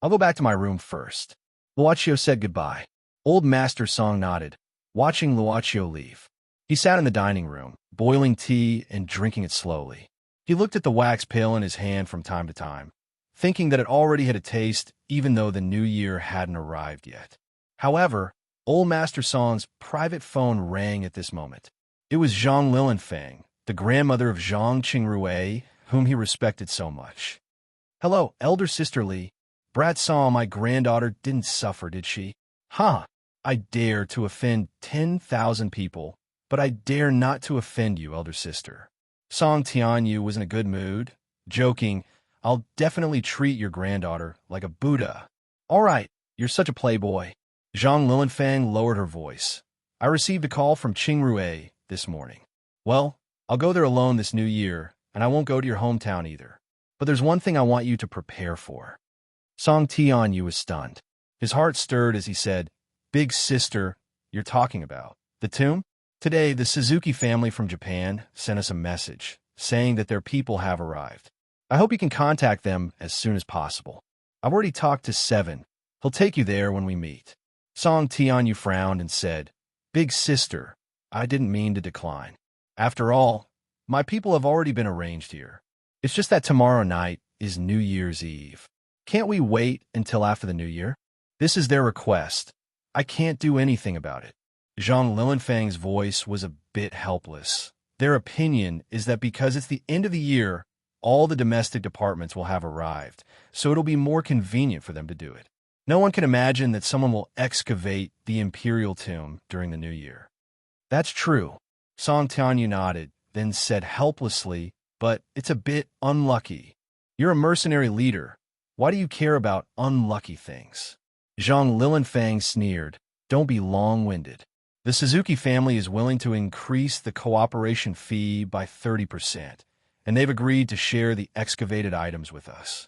I'll go back to my room first. Luochio said goodbye. Old Master Song nodded, watching Luochio leave. He sat in the dining room, boiling tea and drinking it slowly. He looked at the wax pail in his hand from time to time, thinking that it already had a taste even though the new year hadn't arrived yet. However, Old Master Song's private phone rang at this moment. It was Zhang Lilianfeng, the grandmother of Zhang Qingrui, whom he respected so much. Hello, elder sister Li. Brat Song, my granddaughter didn't suffer, did she? Huh. I dare to offend 10,000 people, but I dare not to offend you, elder sister. Song Tianyu was in a good mood, joking, I'll definitely treat your granddaughter like a Buddha. All right, you're such a playboy. Zhang Lilianfeng lowered her voice. I received a call from Qingrui this morning. Well, I'll go there alone this new year, and I won't go to your hometown either. But there's one thing I want you to prepare for. Song Tianyu was stunned. His heart stirred as he said, Big sister, you're talking about the tomb? Today, the Suzuki family from Japan sent us a message saying that their people have arrived. I hope you can contact them as soon as possible. I've already talked to Seven. He'll take you there when we meet. Song Tianyu frowned and said, Big sister, I didn't mean to decline. After all, my people have already been arranged here. It's just that tomorrow night is New Year's Eve. Can't we wait until after the New Year? This is their request. I can't do anything about it. Zhang Lilianfeng's voice was a bit helpless. Their opinion is that because it's the end of the year, all the domestic departments will have arrived, so it'll be more convenient for them to do it. No one can imagine that someone will excavate the imperial tomb during the New Year. That's true. Song Tianyu nodded, then said helplessly, but it's a bit unlucky. You're a mercenary leader. Why do you care about unlucky things? Zhang Lilianfeng sneered. Don't be long-winded. The Suzuki family is willing to increase the cooperation fee by 30%, and they've agreed to share the excavated items with us.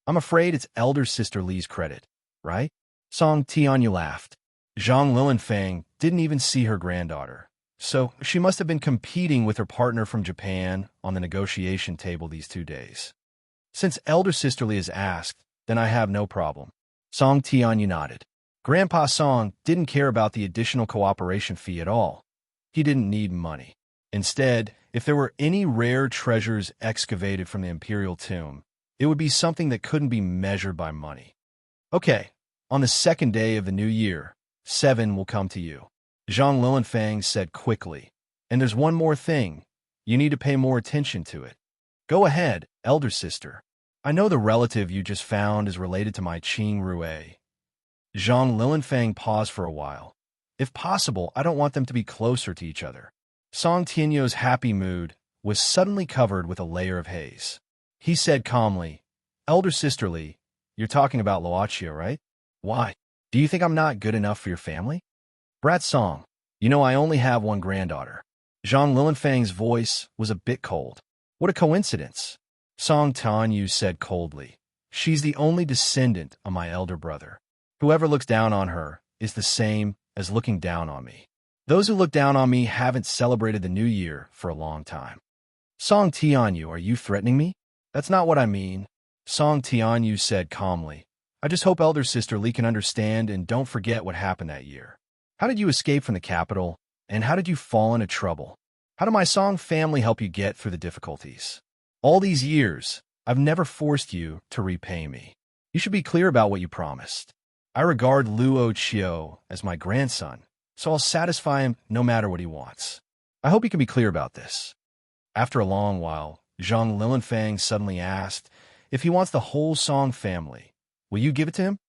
I'm afraid it's elder sister Li's credit, right? Song Tianyu laughed. Zhang Lilianfeng didn't even see her granddaughter, so she must have been competing with her partner from Japan on the negotiation table these 2 days. Since elder sister Li has asked, then I have no problem. Song Tianyu nodded. Grandpa Song didn't care about the additional cooperation fee at all. He didn't need money. Instead, if there were any rare treasures excavated from the imperial tomb, it would be something that couldn't be measured by money. Okay, on the second day of the new year, Seven will come to you. Zhang Lilianfeng said quickly. And there's one more thing. You need to pay more attention to it. Go ahead, elder sister. I know the relative you just found is related to my Qingrui. Zhang Lilianfeng paused for a while. If possible, I don't want them to be closer to each other. Song Tianyu's happy mood was suddenly covered with a layer of haze. He said calmly, Elder sister Li, you're talking about Luochio, right? Why? Do you think I'm not good enough for your family? Brat Song, you know I only have one granddaughter. Zhang Lilianfeng's voice was a bit cold. What a coincidence. Song Tianyu said coldly. She's the only descendant of my elder brother. Whoever looks down on her is the same as looking down on me. Those who look down on me haven't celebrated the new year for a long time. Song Tianyu, are you threatening me? That's not what I mean. Song Tianyu said calmly. I just hope elder sister Li can understand and don't forget what happened that year. How did you escape from the capital, and how did you fall into trouble? How did my Song family help you get through the difficulties? All these years, I've never forced you to repay me. You should be clear about what you promised. I regard Luochio as my grandson, so I'll satisfy him no matter what he wants. I hope you can be clear about this." After a long while, Zhang Lilianfang suddenly asked, "If he wants the whole Song family, will you give it to him?"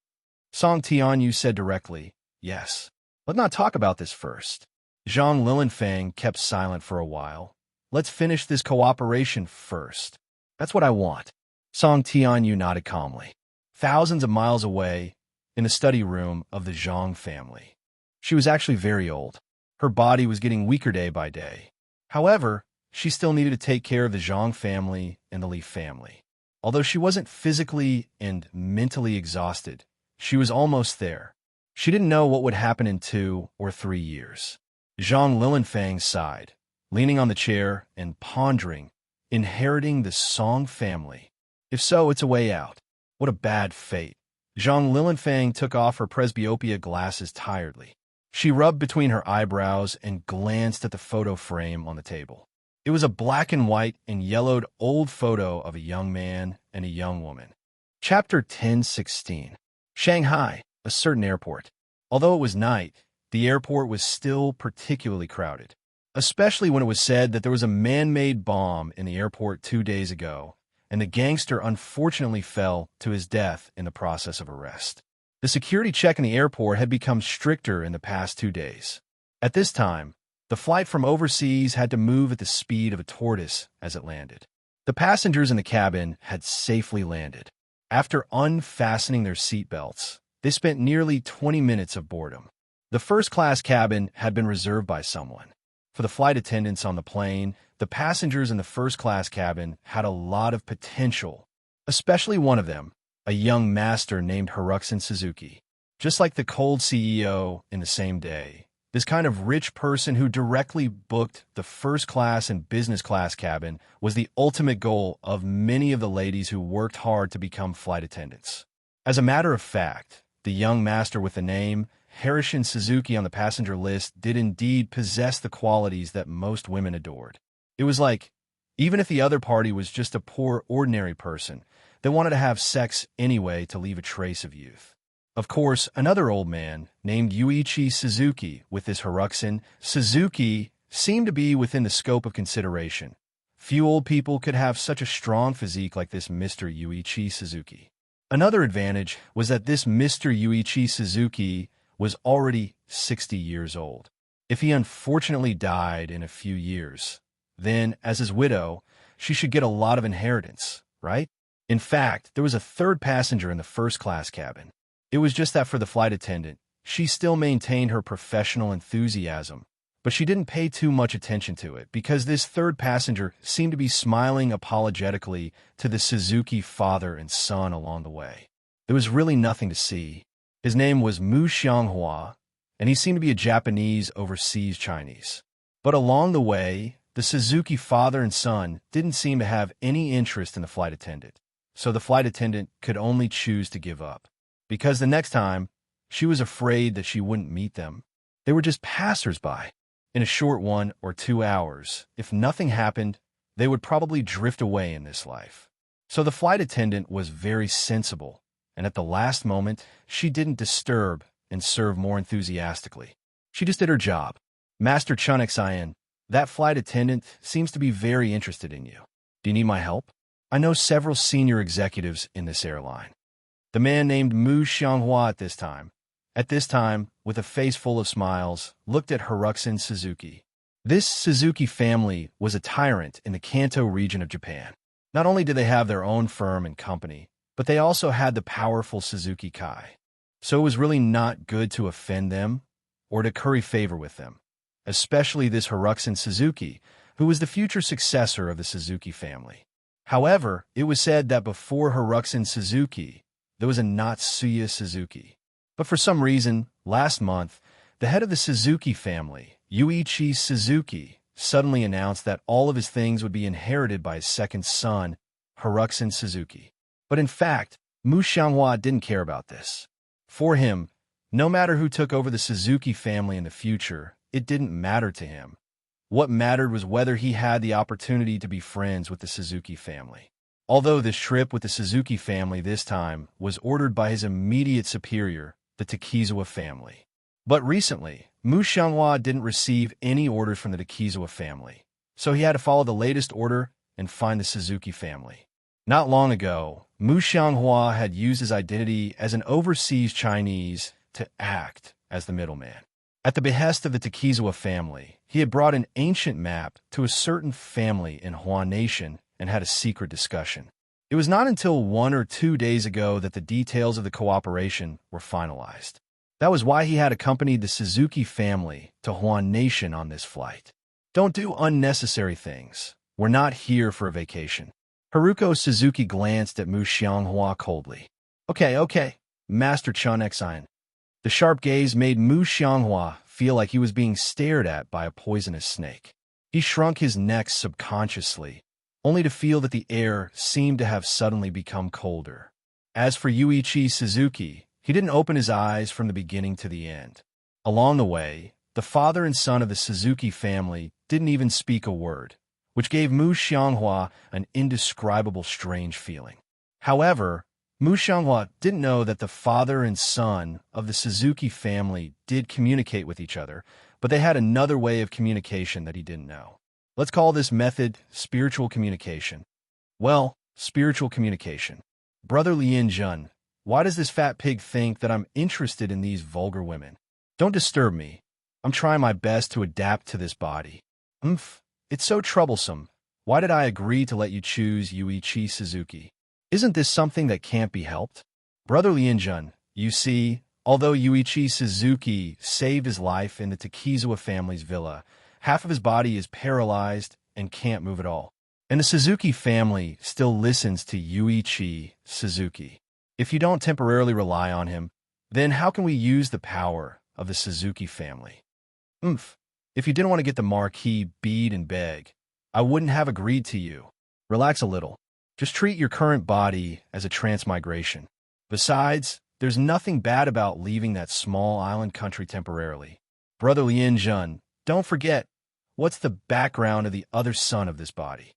Song Tianyu said directly, "Yes. Let's not talk about this first." Zhang Lilianfang kept silent for a while. "Let's finish this cooperation first. That's what I want." Song Tianyu nodded calmly. Thousands of miles away, in the study room of the Zhang family. She was actually very old. Her body was getting weaker day by day. However, she still needed to take care of the Zhang family and the Li family. Although she wasn't physically and mentally exhausted, she was almost there. She didn't know what would happen in 2 or 3 years. Zhang Lilianfang sighed, leaning on the chair and pondering, inheriting the Song family. If so, it's a way out. What a bad fate. Zhang Lilianfang took off her presbyopia glasses tiredly. She rubbed between her eyebrows and glanced at the photo frame on the table. It was a black and white and yellowed old photo of a young man and a young woman. Chapter 10:16. Shanghai, a certain airport. Although it was night, the airport was still particularly crowded, especially when it was said that there was a man-made bomb in the airport 2 days ago, and the gangster unfortunately fell to his death in the process of arrest. The security check in the airport had become stricter in the past 2 days. At this time, the flight from overseas had to move at the speed of a tortoise as it landed. The passengers in the cabin had safely landed. After unfastening their seatbelts, they spent nearly 20 minutes of boredom. The first-class cabin had been reserved by someone. For the flight attendants on the plane, the passengers in the first-class cabin had a lot of potential, especially one of them, a young master named Hiruxin Suzuki. Just like the cold CEO in the same day, this kind of rich person who directly booked the first-class and business-class cabin was the ultimate goal of many of the ladies who worked hard to become flight attendants. As a matter of fact, the young master with the name Hiruxin Suzuki on the passenger list did indeed possess the qualities that most women adored. It was like, even if the other party was just a poor, ordinary person, they wanted to have sex anyway to leave a trace of youth. Of course, another old man, named Yuichi Suzuki, with this Hiruxin Suzuki, seemed to be within the scope of consideration. Few old people could have such a strong physique like this Mr. Yuichi Suzuki. Another advantage was that this Mr. Yuichi Suzuki was already 60 years old. If he unfortunately died in a few years, then, as his widow, she should get a lot of inheritance, right? In fact, there was a third passenger in the first-class cabin. It was just that for the flight attendant, she still maintained her professional enthusiasm, but she didn't pay too much attention to it because this third passenger seemed to be smiling apologetically to the Suzuki father and son along the way. There was really nothing to see. His name was Mu Xianghua, and he seemed to be a Japanese overseas Chinese. But along the way, the Suzuki father and son didn't seem to have any interest in the flight attendant, so the flight attendant could only choose to give up. Because the next time, she was afraid that she wouldn't meet them. They were just passers-by. In a short 1 or 2 hours, if nothing happened, they would probably drift away in this life. So the flight attendant was very sensible, and at the last moment, she didn't disturb and serve more enthusiastically. She just did her job. "Master Chunxian, that flight attendant seems to be very interested in you. Do you need my help? I know several senior executives in this airline." The man named Mu Xianghua at this time, with a face full of smiles, looked at Hiruxin Suzuki. This Suzuki family was a tyrant in the Kanto region of Japan. Not only did they have their own firm and company, but they also had the powerful Suzuki Kai. So it was really not good to offend them or to curry favor with them, especially this Hiruxin Suzuki, who was the future successor of the Suzuki family. However, it was said that before Hiruxin Suzuki, there was a Natsuya Suzuki. But for some reason, last month, the head of the Suzuki family, Yuichi Suzuki, suddenly announced that all of his things would be inherited by his second son, Hiruxin Suzuki. But in fact, Mu Xianghua didn't care about this. For him, no matter who took over the Suzuki family in the future, it didn't matter to him. What mattered was whether he had the opportunity to be friends with the Suzuki family. Although this trip with the Suzuki family this time was ordered by his immediate superior, the Takizawa family. But recently, Mu Xianghua didn't receive any orders from the Takizawa family, so he had to follow the latest order and find the Suzuki family. Not long ago, Mu Xianghua had used his identity as an overseas Chinese to act as the middleman. At the behest of the Takizawa family, he had brought an ancient map to a certain family in Huan Nation and had a secret discussion. It was not until 1 or 2 days ago that the details of the cooperation were finalized. That was why he had accompanied the Suzuki family to Huan Nation on this flight. Don't do unnecessary things. We're not here for a vacation. Haruko Suzuki glanced at Mu Xianghua coldly. Okay, Master Chun Xian. The sharp gaze made Mu Xianghua feel like he was being stared at by a poisonous snake. He shrunk his neck subconsciously, only to feel that the air seemed to have suddenly become colder. As for Yuichi Suzuki, he didn't open his eyes from the beginning to the end. Along the way, the father and son of the Suzuki family didn't even speak a word, which gave Mu Xianghua an indescribable strange feeling. However, Mu Xianghua didn't know that the father and son of the Suzuki family did communicate with each other, but they had another way of communication that he didn't know. Let's call this method spiritual communication. Well, spiritual communication. Brother Lien Jun, why does this fat pig think that I'm interested in these vulgar women? Don't disturb me. I'm trying my best to adapt to this body. It's so troublesome. Why did I agree to let you choose Yuichi Suzuki? Isn't this something that can't be helped? Brother Lianjun, you see, although Yuichi Suzuki saved his life in the Takizawa family's villa, half of his body is paralyzed and can't move at all. And the Suzuki family still listens to Yuichi Suzuki. If you don't temporarily rely on him, then how can we use the power of the Suzuki family? If you didn't want to get the marquee bead and beg, I wouldn't have agreed to you. Relax a little. Just treat your current body as a transmigration. Besides, there's nothing bad about leaving that small island country temporarily. Brother Lien Jun, don't forget, what's the background of the other son of this body?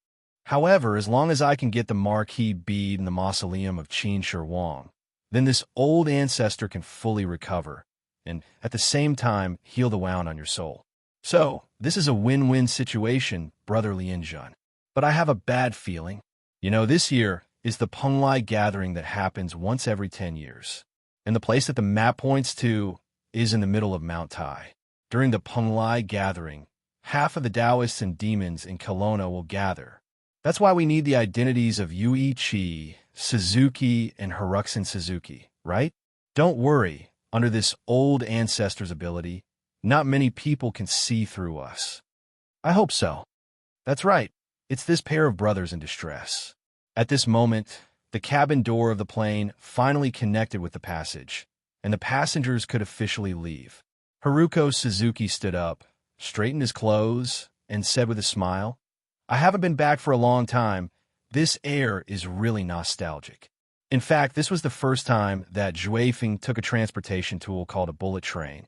However, as long as I can get the marquee bead in the mausoleum of Qin Shi Huang, then this old ancestor can fully recover, and at the same time heal the wound on your soul. So, this is a win-win situation, Brother Lien Jun. But I have a bad feeling. This year is the Penglai gathering that happens once every 10 years. And the place that the map points to is in the middle of Mount Tai. During the Penglai gathering, half of the Taoists and demons in Kelowna will gather. That's why we need the identities of Yuichi, Suzuki, and Haruxin Suzuki, right? Don't worry, under this old ancestor's ability, not many people can see through us. I hope so. That's right. It's this pair of brothers in distress. At this moment, the cabin door of the plane finally connected with the passage, and the passengers could officially leave. Haruko Suzuki stood up, straightened his clothes, and said with a smile, I haven't been back for a long time. This air is really nostalgic. In fact, this was the first time that Zhuifeng took a transportation tool called a bullet train,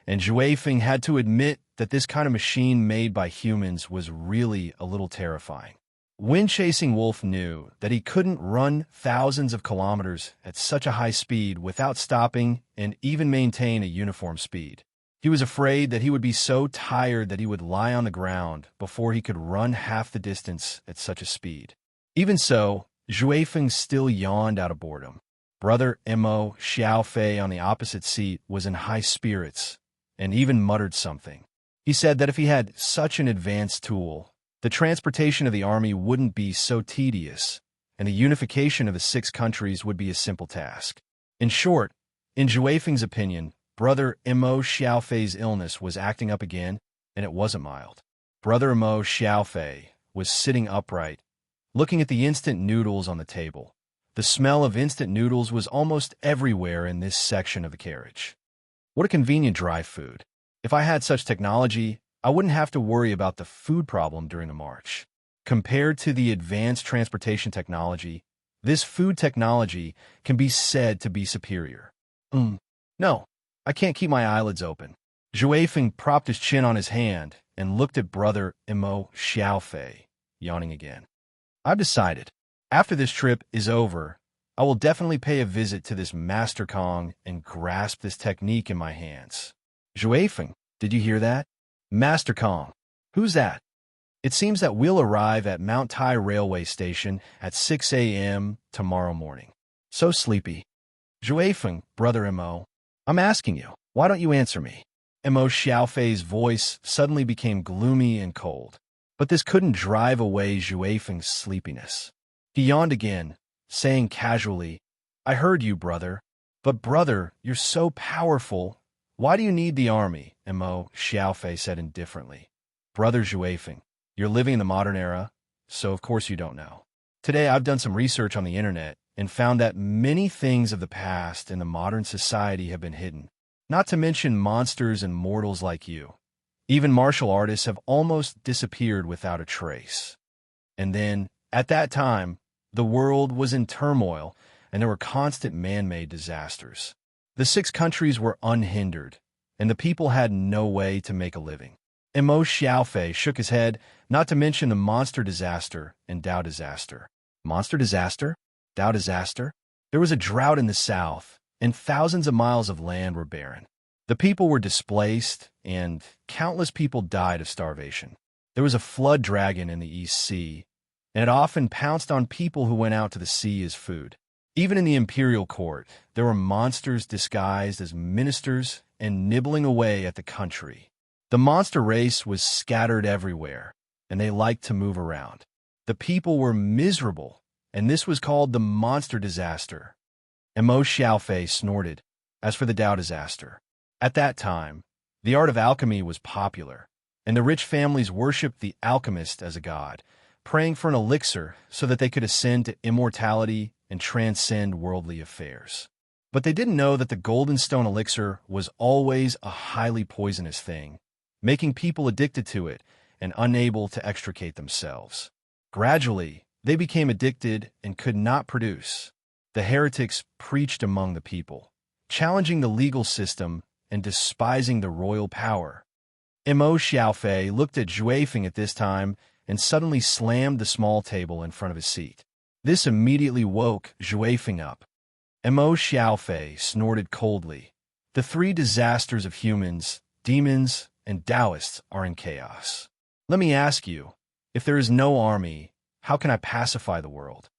and Zhuifeng had to admit that this kind of machine made by humans was really a little terrifying. Wind-chasing Wolf knew that he couldn't run thousands of kilometers at such a high speed without stopping and even maintain a uniform speed. He was afraid that he would be so tired that he would lie on the ground before he could run half the distance at such a speed. Even so, Zhuifeng still yawned out of boredom. Brother Mo Xiaofei on the opposite seat was in high spirits and even muttered something. He said that if he had such an advanced tool, the transportation of the army wouldn't be so tedious, and the unification of the 6 countries would be a simple task. In short, in Zhuifeng's opinion, Brother Mo Xiaofei's illness was acting up again, and it wasn't mild. Brother Mo Xiaofei was sitting upright, looking at the instant noodles on the table. The smell of instant noodles was almost everywhere in this section of the carriage. What a convenient dry food. If I had such technology, I wouldn't have to worry about the food problem during the march. Compared to the advanced transportation technology, this food technology can be said to be superior. No, I can't keep my eyelids open. Zhuifeng propped his chin on his hand and looked at Brother Mo Xiaofei, yawning again. I've decided, after this trip is over, I will definitely pay a visit to this Master Kong and grasp this technique in my hands. Zhuifeng, Did you hear that? Master Kong. Who's that? It seems that we'll arrive at Mount Tai Railway Station at 6 a.m. tomorrow morning. So sleepy. Juefeng, brother Mo. I'm asking you, why don't you answer me? Mo Xiaofei's voice suddenly became gloomy and cold. But this couldn't drive away Juefeng's sleepiness. He yawned again, saying casually, I heard you, brother. But brother, you're so powerful. Why do you need the army? Mo Xiaofei said indifferently. Brother Juefeng, you're living in the modern era, so of course you don't know. Today I've done some research on the internet and found that many things of the past in the modern society have been hidden, not to mention monsters and mortals like you. Even martial artists have almost disappeared without a trace. And then, at that time, the world was in turmoil and there were constant man-made disasters. The 6 countries were unhindered, and the people had no way to make a living. Mo Xiaofei shook his head, not to mention the monster disaster and Dao disaster. Monster disaster? Dao disaster? There was a drought in the south, and thousands of miles of land were barren. The people were displaced, and countless people died of starvation. There was a flood dragon in the East Sea, and it often pounced on people who went out to the sea as food. Even in the imperial court, there were monsters disguised as ministers and nibbling away at the country. The monster race was scattered everywhere, and they liked to move around. The people were miserable, and this was called the monster disaster. Mo Xiaofei snorted. As for the Dao disaster, at that time, the art of alchemy was popular, and the rich families worshipped the alchemist as a god, praying for an elixir so that they could ascend to immortality and transcend worldly affairs. But they didn't know that the golden stone elixir was always a highly poisonous thing, making people addicted to it and unable to extricate themselves. Gradually, they became addicted and could not produce. The heretics preached among the people, challenging the legal system and despising the royal power. Mo Xiaofei looked at Juefeng at this time and suddenly slammed the small table in front of his seat. This immediately woke Juefeng up. Mo Xiaofei snorted coldly. The 3 disasters of humans, demons, and Taoists are in chaos. Let me ask you, if there is no army, how can I pacify the world?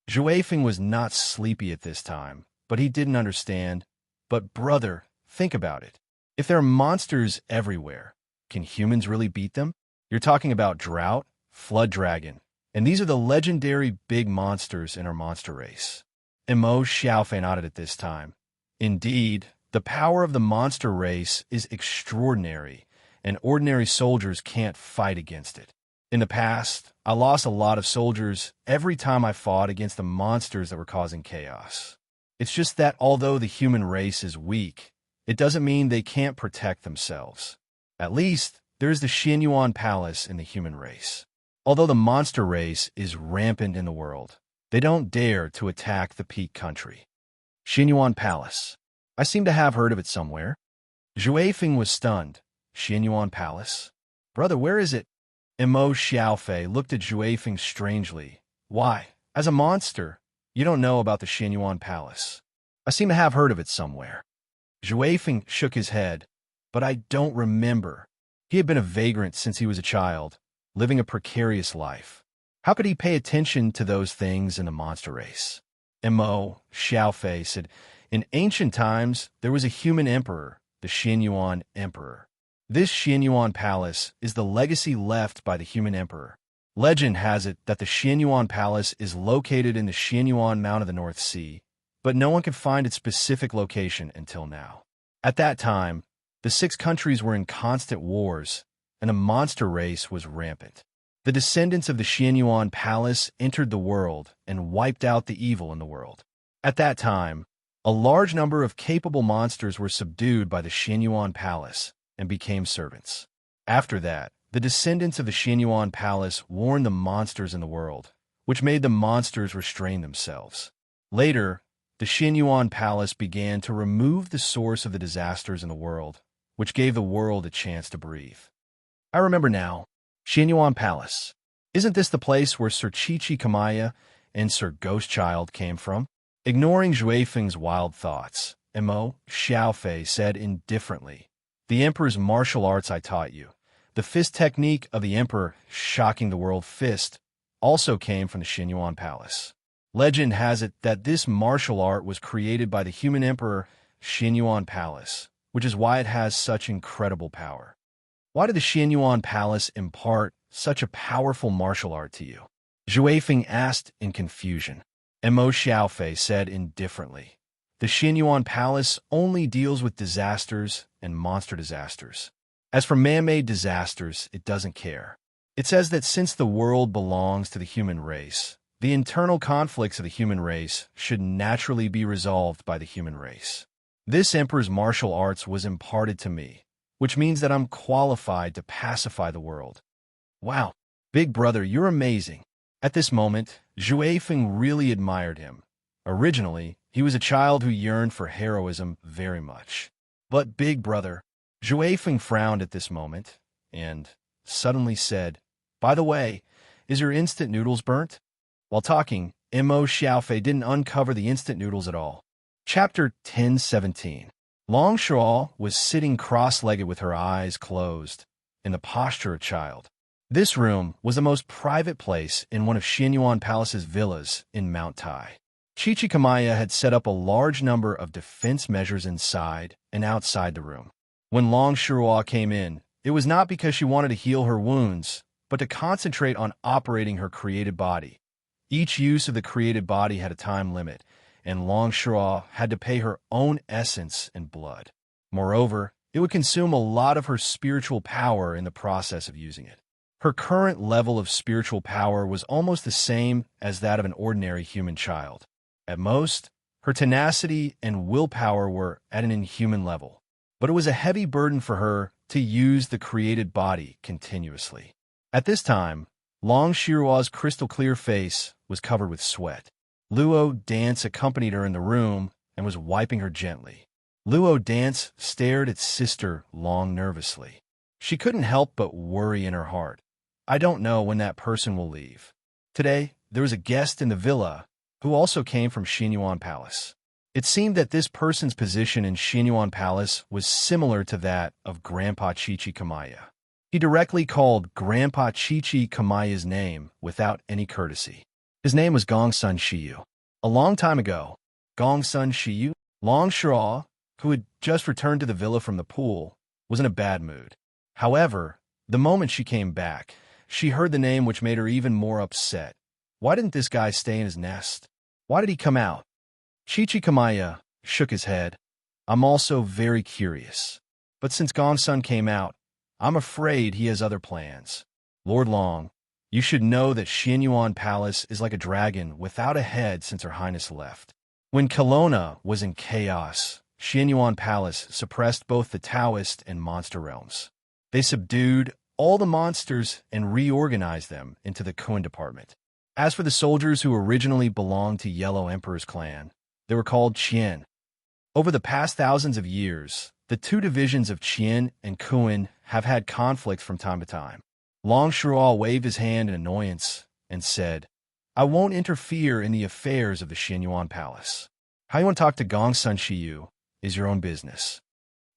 Juefeng was not sleepy at this time, but he didn't understand. But brother, think about it. If there are monsters everywhere, can humans really beat them? You're talking about drought, flood dragon, and these are the legendary big monsters in our monster race. Mo Xiaofei nodded at this time. Indeed, the power of the monster race is extraordinary, and ordinary soldiers can't fight against it. In the past, I lost a lot of soldiers every time I fought against the monsters that were causing chaos. It's just that although the human race is weak, it doesn't mean they can't protect themselves. At least, there's the Xianyuan Palace in the human race. Although the monster race is rampant in the world, they don't dare to attack the Peak Country. Xianyuan Palace. I seem to have heard of it somewhere. Juefeng was stunned. Xianyuan Palace? Brother, where is it? Mo Xiaofei looked at Juefeng strangely. Why, as a monster, you don't know about the Xianyuan Palace. I seem to have heard of it somewhere. Juefeng shook his head, but I don't remember. He had been a vagrant since he was a child, living a precarious life. How could he pay attention to those things in the monster race? Mo Xiaofei said, in ancient times, there was a human emperor, the Xianyuan Emperor. This Xianyuan Palace is the legacy left by the human emperor. Legend has it that the Xianyuan Palace is located in the Xianyuan Mount of the North Sea, but no one can find its specific location until now. At that time, the 6 countries were in constant wars, and a monster race was rampant. The descendants of the Xianyuan Palace entered the world and wiped out the evil in the world. At that time, a large number of capable monsters were subdued by the Xianyuan Palace and became servants. After that, the descendants of the Xianyuan Palace warned the monsters in the world, which made the monsters restrain themselves. Later, the Xianyuan Palace began to remove the source of the disasters in the world, which gave the world a chance to breathe. I remember now. Xianyuan Palace. Isn't this the place where Sir Chi-Chi Kamaya and Sir Ghostchild came from? Ignoring Juefeng's wild thoughts, Mo Xiaofei said indifferently, The Emperor's martial arts I taught you. The fist technique of the Emperor, shocking the world fist, also came from the Xinyuan Palace. Legend has it that this martial art was created by the human Emperor Xinyuan Palace, which is why it has such incredible power. Why did the Xinyuan Palace impart such a powerful martial art to you? Zhou Feng asked in confusion. Mo Xiaofei said indifferently. The Xinyuan Palace only deals with disasters and monster disasters. As for man-made disasters, it doesn't care. It says that since the world belongs to the human race, the internal conflicts of the human race should naturally be resolved by the human race. This Emperor's martial arts was imparted to me, which means that I'm qualified to pacify the world. Wow, big brother, you're amazing. At this moment, Zhou Feng really admired him. Originally, he was a child who yearned for heroism very much. But big brother, Zhou Feng frowned at this moment and suddenly said, "By the way, is your instant noodles burnt?" While talking, Mo Xiaofei didn't uncover the instant noodles at all. Chapter 10:17. Long Shuo was sitting cross-legged with her eyes closed, in the posture of a child. This room was the most private place in one of Xinyuan Palace's villas in Mount Tai. Chichikamaya had set up a large number of defense measures inside and outside the room. When Long Shuo came in, it was not because she wanted to heal her wounds, but to concentrate on operating her created body. Each use of the created body had a time limit, and Long Shuo had to pay her own essence and blood. Moreover, it would consume a lot of her spiritual power in the process of using it. Her current level of spiritual power was almost the same as that of an ordinary human child. At most, her tenacity and willpower were at an inhuman level, but it was a heavy burden for her to use the created body continuously. At this time, Long Shuo's crystal-clear face was covered with sweat. Luo Dance accompanied her in the room and was wiping her gently. Luo Dance stared at Sister Long nervously. She couldn't help but worry in her heart. I don't know when that person will leave. Today, there was a guest in the villa who also came from Xinyuan Palace. It seemed that this person's position in Xinyuan Palace was similar to that of Grandpa Chichikamaya. He directly called Grandpa Chichikamaya's name without any courtesy. His name was Gongsun Shiyu. A long time ago, Gongsun Shiyu, Long Shuo, who had just returned to the villa from the pool, was in a bad mood. However, the moment she came back, she heard the name which made her even more upset. Why didn't this guy stay in his nest? Why did he come out? Chichikamaya shook his head. I'm also very curious. But since Gongsun came out, I'm afraid he has other plans. Lord Long, you should know that Xinyuan Palace is like a dragon without a head since Her Highness left. When Kelowna was in chaos, Xinyuan Palace suppressed both the Taoist and monster realms. They subdued all the monsters and reorganized them into the Kun department. As for the soldiers who originally belonged to Yellow Emperor's clan, they were called Qian. Over the past thousands of years, the two divisions of Qian and Kun have had conflict from time to time. Long Shuo waved his hand in annoyance and said, I won't interfere in the affairs of the Xinyuan Palace. How you want to talk to Gongsun Shiyu is your own business.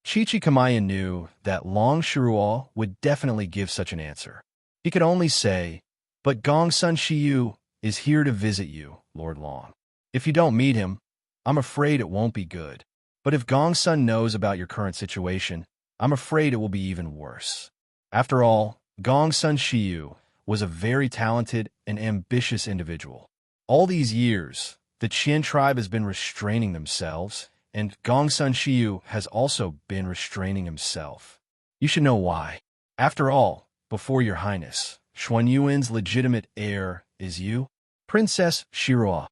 Chichikamaya knew that Long Shuo would definitely give such an answer. He could only say, but Gongsun Shiyu is here to visit you, Lord Long. If you don't meet him, I'm afraid it won't be good. But if Gongsun knows about your current situation, I'm afraid it will be even worse. After all, Gongsun Shiyu was a very talented and ambitious individual. All these years, the Qian tribe has been restraining themselves, and Gongsun Shiyu has also been restraining himself. You should know why. After all, before your highness, Xuanyuan's legitimate heir is you, Princess Shirua.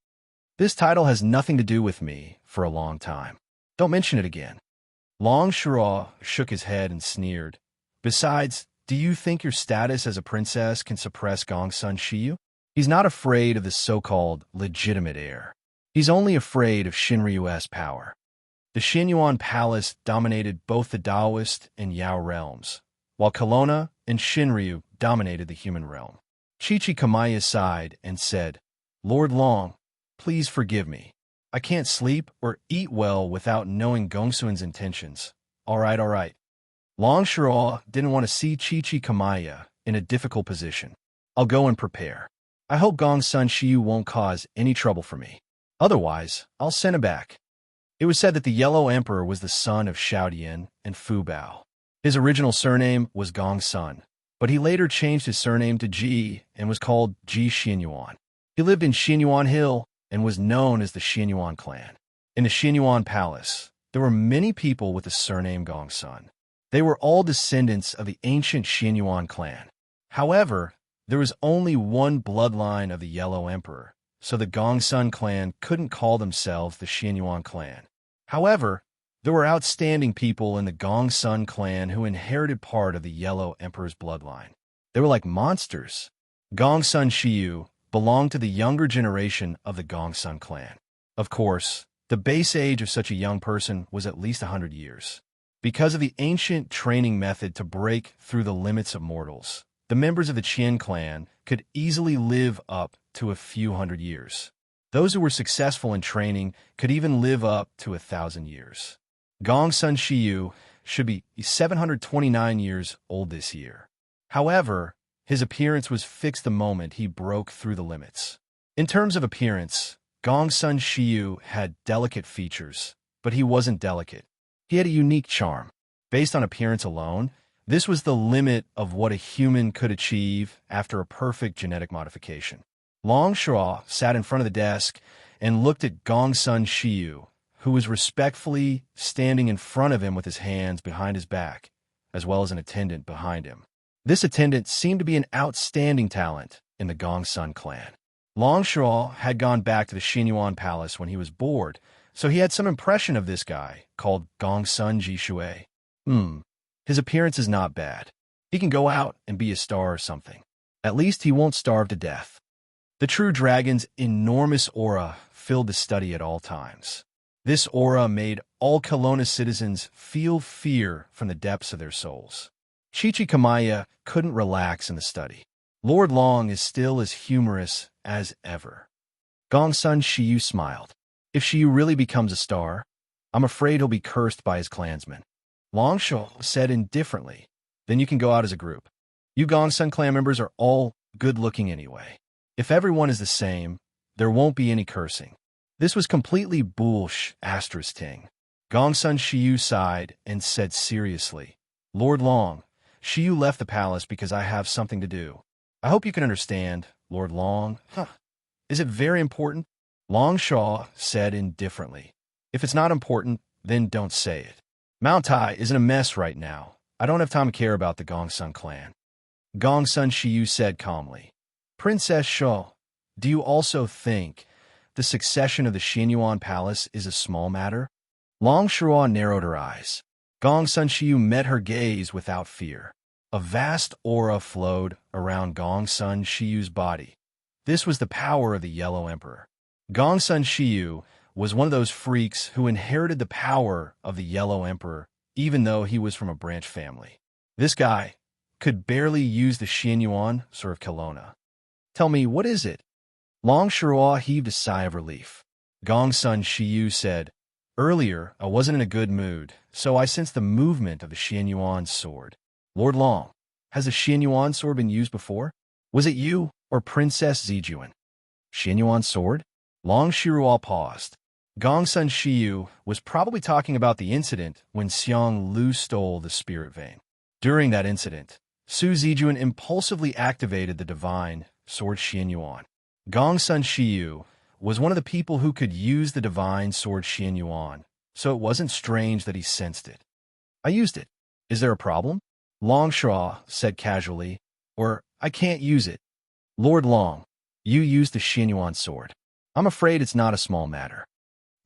This title has nothing to do with me for a long time. Don't mention it again. Long Shirua shook his head and sneered. Besides, do you think your status as a princess can suppress Gongsun Shiyu? He's not afraid of the so-called legitimate heir. He's only afraid of Shinryu's power. The Xinyuan Palace dominated both the Taoist and Yao realms, while Kelowna and Shinryu dominated the human realm. Chichikamaya sighed and said, Lord Long, please forgive me. I can't sleep or eat well without knowing Gongsun's intentions. All right. Long Shiraw didn't want to see Chi-Chi Kamaya in a difficult position. I'll go and prepare. I hope Gongsun Shiyu won't cause any trouble for me. Otherwise, I'll send him back. It was said that the Yellow Emperor was the son of Xiaodian and Fu Bao. His original surname was Gongsun, but he later changed his surname to Ji and was called Ji Xianyuan. He lived in Xianyuan Hill and was known as the Xianyuan clan. In the Xianyuan Palace, there were many people with the surname Gongsun. They were all descendants of the ancient Xianyuan clan. However, there was only one bloodline of the Yellow Emperor, so the Gongsun clan couldn't call themselves the Xianyuan clan. However, there were outstanding people in the Gongsun clan who inherited part of the Yellow Emperor's bloodline. They were like monsters. Gongsun Shiyu belonged to the younger generation of the Gongsun clan. Of course, the base age of such a young person was at least 100 years. Because of the ancient training method to break through the limits of mortals, the members of the Qian clan could easily live up to a few hundred years. Those who were successful in training could even live up to 1,000 years. Gongsun Shiyu should be 729 years old this year. However, his appearance was fixed the moment he broke through the limits. In terms of appearance, Gongsun Shiyu had delicate features, but he wasn't delicate. He had a unique charm. Based on appearance alone, this was the limit of what a human could achieve after a perfect genetic modification. Long Shiraw sat in front of the desk and looked at Gongsun Shiyu, who was respectfully standing in front of him with his hands behind his back, as well as an attendant behind him. This attendant seemed to be an outstanding talent in the Gongsun clan. Long Shiraw had gone back to the Xianyuan Palace when he was bored, so he had some impression of this guy, called Gongsun Jishui. His appearance is not bad. He can go out and be a star or something. At least he won't starve to death. The true dragon's enormous aura filled the study at all times. This aura made all Kelowna citizens feel fear from the depths of their souls. Chi-Chi Kamaya couldn't relax in the study. Lord Long is still as humorous as ever. Gongsun Shiyu smiled. If Shiyu really becomes a star, I'm afraid he'll be cursed by his clansmen. Long Shiraw said indifferently, then you can go out as a group. You Gongsun clan members are all good-looking anyway. If everyone is the same, there won't be any cursing. This was completely bullsh ting. Gongsun Shiyu sighed and said seriously, Lord Long, Shiyu left the palace because I have something to do. I hope you can understand, Lord Long. Is it very important? Long Shiraw said indifferently. If it's not important, then don't say it. Mount Tai is in a mess right now. I don't have time to care about the Gongsun clan. Gongsun Shiyu said calmly. Princess Shou, do you also think the succession of the Xianyuan Palace is a small matter? Long Shiraw narrowed her eyes. Gongsun Shiyu met her gaze without fear. A vast aura flowed around Gongsun Shiyu's body. This was the power of the Yellow Emperor. Gongsun Shiyu was one of those freaks who inherited the power of the Yellow Emperor, even though he was from a branch family. This guy could barely use the Xianyuan sort of Kelowna. Tell me, what is it? Long Shiraw heaved a sigh of relief. Gongsun Shiyu said, Earlier, I wasn't in a good mood, so I sensed the movement of the Xianyuan sword. Lord Long, has the Xianyuan sword been used before? Was it you or Princess Zijuan? Xianyuan sword? Long Shiraw paused. Gongsun Shiyu was probably talking about the incident when Xiang Lu stole the spirit vein. During that incident, Su Zijuan impulsively activated the divine sword Xianyuan. Gongsun Shiyu was one of the people who could use the divine sword Xianyuan, so it wasn't strange that he sensed it. I used it. Is there a problem? Long Shiraw said casually, or I can't use it. Lord Long, you used the Xianyuan sword. I'm afraid it's not a small matter.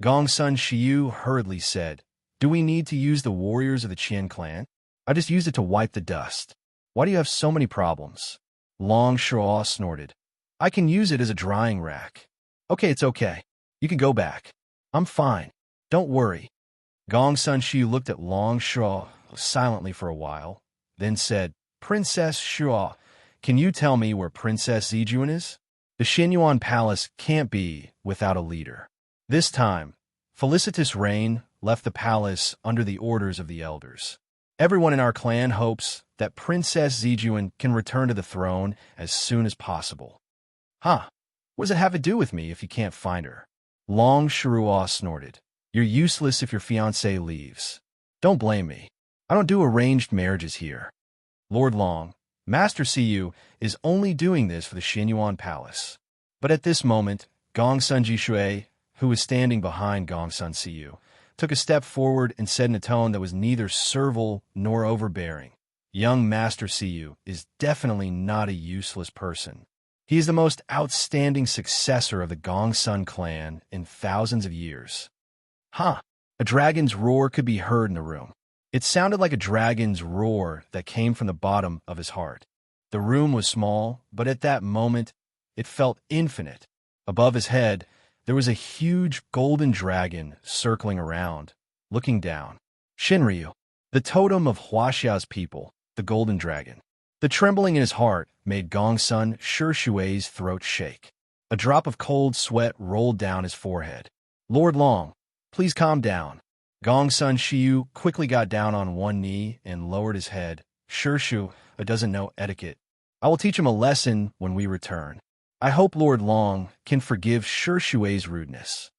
Gongsun Shiyu hurriedly said, Do we need to use the warriors of the Qian clan? I just used it to wipe the dust. Why do you have so many problems? Long Shiraw snorted. I can use it as a drying rack. Okay, it's okay. You can go back. I'm fine. Don't worry. Gongsun Shiyu looked at Long Shiraw silently for a while, then said, Princess Shiraw, can you tell me where Princess Zijuan is? The Xianyuan Palace can't be without a leader. This time, felicitous reign left the palace under the orders of the elders. Everyone in our clan hopes that Princess Zijuan can return to the throne as soon as possible. Huh? What does it have to do with me if you can't find her? Long Shirua snorted. You're useless if your fiancé leaves. Don't blame me. I don't do arranged marriages here. Lord Long, Master Siyu is only doing this for the Xinyuan Palace. But at this moment, Gongsun Jishui, who was standing behind Gongsun Siyu, took a step forward and said in a tone that was neither servile nor overbearing, Young Master Siyu is definitely not a useless person. He is the most outstanding successor of the Gongsun clan in thousands of years. Huh. A dragon's roar could be heard in the room. It sounded like a dragon's roar that came from the bottom of his heart. The room was small, but at that moment, it felt infinite. Above his head, there was a huge golden dragon circling around, looking down. Shinryu, the totem of Huaxia's people, the golden dragon. The trembling in his heart made Gongsun Shishui's throat shake. A drop of cold sweat rolled down his forehead. Lord Long, please calm down. Gongsun Shiyu quickly got down on one knee and lowered his head. Shishu doesn't know etiquette. I will teach him a lesson when we return. I hope Lord Long can forgive Shishui's rudeness.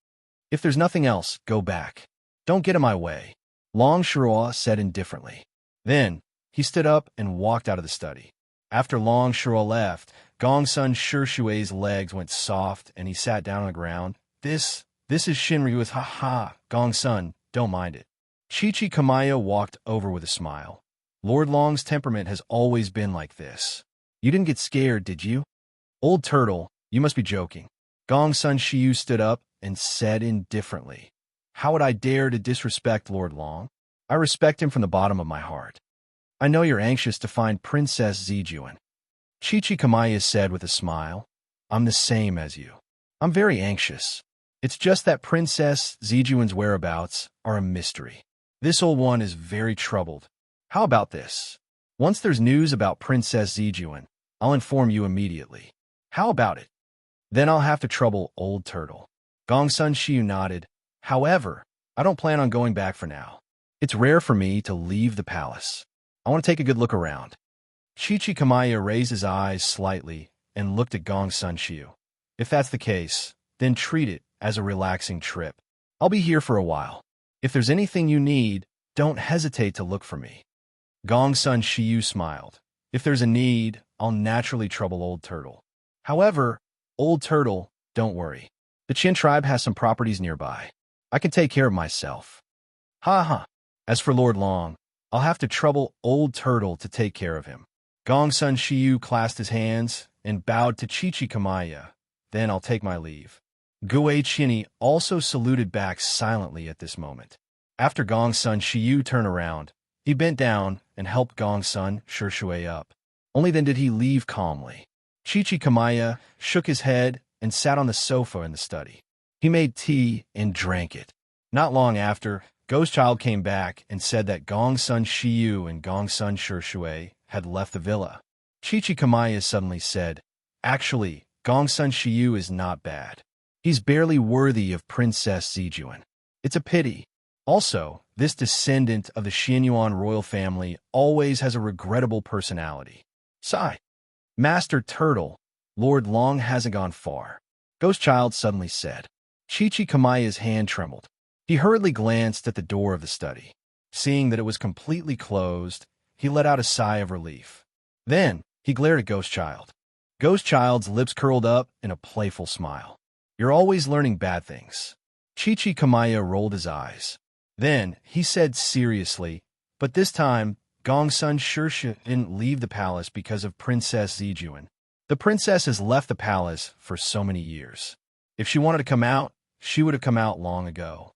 If there's nothing else, go back. Don't get in my way, Long Shirua said indifferently. Then, he stood up and walked out of the study. After Long Shirua left, Gongsun Shishui's legs went soft and he sat down on the ground. This is Shinryu's ha-ha, Gongsun, don't mind it. Chi-Chi Kamaya walked over with a smile. Lord Long's temperament has always been like this. You didn't get scared, did you? Old turtle, you must be joking. Gongsun Shiyu stood up and said indifferently, How would I dare to disrespect Lord Long? I respect him from the bottom of my heart. I know you're anxious to find Princess Zijuan. Chi-Chi Kamaya said with a smile, I'm the same as you. I'm very anxious. It's just that Princess Zijuan's whereabouts are a mystery. This old one is very troubled. How about this? Once there's news about Princess Zijuan, I'll inform you immediately. How about it? Then I'll have to trouble Old Turtle. Gongsun Shiyu nodded. However, I don't plan on going back for now. It's rare for me to leave the palace. I want to take a good look around. Chi-Chi Kamaya raised his eyes slightly and looked at Gongsun Shiyu. If that's the case, then treat it as a relaxing trip. I'll be here for a while. If there's anything you need, don't hesitate to look for me. Gongsun Shiyu smiled. If there's a need, I'll naturally trouble Old Turtle. However, Old Turtle, don't worry. The Qin tribe has some properties nearby. I can take care of myself. Ha ha. As for Lord Long, I'll have to trouble Old Turtle to take care of him. Gongsun Shiyu clasped his hands and bowed to Chi-Chi Kamaya. Then I'll take my leave. Gue Chini also saluted back silently at this moment. After Gongsun Shiyu turned around, he bent down and helped Gongsun Shishui up. Only then did he leave calmly. Chi-Chi Kamaya shook his head and sat on the sofa in the study. He made tea and drank it. Not long after, Ghost Child came back and said that Gongsun Shiyu and Gongsun Shishui had left the villa. Chi-Chi Kamaya suddenly said, Actually, Gongsun Shiyu is not bad. He's barely worthy of Princess Zijuan. It's a pity. Also, this descendant of the Xinyuan royal family always has a regrettable personality. Sigh. Master Turtle, Lord Long hasn't gone far, Ghost Child suddenly said. Chi-Chi Kamaya's hand trembled. He hurriedly glanced at the door of the study. Seeing that it was completely closed, he let out a sigh of relief. Then, he glared at Ghost Child. Ghost Child's lips curled up in a playful smile. You're always learning bad things. Chi-Chi Kamaya rolled his eyes. Then, he said seriously, but this time, Gongsun Shishui didn't leave the palace because of Princess Zijuan. The princess has left the palace for so many years. If she wanted to come out, she would have come out long ago.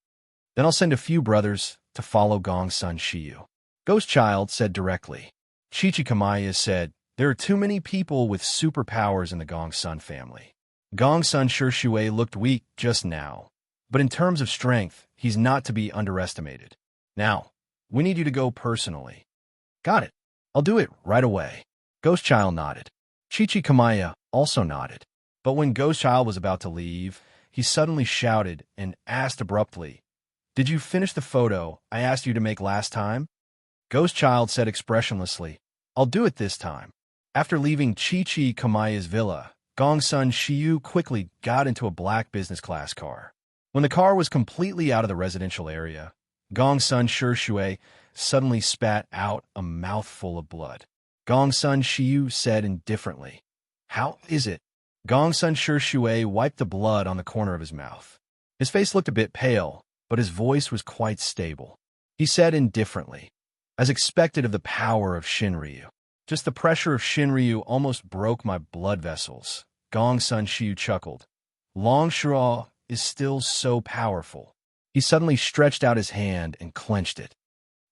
Then I'll send a few brothers to follow Gongsun Shiyu. Ghost Child said directly. Chi-Chi Kamaya said, There are too many people with superpowers in the Gongsun family. Gongsun Shishui looked weak just now, but in terms of strength, he's not to be underestimated. Now, we need you to go personally. Got it. I'll do it right away. Ghost Child nodded. Chi-Chi Kamaya also nodded. But when Ghost Child was about to leave, he suddenly shouted and asked abruptly, Did you finish the photo I asked you to make last time? Ghost Child said expressionlessly. I'll do it this time. After leaving Chi-Chi Kamaya's villa, Gongsun Shiyu quickly got into a black business class car. When the car was completely out of the residential area, Gongsun Shishui suddenly spat out a mouthful of blood. Gongsun Shiyu said indifferently, How is it? Gongsun Shishui wiped the blood on the corner of his mouth. His face looked a bit pale, but his voice was quite stable. He said indifferently, As expected of the power of Shinryu. Just the pressure of Shinryu almost broke my blood vessels. Gongsun Shiyu chuckled. Long Shura is still so powerful. He suddenly stretched out his hand and clenched it.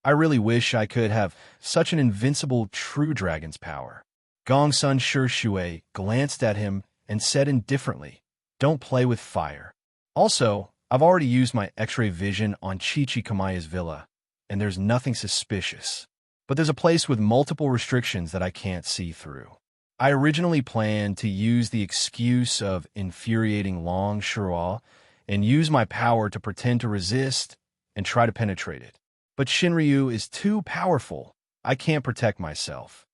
I really wish I could have such an invincible true dragon's power. Gongsun Shishui glanced at him and said indifferently, Don't play with fire. Also, I've already used my X-ray vision on Chi-Chi Kamaya's villa, and there's nothing suspicious. But there's a place with multiple restrictions that I can't see through. I originally planned to use the excuse of infuriating Long Shura and use my power to pretend to resist and try to penetrate it. But Shinryu is too powerful. I can't protect myself.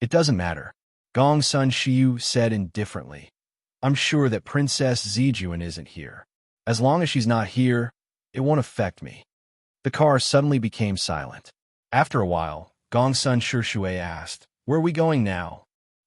It doesn't matter. Gongsun Shiyu said indifferently. I'm sure that Princess Zijuan isn't here. As long as she's not here, it won't affect me. The car suddenly became silent. After a while, Gongsun Shishui asked, Where are we going now?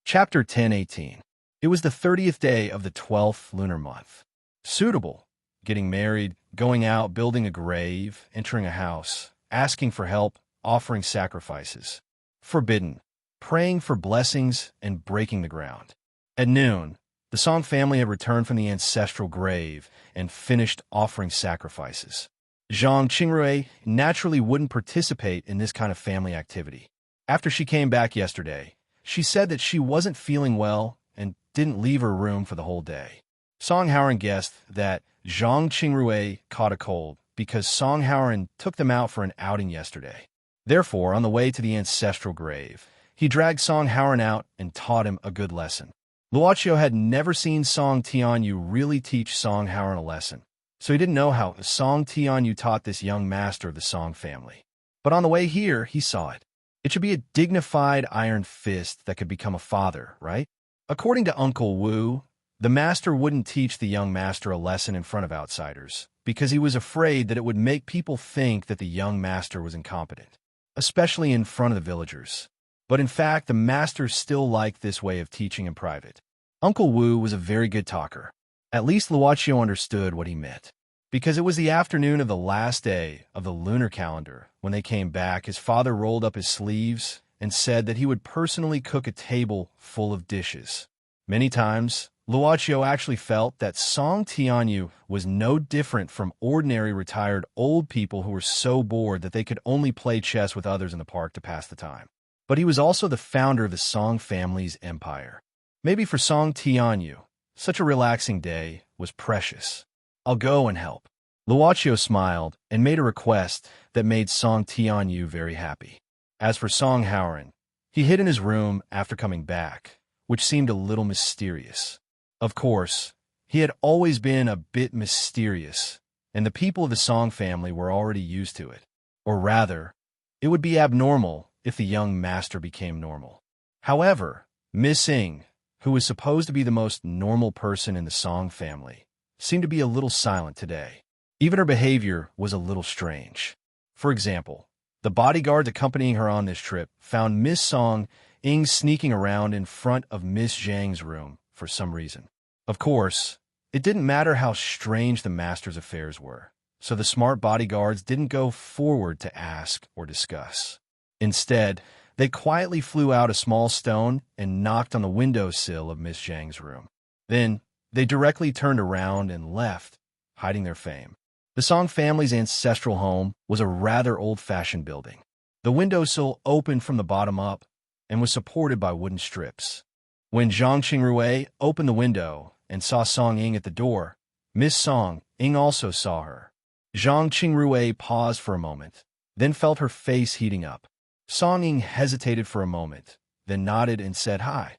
Chapter 10:18. It was the 30th day of the 12th lunar month. Suitable. Getting married, going out, building a grave, entering a house, asking for help, offering sacrifices. Forbidden. Praying for blessings and breaking the ground. At noon, the Song family had returned from the ancestral grave and finished offering sacrifices. Zhang Qingrui naturally wouldn't participate in this kind of family activity. After she came back yesterday, she said that she wasn't feeling well and didn't leave her room for the whole day. Song Haoran guessed that Zhang Qingrui caught a cold because Song Haoran took them out for an outing yesterday. Therefore, on the way to the ancestral grave, he dragged Song Haoran out and taught him a good lesson. Luochio had never seen Song Tianyu really teach Song Haoran a lesson, so he didn't know how Song Tianyu taught this young master of the Song family. But on the way here, he saw it. It should be a dignified iron fist that could become a father, right? According to Uncle Wu, the master wouldn't teach the young master a lesson in front of outsiders because he was afraid that it would make people think that the young master was incompetent, especially in front of the villagers. But in fact, the master still liked this way of teaching in private. Uncle Wu was a very good talker. At least Luochio understood what he meant. Because it was the afternoon of the last day of the lunar calendar. When they came back, his father rolled up his sleeves and said that he would personally cook a table full of dishes. Many times, Luochio actually felt that Song Tianyu was no different from ordinary retired old people who were so bored that they could only play chess with others in the park to pass the time. But he was also the founder of the Song family's empire. Maybe for Song Tianyu, such a relaxing day was precious. I'll go and help. Luochio smiled and made a request that made Song Tianyu very happy. As for Song Haoran, he hid in his room after coming back, which seemed a little mysterious. Of course, he had always been a bit mysterious, and the people of the Song family were already used to it. Or rather, it would be abnormal if the young master became normal. However, Miss Ing, who was supposed to be the most normal person in the Song family, seemed to be a little silent today. Even her behavior was a little strange. For example, the bodyguards accompanying her on this trip found Miss Song Ing sneaking around in front of Miss Zhang's room for some reason. Of course, it didn't matter how strange the master's affairs were, so the smart bodyguards didn't go forward to ask or discuss. Instead, they quietly flew out a small stone and knocked on the windowsill of Miss Zhang's room. Then, they directly turned around and left, hiding their fame. The Song family's ancestral home was a rather old-fashioned building. The windowsill opened from the bottom up and was supported by wooden strips. When Zhang Qingrui opened the window and saw Song Ing at the door, Miss Song Ing also saw her. Zhang Qingrui paused for a moment, then felt her face heating up. Song Ing hesitated for a moment, then nodded and said hi.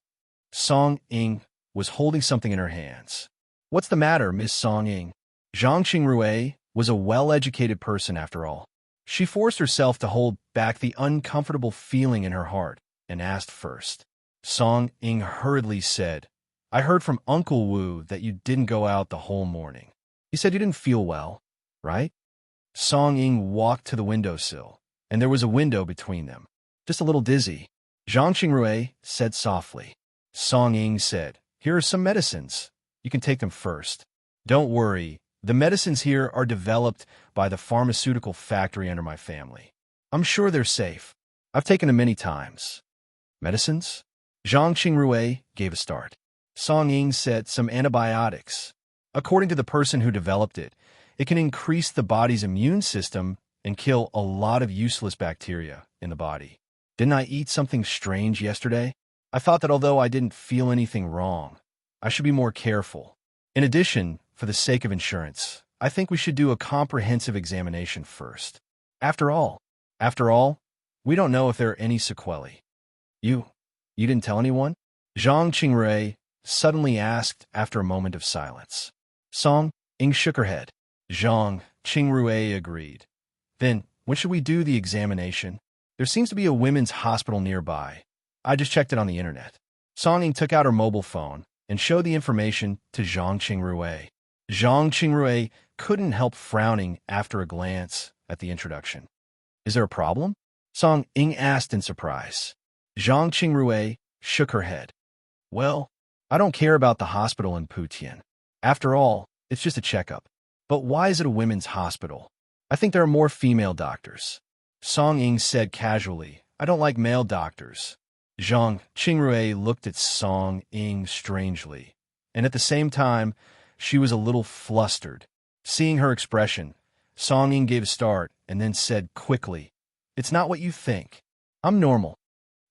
Song Ing was holding something in her hands. What's the matter, Miss Song Ing? Zhang Qingrui was a well-educated person after all. She forced herself to hold back the uncomfortable feeling in her heart and asked first. Song Ing hurriedly said, I heard from Uncle Wu that you didn't go out the whole morning. He said you didn't feel well, right? Song Ing walked to the windowsill, and there was a window between them. Just a little dizzy. Zhang Qingrui said softly. Song Ing said, here are some medicines. You can take them first. Don't worry, the medicines here are developed by the pharmaceutical factory under my family. I'm sure they're safe. I've taken them many times. Medicines? Zhang Qingrui gave a start. Song Ing said some antibiotics. According to the person who developed it, it can increase the body's immune system and kill a lot of useless bacteria in the body. Didn't I eat something strange yesterday? I thought that although I didn't feel anything wrong, I should be more careful. In addition, for the sake of insurance, I think we should do a comprehensive examination first. After all, we don't know if there are any sequelae. You didn't tell anyone? Zhang Qingrui suddenly asked after a moment of silence. Song Ing shook her head. Zhang Qingrui agreed. Then, when should we do the examination? There seems to be a women's hospital nearby. I just checked it on the internet. Song Ing took out her mobile phone and showed the information to Zhang Qingrui. Zhang Qingrui couldn't help frowning after a glance at the introduction. Is there a problem? Song Ing asked in surprise. Zhang Qingrui shook her head. Well, I don't care about the hospital in Putian. After all, it's just a checkup. But why is it a women's hospital? I think there are more female doctors. Song Ing said casually, I don't like male doctors. Zhang Qingrui looked at Song Ing strangely, and at the same time, she was a little flustered. Seeing her expression, Song Ing gave a start and then said quickly, It's not what you think. I'm normal.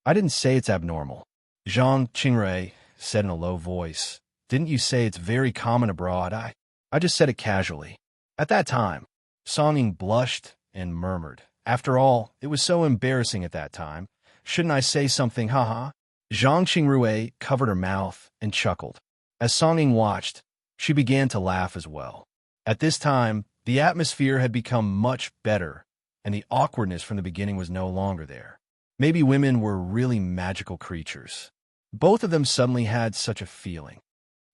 I didn't say it's abnormal. Zhang Qingrui said in a low voice, Didn't you say it's very common abroad? I just said it casually. At that time, Song Ing blushed and murmured, After all, it was so embarrassing at that time. Shouldn't I say something, haha? Zhang Qingrui covered her mouth and chuckled. As Song Ing watched, she began to laugh as well. At this time, the atmosphere had become much better, and the awkwardness from the beginning was no longer there. Maybe women were really magical creatures. Both of them suddenly had such a feeling.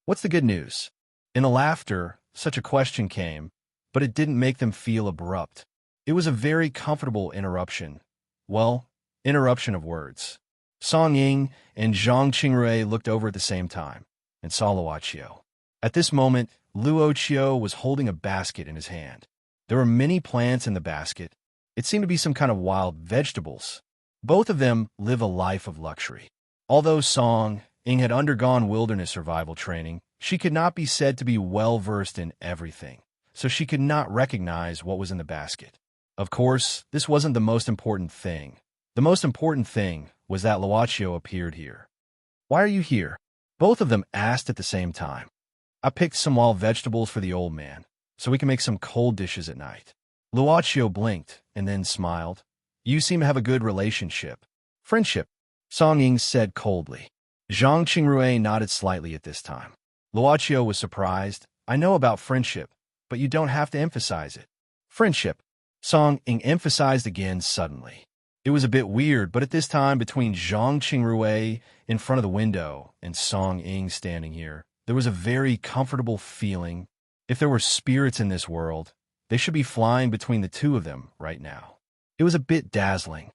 What's the good news? In the laughter, such a question came, but it didn't make them feel abrupt. It was a very comfortable interruption. Well, interruption of words. Song Ing and Zhang Qingrui looked over at the same time and saw Luoqiu. At this moment, Luoqiu was holding a basket in his hand. There were many plants in the basket. It seemed to be some kind of wild vegetables. Both of them live a life of luxury. Although Song Ing had undergone wilderness survival training, she could not be said to be well-versed in everything, so she could not recognize what was in the basket. Of course, this wasn't the most important thing. The most important thing was that Luoqiu appeared here. Why are you here? Both of them asked at the same time. I picked some wild vegetables for the old man, so we can make some cold dishes at night. Luoqiu blinked and then smiled. You seem to have a good relationship. Friendship, Song Ing said coldly. Zhang Qingrui nodded slightly at this time. Luoqiu was surprised. I know about friendship, but you don't have to emphasize it. Friendship, Song Ing emphasized again suddenly. It was a bit weird, but at this time, between Zhang Qingrui in front of the window and Song Ing standing here, there was a very comfortable feeling. If there were spirits in this world, they should be flying between the two of them right now. It was a bit dazzling.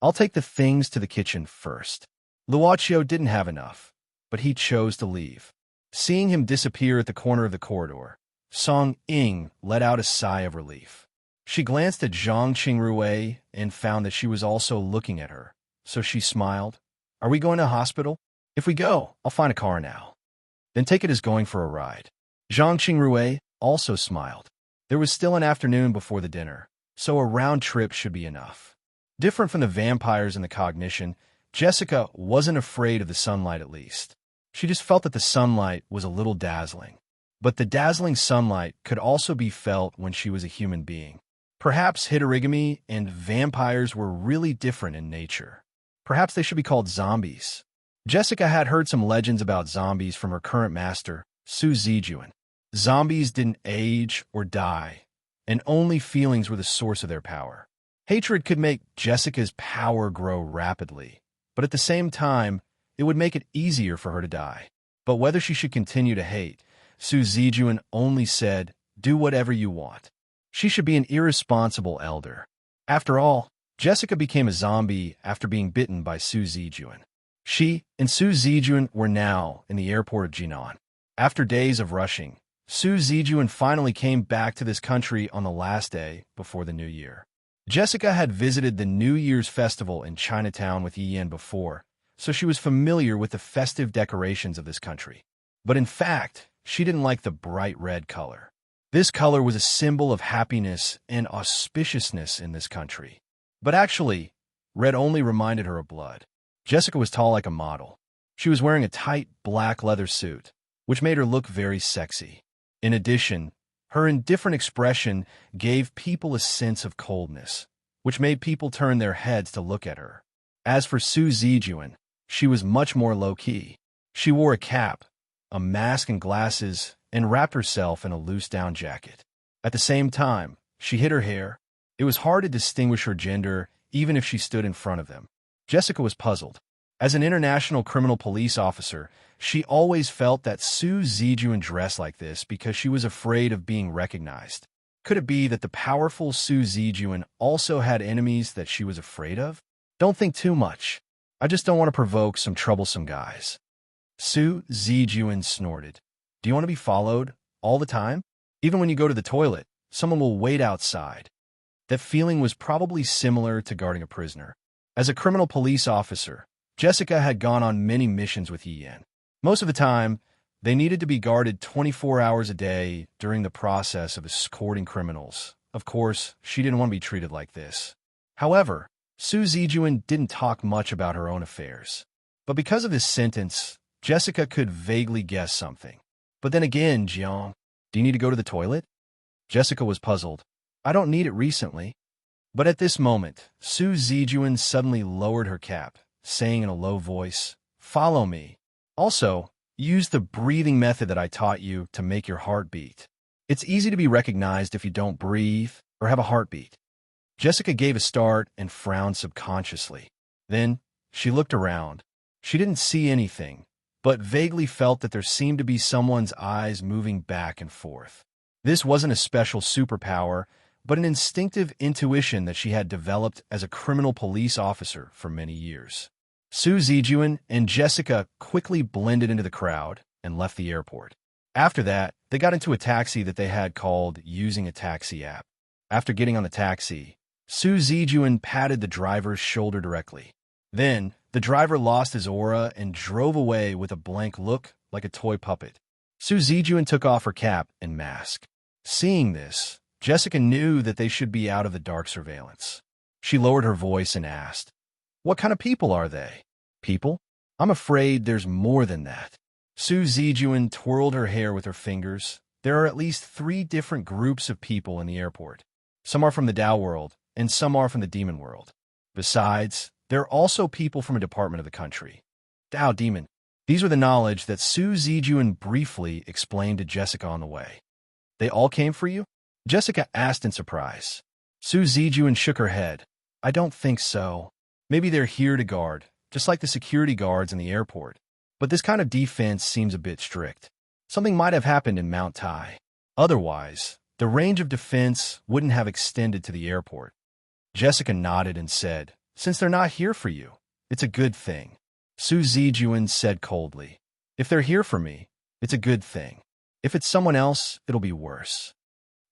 I'll take the things to the kitchen first. Luoqiu didn't have enough, but he chose to leave. Seeing him disappear at the corner of the corridor, Song Ing let out a sigh of relief. She glanced at Zhang Qingrui and found that she was also looking at her, so she smiled. Are we going to hospital? If we go, I'll find a car now. Then take it as going for a ride. Zhang Qingrui also smiled. There was still an afternoon before the dinner, so a round trip should be enough. Different from the vampires in the cognition, Jessica wasn't afraid of the sunlight at least. She just felt that the sunlight was a little dazzling. But the dazzling sunlight could also be felt when she was a human being. Perhaps Hitorigami and vampires were really different in nature. Perhaps they should be called zombies. Jessica had heard some legends about zombies from her current master, Su Zijuan. Zombies didn't age or die, and only feelings were the source of their power. Hatred could make Jessica's power grow rapidly, but at the same time, it would make it easier for her to die. But whether she should continue to hate, Su Zijuan only said, "Do whatever you want." She should be an irresponsible elder. After all, Jessica became a zombie after being bitten by Su Zijuan. She and Su Zijuan were now in the airport of Jinan. After days of rushing, Su Zijuan finally came back to this country on the last day before the New Year. Jessica had visited the New Year's festival in Chinatown with Yi Yan before, so she was familiar with the festive decorations of this country. But in fact, she didn't like the bright red color. This color was a symbol of happiness and auspiciousness in this country. But actually, red only reminded her of blood. Jessica was tall like a model. She was wearing a tight black leather suit, which made her look very sexy. In addition, her indifferent expression gave people a sense of coldness, which made people turn their heads to look at her. As for Su Zijuan, she was much more low-key. She wore a cap, a mask and glasses, and wrapped herself in a loose down jacket. At the same time, she hid her hair. It was hard to distinguish her gender even if she stood in front of them. Jessica was puzzled. As an international criminal police officer, she always felt that Su Zijuan dressed like this because she was afraid of being recognized. Could it be that the powerful Su Zijuan also had enemies that she was afraid of? Don't think too much. I just don't want to provoke some troublesome guys. Su Zijuan snorted. Do you want to be followed all the time? Even when you go to the toilet, someone will wait outside. That feeling was probably similar to guarding a prisoner. As a criminal police officer, Jessica had gone on many missions with Yi Yan. Most of the time, they needed to be guarded 24 hours a day during the process of escorting criminals. Of course, she didn't want to be treated like this. However, Su Zijuan didn't talk much about her own affairs. But because of this sentence, Jessica could vaguely guess something. But then again, Jiang, do you need to go to the toilet? Jessica was puzzled. I don't need it recently. But at this moment, Su Zijuan suddenly lowered her cap, saying in a low voice, "Follow me. Also, use the breathing method that I taught you to make your heart beat. It's easy to be recognized if you don't breathe or have a heartbeat." Jessica gave a start and frowned subconsciously. Then, she looked around. She didn't see anything, but vaguely felt that there seemed to be someone's eyes moving back and forth. This wasn't a special superpower, but an instinctive intuition that she had developed as a criminal police officer for many years. Su Zijuan and Jessica quickly blended into the crowd and left the airport. After that, they got into a taxi that they had called using a taxi app. After getting on the taxi, Su Zijuan patted the driver's shoulder directly. Then, the driver lost his aura and drove away with a blank look like a toy puppet. Su Zijuan took off her cap and mask. Seeing this, Jessica knew that they should be out of the dark surveillance. She lowered her voice and asked, "What kind of people are they?" "People? I'm afraid there's more than that." Su Zijuan twirled her hair with her fingers. There are at least 3 different groups of people in the airport. Some are from the Tao world, and some are from the demon world. Besides, there are also people from a department of the country. Tao demon. These were the knowledge that Su Zijuan briefly explained to Jessica on the way. "They all came for you?" Jessica asked in surprise. Su Zijuan shook her head. "I don't think so. Maybe they're here to guard, just like the security guards in the airport. But this kind of defense seems a bit strict. Something might have happened in Mount Tai. Otherwise, the range of defense wouldn't have extended to the airport." Jessica nodded and said, "Since they're not here for you, it's a good thing." Su Zijuan said coldly, "If they're here for me, it's a good thing. If it's someone else, it'll be worse."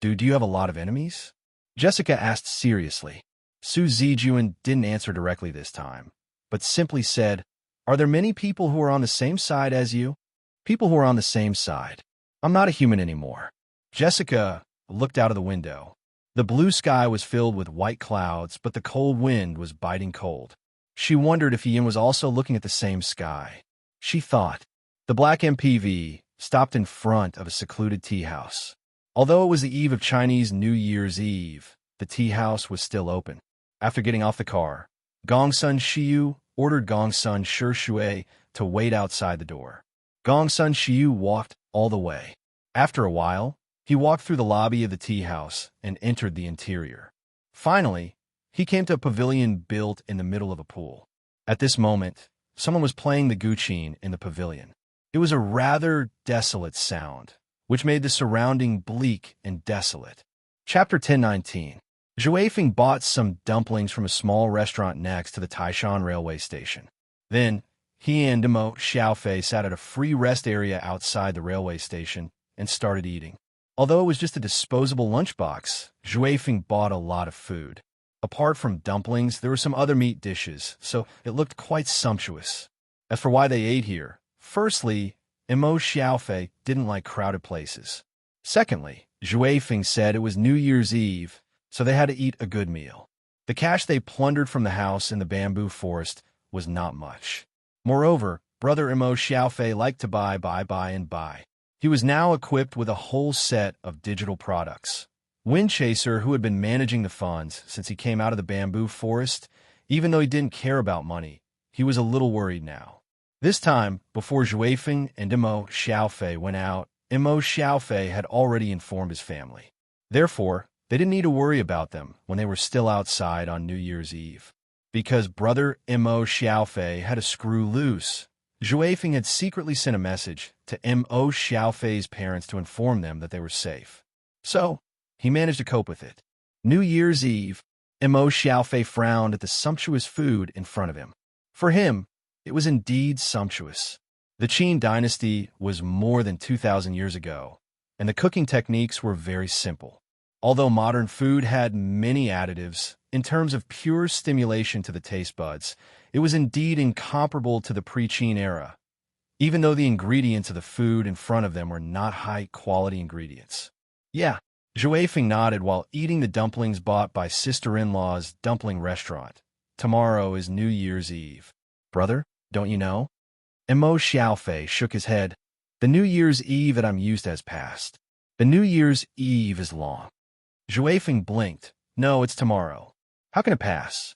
Do you have a lot of enemies?" Jessica asked seriously. Su Zijuan didn't answer directly this time, but simply said, "Are there many people who are on the same side as you?" "People who are on the same side. I'm not a human anymore." Jessica looked out of the window. The blue sky was filled with white clouds, but the cold wind was biting cold. She wondered if Ian was also looking at the same sky. She thought. The black MPV stopped in front of a secluded tea house. Although it was the eve of Chinese New Year's Eve, the tea house was still open. After getting off the car, Gongsun Shiyu ordered Gongsun Shishui to wait outside the door. Gongsun Shiyu walked all the way. After a while, he walked through the lobby of the tea house and entered the interior. Finally, He came to a pavilion built in the middle of a pool. At this moment, someone was playing the guqin in the pavilion. It was a rather desolate sound, which made the surrounding bleak and desolate. Chapter 1019. Zhou Feng bought some dumplings from a small restaurant next to the Taishan railway station. Then, he and Demo Xiaofei sat at a free rest area outside the railway station and started eating. Although it was just a disposable lunchbox, Zhou Feng bought a lot of food. Apart from dumplings, there were some other meat dishes, so it looked quite sumptuous. As for why they ate here, firstly, Emo Xiaofei didn't like crowded places. Secondly, Zhou Feng said it was New Year's Eve, so they had to eat a good meal. The cash they plundered from the house in the bamboo forest was not much. Moreover, brother Emo Xiaofei liked to buy. He was now equipped with a whole set of digital products. Windchaser, who had been managing the funds since he came out of the bamboo forest, even though he didn't care about money, he was a little worried now. This time, before Zhou Feng and Emo Xiaofei went out, Emo Xiaofei had already informed his family. Therefore, they didn't need to worry about them when they were still outside on New Year's Eve. Because brother Emo Xiaofei had a screw loose, Zhou Feng had secretly sent a message to Emo Xiaofei's parents to inform them that they were safe. So, he managed to cope with it. New Year's Eve, Emo Xiaofei frowned at the sumptuous food in front of him. For him, it was indeed sumptuous. The Qin dynasty was more than 2,000 years ago, and the cooking techniques were very simple. Although modern food had many additives, in terms of pure stimulation to the taste buds, it was indeed incomparable to the pre-Qin era, even though the ingredients of the food in front of them were not high-quality ingredients. Yeah, Zhou Feng nodded while eating the dumplings bought by sister-in-law's dumpling restaurant. Tomorrow is New Year's Eve. Brother, don't you know? Emo Xiaofei shook his head. The New Year's Eve that I'm used to has passed. The New Year's Eve is long. Zhou Feng blinked. No, it's tomorrow. How can it pass?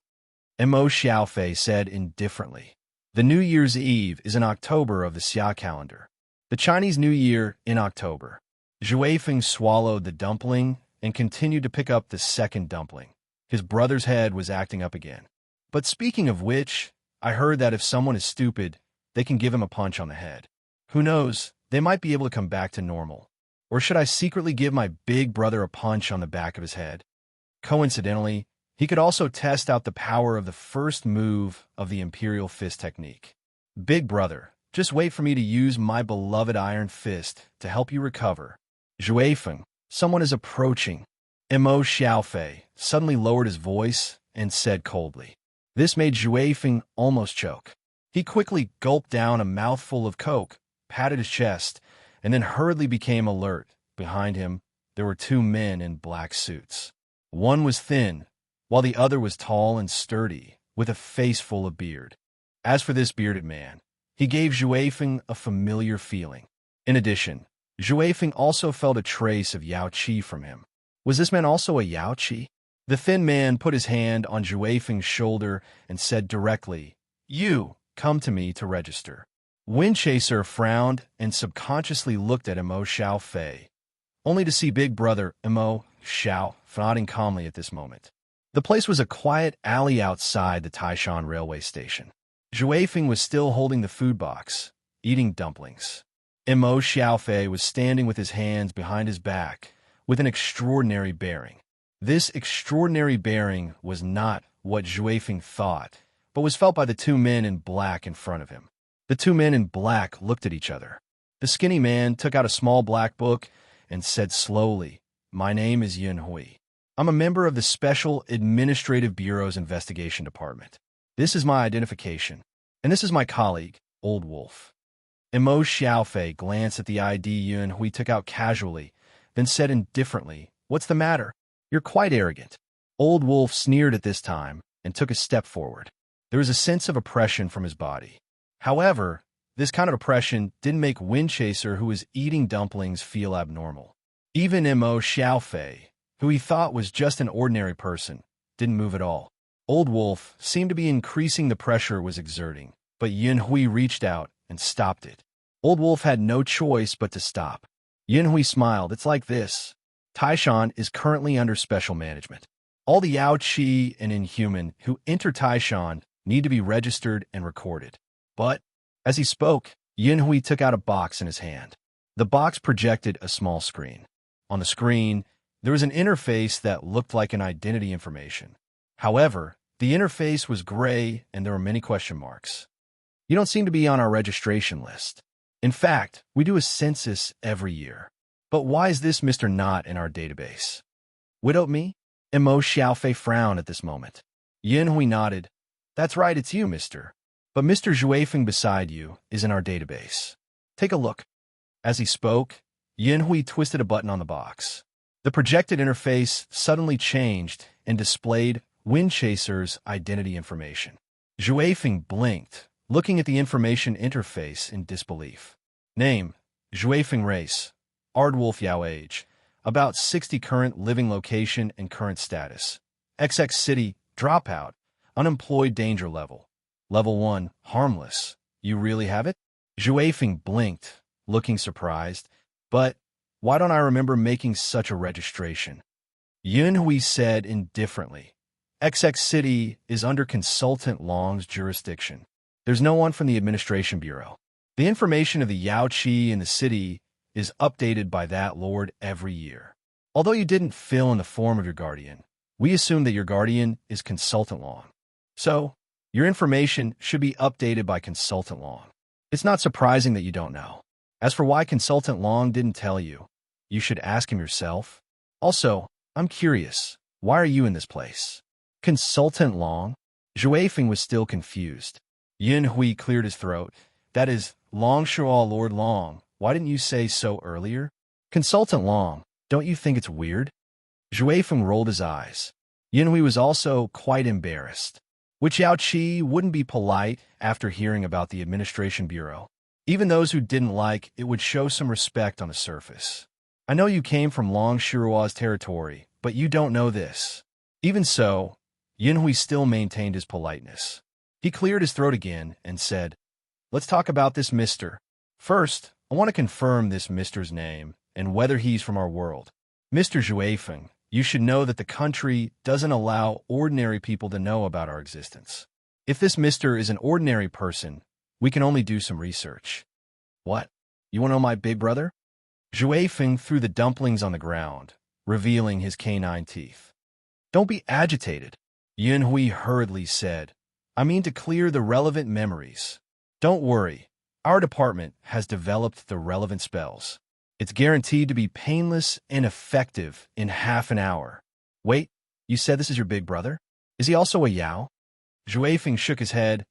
Emo Xiaofei said indifferently. The New Year's Eve is in October of the Xia calendar. The Chinese New Year in October. Zhou Feng swallowed the dumpling and continued to pick up the second dumpling. His brother's head was acting up again. But speaking of which, I heard that if someone is stupid, they can give him a punch on the head. Who knows, they might be able to come back to normal. Or should I secretly give my big brother a punch on the back of his head? Coincidentally, he could also test out the power of the first move of the Imperial Fist technique. Big brother, just wait for me to use my beloved Iron Fist to help you recover. Zhou Feng, someone is approaching. Emo Xiaofei suddenly lowered his voice and said coldly. This made Zhou Feng almost choke. He quickly gulped down a mouthful of coke, patted his chest, and then hurriedly became alert. Behind him, there were two men in black suits. One was thin, while the other was tall and sturdy, with a face full of beard. As for this bearded man, he gave Zhou Feng a familiar feeling. In addition, Zhou Feng also felt a trace of Yao Qi from him. Was this man also a Yao Qi? The thin man put his hand on Zhou Feng's shoulder and said directly, You, come to me to register. Windchaser frowned and subconsciously looked at Emo Xiaofei, only to see big brother Emo Xiao nodding calmly at this moment. The place was a quiet alley outside the Taishan railway station. Zhou Feng was still holding the food box, eating dumplings. Emo Xiaofei was standing with his hands behind his back, with an extraordinary bearing. This extraordinary bearing was not what Zhou Feng thought, but was felt by the two men in black in front of him. The two men in black looked at each other. The skinny man took out a small black book and said slowly, My name is Yun Hui. I'm a member of the Special Administrative Bureau's Investigation Department. This is my identification, and this is my colleague, Old Wolf. Emo Xiaofei glanced at the ID Yun Hui took out casually, then said indifferently, What's the matter? You're quite arrogant. Old Wolf sneered at this time and took a step forward. There was a sense of oppression from his body. However, this kind of oppression didn't make Windchaser, who was eating dumplings, feel abnormal. Even Emo Xiaofei, who he thought was just an ordinary person, didn't move at all. Old Wolf seemed to be increasing the pressure it was exerting, but Yun Hui reached out and stopped it. Old Wolf had no choice but to stop. Yun Hui smiled. It's like this. Taishan is currently under special management. All the Yaoqi and Inhuman who enter Taishan need to be registered and recorded. But, as he spoke, Yin took out a box in his hand. The box projected a small screen. On the screen, there was an interface that looked like an identity information. However, the interface was gray and there were many question marks. You don't seem to be on our registration list. In fact, we do a census every year. But why is this Mr. not in our database? Widowed me? Mo Xiaofei frowned at this moment. Yin Hui nodded. That's right, it's you, mister. But Mr. Zhuifeng beside you is in our database. Take a look. As he spoke, Yin Hui twisted a button on the box. The projected interface suddenly changed and displayed Windchaser's identity information. Zhuifeng blinked, looking at the information interface in disbelief. Name, Zhuifeng race, Aardwolf Yao age, about 60 current living location and current status. XX city, dropout, unemployed danger level. Level 1, harmless. You really have it? Zhuifeng blinked, looking surprised. But why don't I remember making such a registration? Yun Hui said indifferently. XX city is under Consultant Long's jurisdiction. There's no one from the Administration Bureau. The information of the Yaoqi in the city is updated by that lord every year. Although you didn't fill in the form of your guardian, we assume that your guardian is Consultant Long. So, your information should be updated by Consultant Long. It's not surprising that you don't know. As for why Consultant Long didn't tell you, you should ask him yourself. Also, I'm curious, why are you in this place? Consultant Long? Zhuifeng was still confused. Yin Hui cleared his throat. That is, Long Shuo Lord Long. Why didn't you say so earlier? Consultant Long, don't you think it's weird? Zhuifeng rolled his eyes. Yin Hui was also quite embarrassed. Which Yaoqi wouldn't be polite after hearing about the Administration Bureau? Even those who didn't like it would show some respect on the surface. I know you came from Long Shuo's territory, but you don't know this. Even so, Yin Hui still maintained his politeness. He cleared his throat again and said, Let's talk about this mister. First, I want to confirm this mister's name and whether he's from our world. Mr. Zhuifeng, you should know that the country doesn't allow ordinary people to know about our existence. If this mister is an ordinary person, we can only do some research. What? You want to know my big brother? Zhuifeng threw the dumplings on the ground, revealing his canine teeth. Don't be agitated, Yin Hui hurriedly said. I mean to clear the relevant memories. Don't worry, our department has developed the relevant spells. It's guaranteed to be painless and effective in half an hour. Wait, you said this is your big brother? Is he also a Yao? Zhuifeng shook his head.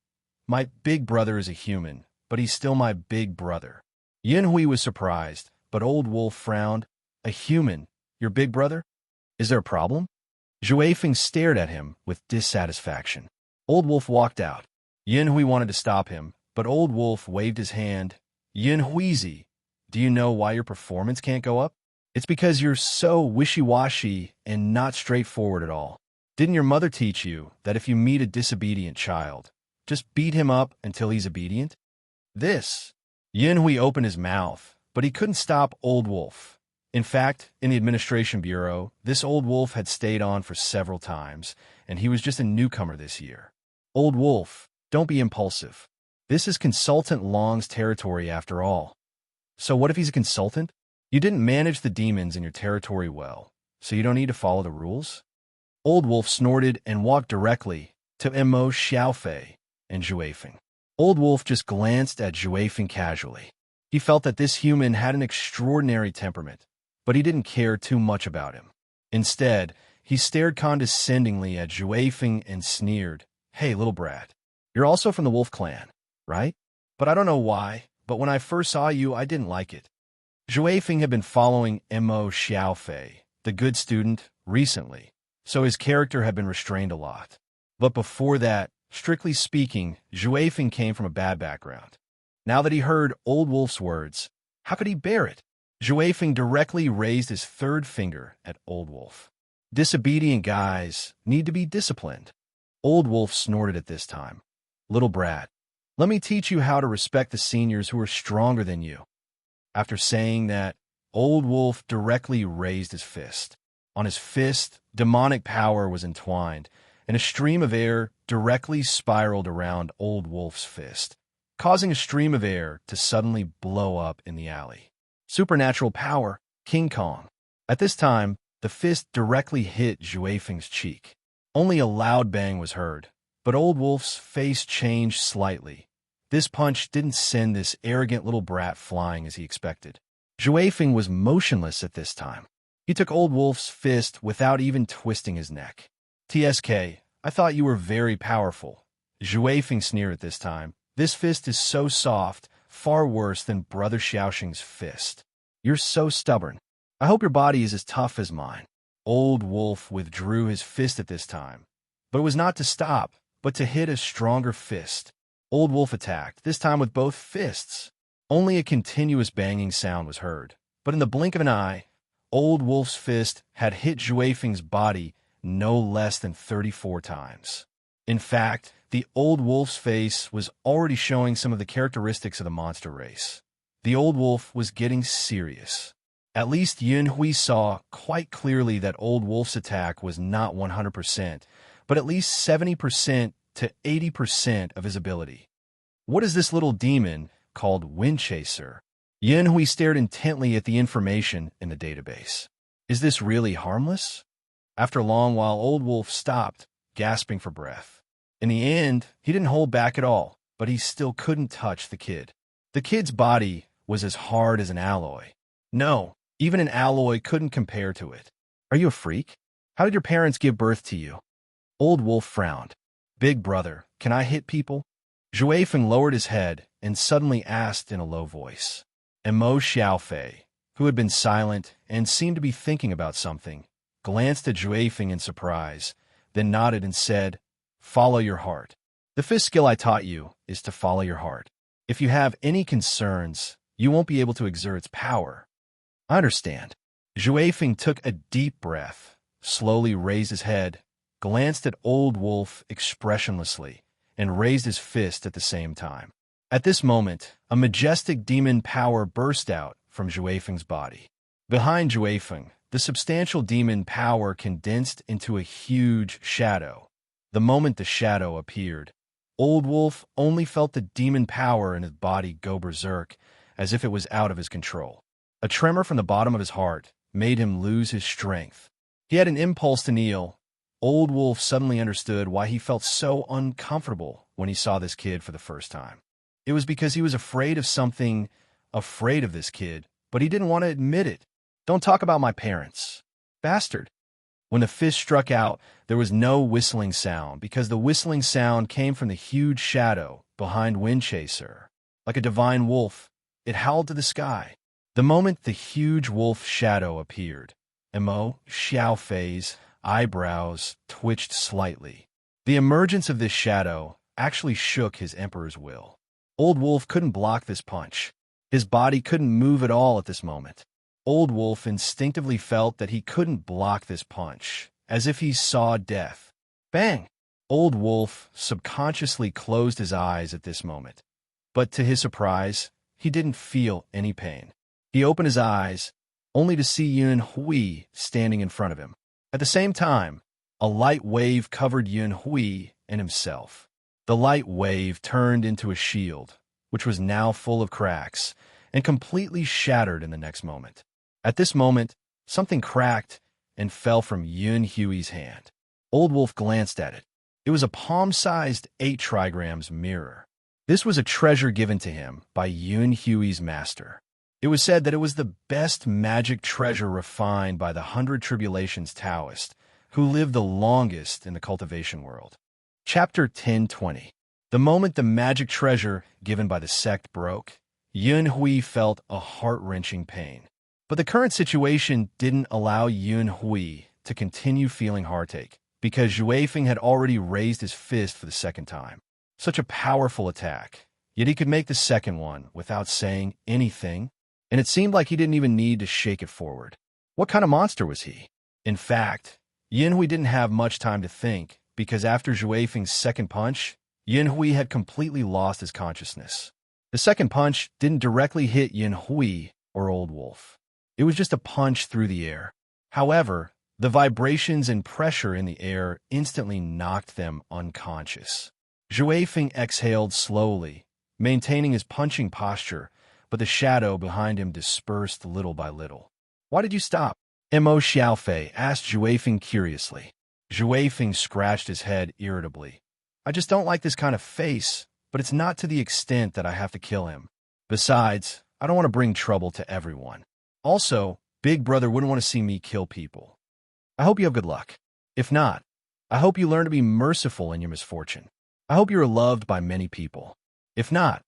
My big brother is a human, but he's still my big brother. Yin Hui was surprised, but Old Wolf frowned. A human? Your big brother? Is there a problem? Zhuifeng stared at him with dissatisfaction. Old Wolf walked out. Yin Hui wanted to stop him, but Old Wolf waved his hand. Yin Huizi, do you know why your performance can't go up? It's because you're so wishy-washy and not straightforward at all. Didn't your mother teach you that if you meet a disobedient child, just beat him up until he's obedient? Yin Hui opened his mouth, but he couldn't stop Old Wolf. In fact, in the Administration Bureau, this Old Wolf had stayed on for several times, and he was just a newcomer this year. Old Wolf, don't be impulsive. This is Consultant Long's territory after all. So what if he's a consultant? You didn't manage the demons in your territory well, so you don't need to follow the rules? Old Wolf snorted and walked directly to Mo Xiaofei and Zhuifeng. Old Wolf just glanced at Zhuifeng casually. He felt that this human had an extraordinary temperament, but he didn't care too much about him. Instead, he stared condescendingly at Zhuifeng and sneered, Hey, little brat, you're also from the Wolf clan, right? But I don't know why, but when I first saw you, I didn't like it. Zhuifeng had been following Mo Xiaofei, the good student, recently, so his character had been restrained a lot. But before that, strictly speaking, Zhuifeng came from a bad background. Now that he heard Old Wolf's words, how could he bear it? Zhuifeng directly raised his third finger at Old Wolf. Disobedient guys need to be disciplined. Old Wolf snorted at this time. Little brat, let me teach you how to respect the seniors who are stronger than you. After saying that, Old Wolf directly raised his fist. On his fist, demonic power was entwined, and a stream of air directly spiraled around Old Wolf's fist, causing a stream of air to suddenly blow up in the alley. Supernatural power, King Kong. At this time, the fist directly hit Zhui Feng's cheek. Only a loud bang was heard, but Old Wolf's face changed slightly. This punch didn't send this arrogant little brat flying as he expected. Zhui Feng was motionless at this time. He took Old Wolf's fist without even twisting his neck. "TSK, I thought you were very powerful." Zhui Feng sneered at this time. "This fist is so soft, far worse than Brother Xiaoxing's fist. You're so stubborn. I hope your body is as tough as mine." Old Wolf withdrew his fist at this time, but it was not to stop, but to hit a stronger fist. Old Wolf attacked, this time with both fists. Only a continuous banging sound was heard, but in the blink of an eye, Old Wolf's fist had hit Zhui Feng's body no less than 34 times. In fact, the Old Wolf's face was already showing some of the characteristics of the monster race. The Old Wolf was getting serious. At least Yun Hui saw quite clearly that Old Wolf's attack was not 100%, but at least 70% to 80% of his ability. What is this little demon called Wind Chaser? Yun Hui stared intently at the information in the database. Is this really harmless? After a long while, Old Wolf stopped, gasping for breath. In the end, he didn't hold back at all, but he still couldn't touch the kid. The kid's body was as hard as an alloy. No, even an alloy couldn't compare to it. Are you a freak? How did your parents give birth to you? Old Wolf frowned. Big brother, can I hit people? Zhui Feng lowered his head and suddenly asked in a low voice. And Mo Xiaofei, who had been silent and seemed to be thinking about something, glanced at Zhui Feng in surprise, then nodded and said, "Follow your heart. The fifth skill I taught you is to follow your heart. If you have any concerns, you won't be able to exert its power." "I understand." Zhui Feng took a deep breath, slowly raised his head, glanced at Old Wolf expressionlessly, and raised his fist at the same time. At this moment, a majestic demon power burst out from Zhui Feng's body. Behind Zhui Feng, the substantial demon power condensed into a huge shadow. The moment the shadow appeared, Old Wolf only felt the demon power in his body go berserk, as if it was out of his control. A tremor from the bottom of his heart made him lose his strength. He had an impulse to kneel. Old Wolf suddenly understood why he felt so uncomfortable when he saw this kid for the first time. It was because he was afraid of something, afraid of this kid, but he didn't want to admit it. "Don't talk about my parents. Bastard." When the fist struck out, there was no whistling sound because the whistling sound came from the huge shadow behind Wind Chaser. Like a divine wolf, it howled to the sky. The moment the huge wolf shadow appeared, Mo Xiaofei's eyebrows twitched slightly. The emergence of this shadow actually shook his emperor's will. Old Wolf couldn't block this punch. His body couldn't move at all at this moment. Old Wolf instinctively felt that he couldn't block this punch, as if he saw death. Bang! Old Wolf subconsciously closed his eyes at this moment. But to his surprise, he didn't feel any pain. He opened his eyes, only to see Yun Hui standing in front of him. At the same time, a light wave covered Yun Hui and himself. The light wave turned into a shield, which was now full of cracks, and completely shattered in the next moment. At this moment, something cracked and fell from Yun Hui's hand. Old Wolf glanced at it. It was a palm-sized 8 trigrams mirror. This was a treasure given to him by Yun Hui's master. It was said that it was the best magic treasure refined by the 100 Tribulations Taoist, who lived the longest in the cultivation world. Chapter 10:20. The moment the magic treasure given by the sect broke, Yun Hui felt a heart-wrenching pain. But the current situation didn't allow Yun Hui to continue feeling heartache, because Zhui Feng had already raised his fist for the second time. Such a powerful attack, yet he could make the second one without saying anything, and it seemed like he didn't even need to shake it forward. What kind of monster was he? In fact, Yun Hui didn't have much time to think, because after Zhui Feng's second punch, Yun Hui had completely lost his consciousness. The second punch didn't directly hit Yun Hui or Old Wolf. It was just a punch through the air. However, The vibrations and pressure in the air instantly knocked them unconscious. Zhui Feng exhaled slowly, maintaining his punching posture, but the shadow behind him dispersed little by little. "Why did you stop?" Mo Xiaofei asked Zhui Feng curiously. Zhui Feng scratched his head irritably. "I just don't like this kind of face, but it's not to the extent that I have to kill him. Besides, I don't want to bring trouble to everyone. Also, Big Brother wouldn't want to see me kill people. I hope you have good luck. If not, I hope you learn to be merciful in your misfortune. I hope you are loved by many people. If not,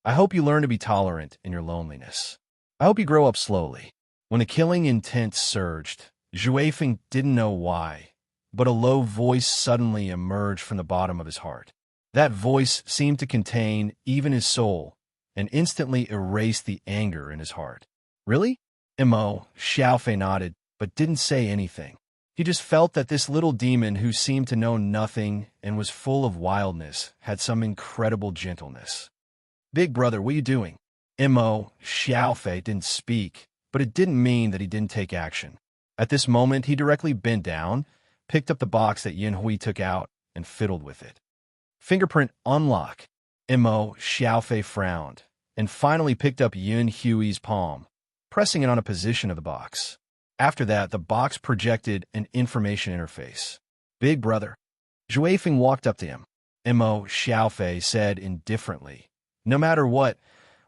I hope you learn to be tolerant in your loneliness. I hope you grow up slowly." When the killing intent surged, Zhui Feng didn't know why, but a low voice suddenly emerged from the bottom of his heart. That voice seemed to contain even his soul and instantly erased the anger in his heart. "Really?" Mo Xiaofei nodded, but didn't say anything. He just felt that this little demon who seemed to know nothing and was full of wildness had some incredible gentleness. "Big Brother, what are you doing?" Mo Xiaofei didn't speak, but it didn't mean that he didn't take action. At this moment, he directly bent down, picked up the box that Yin Hui took out, and fiddled with it. "Fingerprint unlock." Mo Xiaofei frowned, and finally picked up Yin Hui's palm, pressing it on a position of the box. After that, the box projected an information interface. "Big Brother." Zhui Feng walked up to him. Mo Xiaofei said indifferently, "No matter what,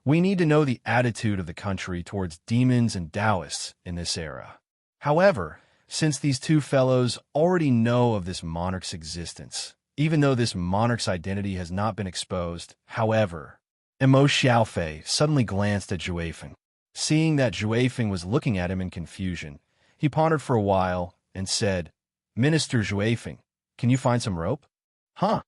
we need to know the attitude of the country towards demons and Taoists in this era. However, since these two fellows already know of this monarch's existence, even though this monarch's identity has not been exposed, however." Mo Xiaofei suddenly glanced at Zhui Feng. Seeing that Zhui Feng was looking at him in confusion, he pondered for a while and said, "Minister Zhui Feng, can you find some rope?" "Huh?"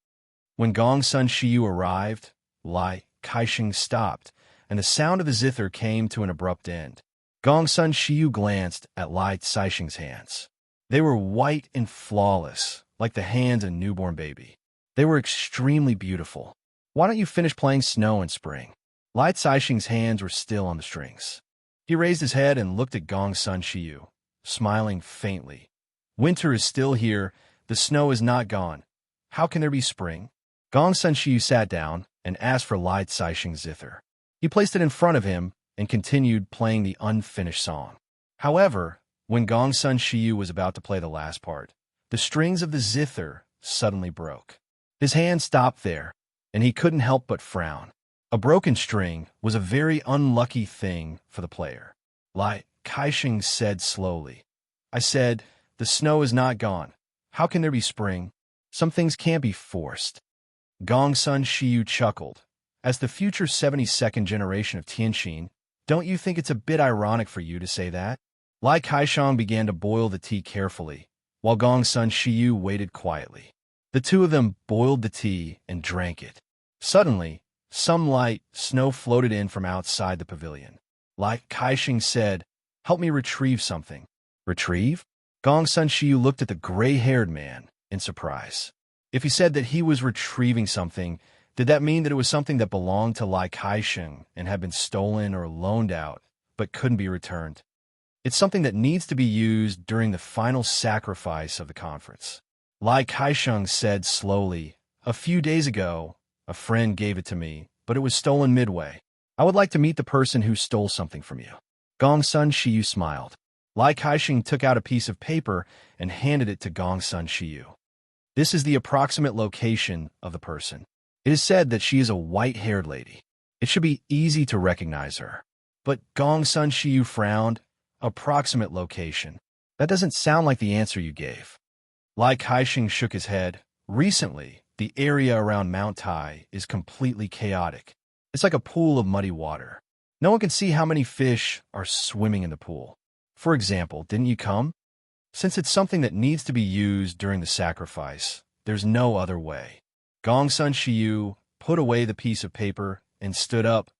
When Gong Sun Shiyu arrived, Lai Kaixing stopped, and the sound of the zither came to an abrupt end. Gong Sun Shiyu glanced at Lai Caixing's hands. They were white and flawless, like the hands of a newborn baby. They were extremely beautiful. "Why don't you finish playing Snow and Spring?" Lai Caixing's hands were still on the strings. He raised his head and looked at Gong Sun Shiyu, smiling faintly. "Winter is still here. The snow is not gone. How can there be spring?" Gong Sun Shiyu sat down and asked for Lai Caixing's zither. He placed it in front of him and continued playing the unfinished song. However, when Gong Sun Shiyu was about to play the last part, the strings of the zither suddenly broke. His hand stopped there, and he couldn't help but frown. A broken string was a very unlucky thing for the player. Lai Kaixing said slowly, "I said, the snow is not gone. How can there be spring? Some things can't be forced." Gong Sun Shiyu chuckled. "As the future 72nd generation of Tianxin, don't you think it's a bit ironic for you to say that?" Lai Kaishang began to boil the tea carefully, while Gong Sun Shiyu waited quietly. The two of them boiled the tea and drank it. Suddenly, some light snow floated in from outside the pavilion. Lai Kaixing said, "Help me retrieve something." "Retrieve?" Gong Sun Shiyu looked at the gray-haired man in surprise. If he said that he was retrieving something, did that mean that it was something that belonged to Lai Kaixing and had been stolen or loaned out, but couldn't be returned? "It's something that needs to be used during the final sacrifice of the conference." Lai Kaisheng said slowly, "A few days ago, a friend gave it to me, but it was stolen midway. I would like to meet the person who stole something from you." Gong Sun Shiyu smiled. Lai Kaixing took out a piece of paper and handed it to Gong Sun Shiyu. "This is the approximate location of the person. It is said that she is a white-haired lady. It should be easy to recognize her." But Gong Sun Shiyu frowned. "Approximate location. That doesn't sound like the answer you gave." Lai Kaixing shook his head. "Recently, the area around Mount Tai is completely chaotic. It's like a pool of muddy water. No one can see how many fish are swimming in the pool. For example, didn't you come? Since it's something that needs to be used during the sacrifice, there's no other way." Gong Sun Shiyu put away the piece of paper and stood up,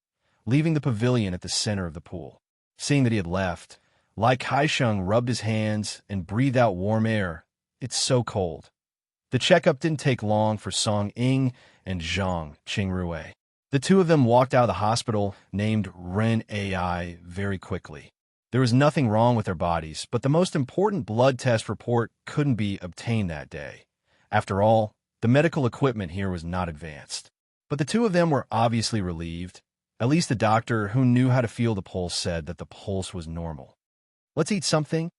leaving the pavilion at the center of the pool. Seeing that he had left, Lai Kaisheng rubbed his hands and breathed out warm air. "It's so cold." The checkup didn't take long for Song Ying and Zhang Qingrui. The two of them walked out of the hospital named Ren AI very quickly. There was nothing wrong with their bodies, but the most important blood test report couldn't be obtained that day. After all, the medical equipment here was not advanced. But the two of them were obviously relieved. At least the doctor, who knew how to feel the pulse, said that the pulse was normal. Let's eat something?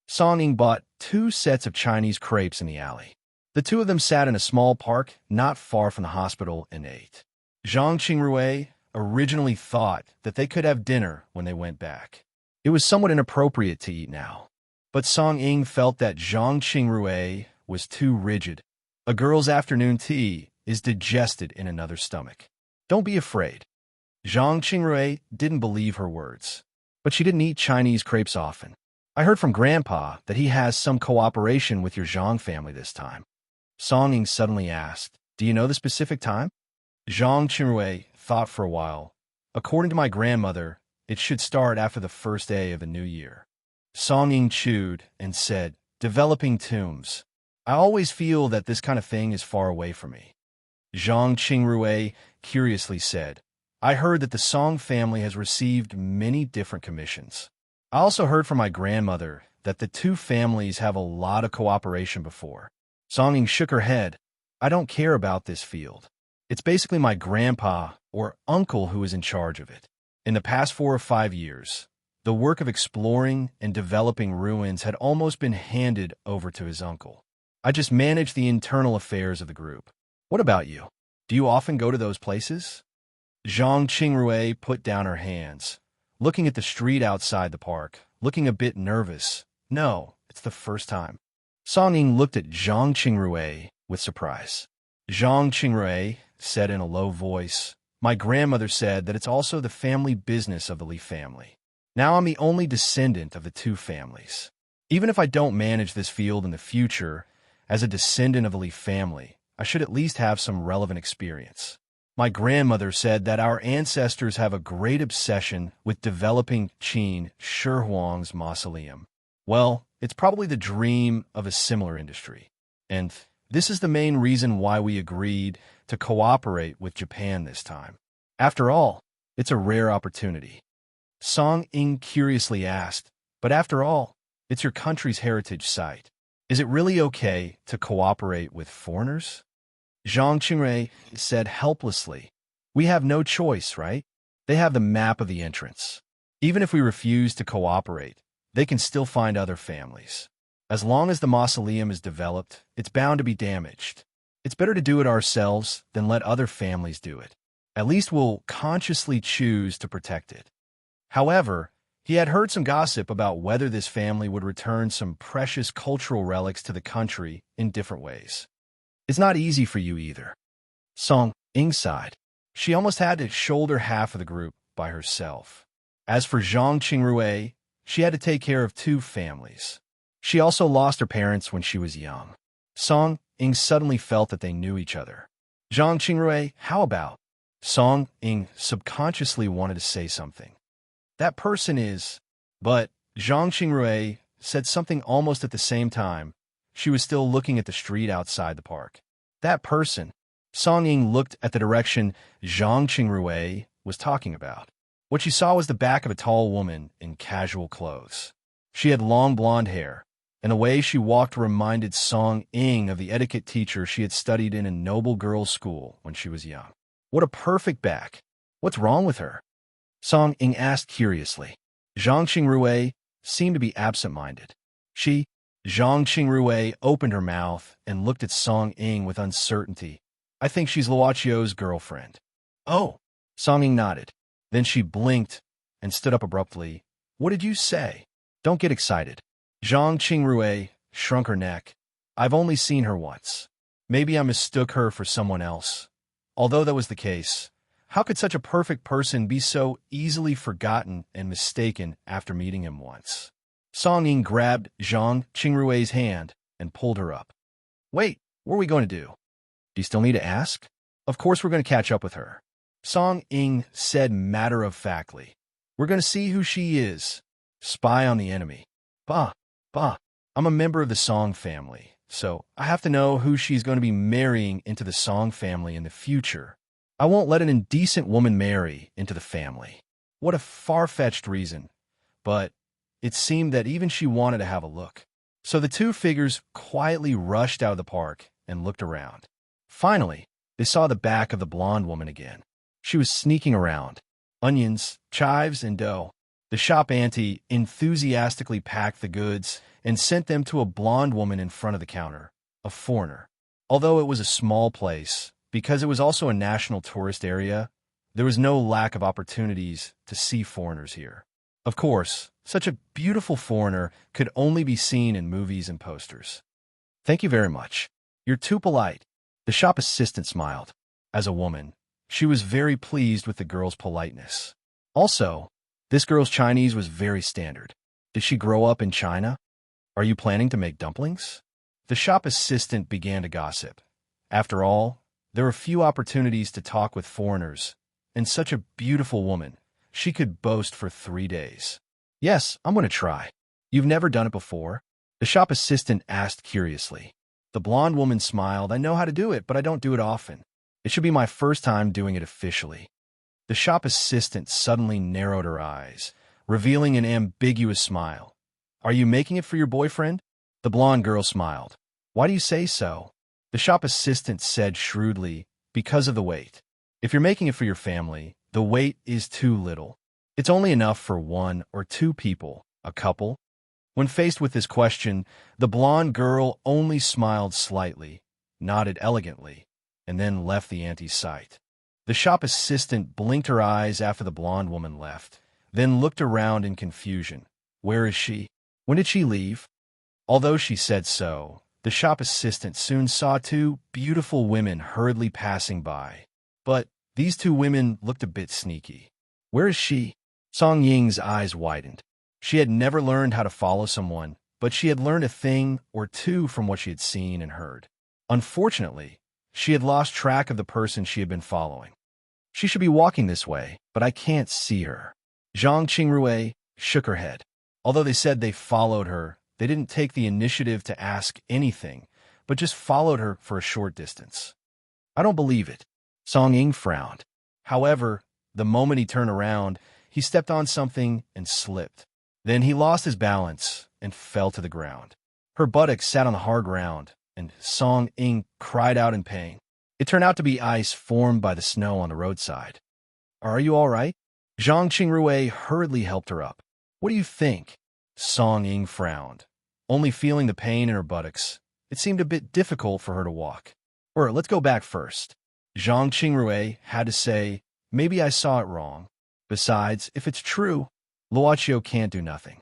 Song Ying bought 2 sets of Chinese crepes in the alley. The two of them sat in a small park not far from the hospital and ate. Zhang Qingrui originally thought that they could have dinner when they went back. It was somewhat inappropriate to eat now. But Song Ying felt that Zhang Qingrui was too rigid. A girl's afternoon tea is digested in another stomach. Don't be afraid. Zhang Qingrui didn't believe her words. But she didn't eat Chinese crepes often. I heard from Grandpa that he has some cooperation with your Zhang family this time. Song Ying suddenly asked, do you know the specific time? Zhang Qingrui thought for a while. According to my grandmother, it should start after the first day of the new year. Song Ying chewed and said, developing tombs. I always feel that this kind of thing is far away from me. Zhang Qingrui curiously said, I heard that the Song family has received many different commissions. I also heard from my grandmother that the two families have a lot of cooperation before. Song Ying shook her head. I don't care about this field. It's basically my grandpa or uncle who is in charge of it. In the past 4 or 5 years, the work of exploring and developing ruins had almost been handed over to his uncle. I just manage the internal affairs of the group. What about you? Do you often go to those places? Zhang Qingrui put down her hands, looking at the street outside the park, looking a bit nervous. No, it's the first time. Song Ying looked at Zhang Qingrui with surprise. Zhang Qingrui said in a low voice, my grandmother said that it's also the family business of the Li family. Now I'm the only descendant of the two families. Even if I don't manage this field in the future, as a descendant of the Li family, I should at least have some relevant experience. My grandmother said that our ancestors have a great obsession with developing Qin Shi Huang's mausoleum. Well, it's probably the dream of a similar industry. And this is the main reason why we agreed to cooperate with Japan this time. After all, it's a rare opportunity. Song Ying curiously asked, but after all, it's your country's heritage site. Is it really okay to cooperate with foreigners? Zhang Qingrui said helplessly, we have no choice, right? They have the map of the entrance. Even if we refuse to cooperate, they can still find other families. As long as the mausoleum is developed, it's bound to be damaged. It's better to do it ourselves than let other families do it. At least we'll consciously choose to protect it. However, he had heard some gossip about whether this family would return some precious cultural relics to the country in different ways. It's not easy for you either. Song Ying sighed. She almost had to shoulder half of the group by herself. As for Zhang Qingrui, she had to take care of 2 families. She also lost her parents when she was young. Song Ying suddenly felt that they knew each other. Zhang Qingrui, how about? Song Ying subconsciously wanted to say something. That person is... But Zhang Qingrui said something almost at the same time. She was still looking at the street outside the park. That person. Song Ying looked at the direction Zhang Qingrui was talking about. What she saw was the back of a tall woman in casual clothes. She had long blonde hair, and the way she walked reminded Song Ying of the etiquette teacher she had studied in a noble girls' school when she was young. What a perfect back. What's wrong with her? Song Ying asked curiously. Zhang Qingrui seemed to be absent-minded. Zhang Qingrui opened her mouth and looked at Song Ying with uncertainty. I think she's Luochio's girlfriend. Oh, Song Ying nodded. Then she blinked and stood up abruptly. What did you say? Don't get excited. Zhang Qingrui shrunk her neck. I've only seen her once. Maybe I mistook her for someone else. Although that was the case, how could such a perfect person be so easily forgotten and mistaken after meeting him once? Song Ying grabbed Zhang Qingrui's hand and pulled her up. Wait, what are we going to do? Do you still need to ask? Of course we're going to catch up with her. Song Ying said matter-of-factly. We're going to see who she is. Spy on the enemy. Bah. I'm a member of the Song family, so I have to know who she's going to be marrying into the Song family in the future. I won't let an indecent woman marry into the family. What a far-fetched reason. But it seemed that even she wanted to have a look. So the two figures quietly rushed out of the park and looked around. Finally, they saw the back of the blonde woman again. She was sneaking around. Onions, chives, and dough. The shop auntie enthusiastically packed the goods and sent them to a blonde woman in front of the counter, a foreigner. Although it was a small place, because it was also a national tourist area, there was no lack of opportunities to see foreigners here. Of course, such a beautiful foreigner could only be seen in movies and posters. "Thank you very much. You're too polite." The shop assistant smiled. As a woman, she was very pleased with the girl's politeness. Also, this girl's Chinese was very standard. Did she grow up in China? Are you planning to make dumplings? The shop assistant began to gossip. After all, there were few opportunities to talk with foreigners, and such a beautiful woman, she could boast for 3 days. "Yes, I'm going to try." "You've never done it before?" The shop assistant asked curiously. The blonde woman smiled. "I know how to do it, but I don't do it often. It should be my first time doing it officially." The shop assistant suddenly narrowed her eyes, revealing an ambiguous smile. "Are you making it for your boyfriend?" The blonde girl smiled. "Why do you say so?" The shop assistant said shrewdly, "Because of the weight. If you're making it for your family, the weight is too little. It's only enough for 1 or 2 people, a couple." When faced with this question, the blonde girl only smiled slightly, nodded elegantly, and then left the auntie's sight. The shop assistant blinked her eyes after the blonde woman left, then looked around in confusion. "Where is she? When did she leave?" Although she said so, the shop assistant soon saw 2 beautiful women hurriedly passing by. But these 2 women looked a bit sneaky. "Where is she?" Song Ying's eyes widened. She had never learned how to follow someone, but she had learned a thing or two from what she had seen and heard. Unfortunately, she had lost track of the person she had been following. "She should be walking this way, but I can't see her." Zhang Qingrui shook her head. Although they said they followed her, they didn't take the initiative to ask anything, but just followed her for a short distance. "I don't believe it." Song Ying frowned. However, the moment he turned around, he stepped on something and slipped. Then he lost his balance and fell to the ground. Her buttocks sat on the hard ground, and Song Ying cried out in pain. It turned out to be ice formed by the snow on the roadside. "Are you all right?" Zhang Qingrui hurriedly helped her up. "What do you think?" Song Ying frowned. Only feeling the pain in her buttocks, it seemed a bit difficult for her to walk. "Or let's go back first." Zhang Qingrui had to say, "Maybe I saw it wrong. Besides, if it's true, Luoqiu can't do nothing."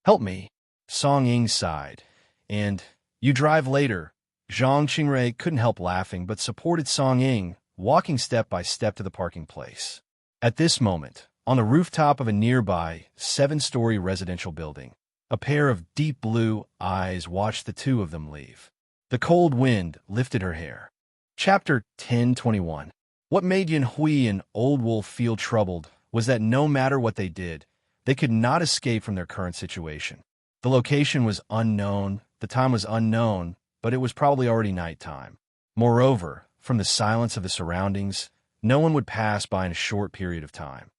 "Help me," Song Ying sighed. "And you drive later." Zhang Qingrui couldn't help laughing, but supported Song Ying, walking step by step to the parking place. At this moment, on the rooftop of a nearby 7-story residential building, a pair of deep blue eyes watched the 2 of them leave. The cold wind lifted her hair. Chapter 10:21. What made Yin Hui and Old Wolf feel troubled was that no matter what they did, they could not escape from their current situation. The location was unknown, the time was unknown, but it was probably already nighttime. Moreover, from the silence of the surroundings, no one would pass by in a short period of time.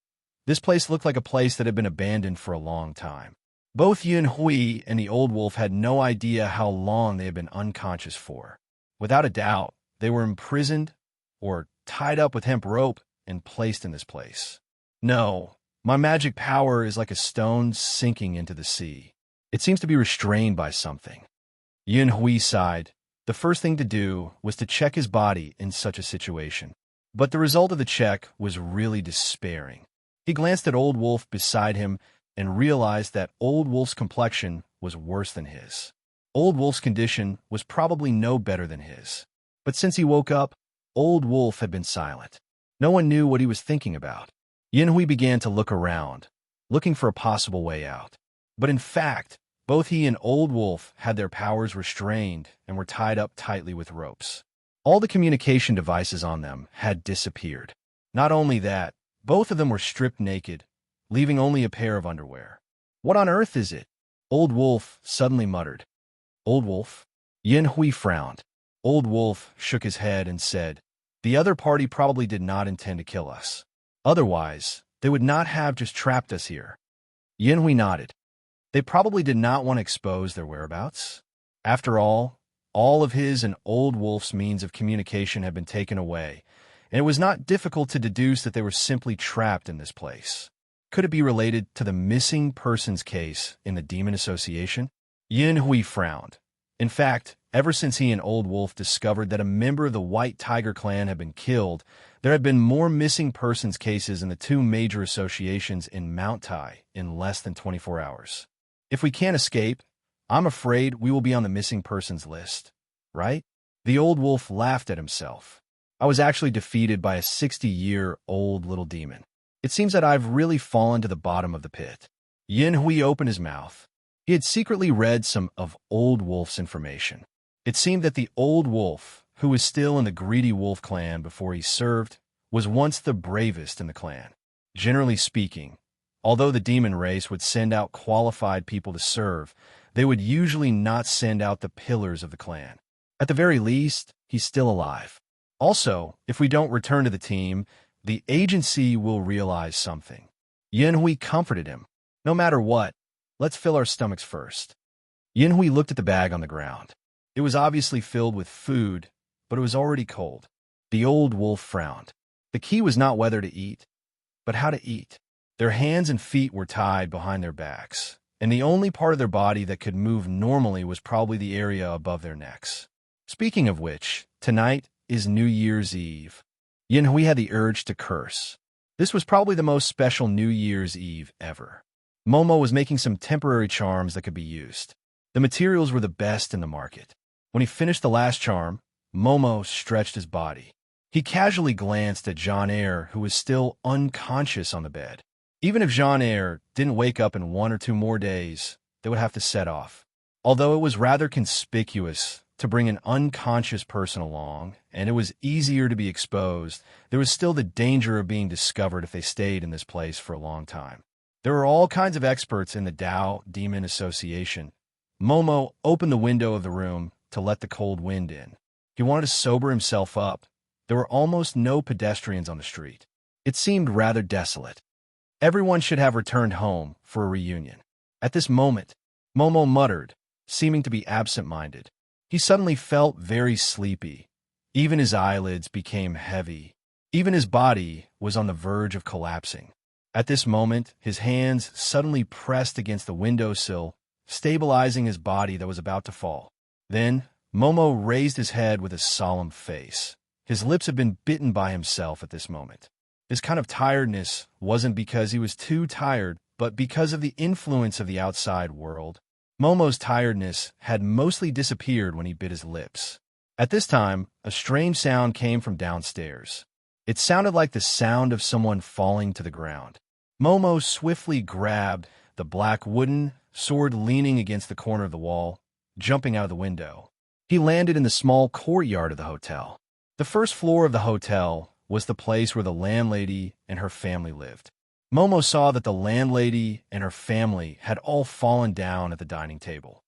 This place looked like a place that had been abandoned for a long time. Both Yin Hui and the Old Wolf had no idea how long they had been unconscious for. Without a doubt, they were imprisoned or tied up with hemp rope and placed in this place. "No, my magic power is like a stone sinking into the sea. It seems to be restrained by something." Yin Hui sighed. The first thing to do was to check his body in such a situation. But the result of the check was really despairing. He glanced at Old Wolf beside him and realized that Old Wolf's complexion was worse than his. Old Wolf's condition was probably no better than his. But since he woke up, Old Wolf had been silent. No one knew what he was thinking about. Yin Hui began to look around, looking for a possible way out. But in fact, both he and Old Wolf had their powers restrained and were tied up tightly with ropes. All the communication devices on them had disappeared. Not only that, both of them were stripped naked, leaving only a pair of underwear. "What on earth is it?" Old Wolf suddenly muttered. "Old Wolf?" Yin Hui frowned. Old Wolf shook his head and said, "The other party probably did not intend to kill us. Otherwise, they would not have just trapped us here." Yin Hui nodded. They probably did not want to expose their whereabouts. After all of his and Old Wolf's means of communication had been taken away, and it was not difficult to deduce that they were simply trapped in this place. Could it be related to the missing persons case in the Demon Association? Yin Hui frowned. In fact, ever since he and Old Wolf discovered that a member of the White Tiger clan had been killed, there had been more missing persons cases in the two major associations in Mount Tai in less than 24 hours. If we can't escape, I'm afraid we will be on the missing persons list, right? The Old Wolf laughed at himself. I was actually defeated by a 60-year-old little demon. It seems that I've really fallen to the bottom of the pit. Yin Hui opened his mouth. He had secretly read some of Old Wolf's information. It seemed that the Old Wolf, who was still in the Greedy Wolf clan before he served, was once the bravest in the clan. Generally speaking, although the demon race would send out qualified people to serve, they would usually not send out the pillars of the clan. At the very least, he's still alive. Also, if we don't return to the team, the agency will realize something. Yin Hui comforted him. No matter what, let's fill our stomachs first. Yin Hui looked at the bag on the ground. It was obviously filled with food, but it was already cold. The Old Wolf frowned. The key was not whether to eat, but how to eat. Their hands and feet were tied behind their backs, and the only part of their body that could move normally was probably the area above their necks. Speaking of which, tonight is New Year's Eve. Yin Hui had the urge to curse. This was probably the most special New Year's Eve ever. Momo was making some temporary charms that could be used. The materials were the best in the market. When he finished the last charm, Momo stretched his body. He casually glanced at Jean Eyre, who was still unconscious on the bed. Even if Jean Eyre didn't wake up in 1 or 2 more days, they would have to set off. Although it was rather conspicuous to bring an unconscious person along, and it was easier to be exposed, there was still the danger of being discovered if they stayed in this place for a long time. There were all kinds of experts in the Tao Demon Association. Momo opened the window of the room to let the cold wind in. He wanted to sober himself up. There were almost no pedestrians on the street. It seemed rather desolate. Everyone should have returned home for a reunion. At this moment, Momo muttered, seeming to be absent-minded. He suddenly felt very sleepy. Even his eyelids became heavy. Even his body was on the verge of collapsing. At this moment, his hands suddenly pressed against the windowsill, stabilizing his body that was about to fall. Then, Momo raised his head with a solemn face. His lips had been bitten by himself at this moment. This kind of tiredness wasn't because he was too tired, but because of the influence of the outside world. Momo's tiredness had mostly disappeared when he bit his lips. At this time, a strange sound came from downstairs. It sounded like the sound of someone falling to the ground. Momo swiftly grabbed the black wooden sword leaning against the corner of the wall, jumping out of the window. He landed in the small courtyard of the hotel. The first floor of the hotel was the place where the landlady and her family lived. Momo saw that the landlady and her family had all fallen down at the dining table.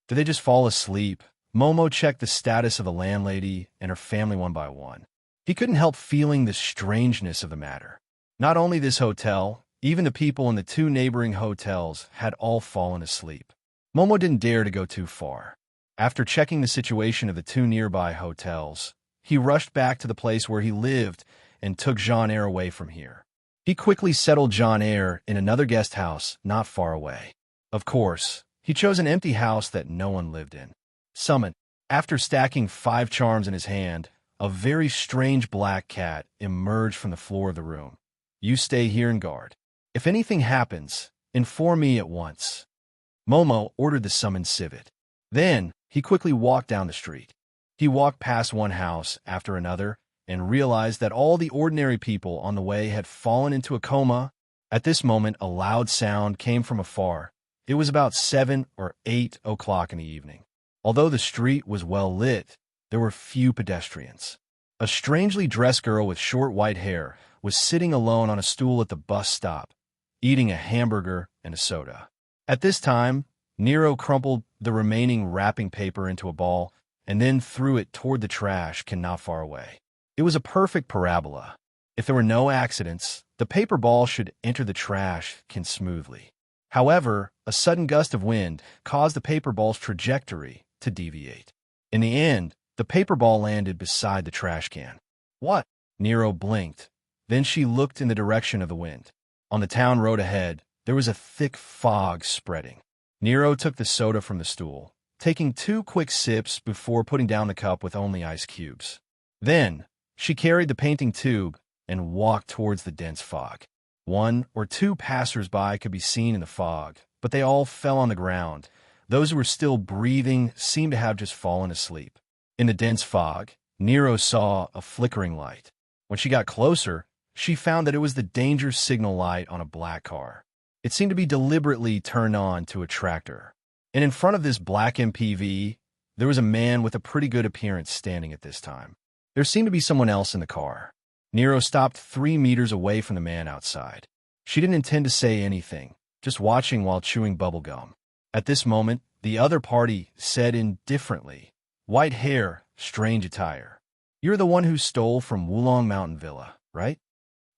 Did they just fall asleep? Momo checked the status of the landlady and her family one by one. He couldn't help feeling the strangeness of the matter. Not only this hotel, even the people in the 2 neighboring hotels had all fallen asleep. Momo didn't dare to go too far. After checking the situation of the 2 nearby hotels, he rushed back to the place where he lived and took Jean Eyre away from here. He quickly settled Jean Eyre in another guest house not far away. Of course, he chose an empty house that no one lived in. Summoned. After stacking 5 charms in his hand, a very strange black cat emerged from the floor of the room. You stay here and guard. If anything happens, inform me at once. Momo ordered the summoned civet. Then, he quickly walked down the street. He walked past one house after another, and realized that all the ordinary people on the way had fallen into a coma. At this moment, a loud sound came from afar. It was about 7 or 8 o'clock in the evening. Although the street was well lit, there were few pedestrians. A strangely dressed girl with short white hair was sitting alone on a stool at the bus stop, eating a hamburger and a soda. At this time, Nero crumpled the remaining wrapping paper into a ball and then threw it toward the trash can not far away. It was a perfect parabola. If there were no accidents, the paper ball should enter the trash can smoothly. However, a sudden gust of wind caused the paper ball's trajectory to deviate. In the end, the paper ball landed beside the trash can. What? Nero blinked. Then she looked in the direction of the wind. On the town road ahead, there was a thick fog spreading. Nero took the soda from the stool, taking 2 quick sips before putting down the cup with only ice cubes. Then, she carried the painting tube and walked towards the dense fog. 1 or 2 passers-by could be seen in the fog, but they all fell on the ground. Those who were still breathing seemed to have just fallen asleep. In the dense fog, Nero saw a flickering light. When she got closer, she found that it was the danger signal light on a black car. It seemed to be deliberately turned on to attract her. And in front of this black MPV, there was a man with a pretty good appearance standing at this time. There seemed to be someone else in the car. Nero stopped 3 meters away from the man outside. She didn't intend to say anything, just watching while chewing bubble gum. At this moment, the other party said indifferently, "White hair, strange attire. You're the one who stole from Wulong Mountain Villa, right?"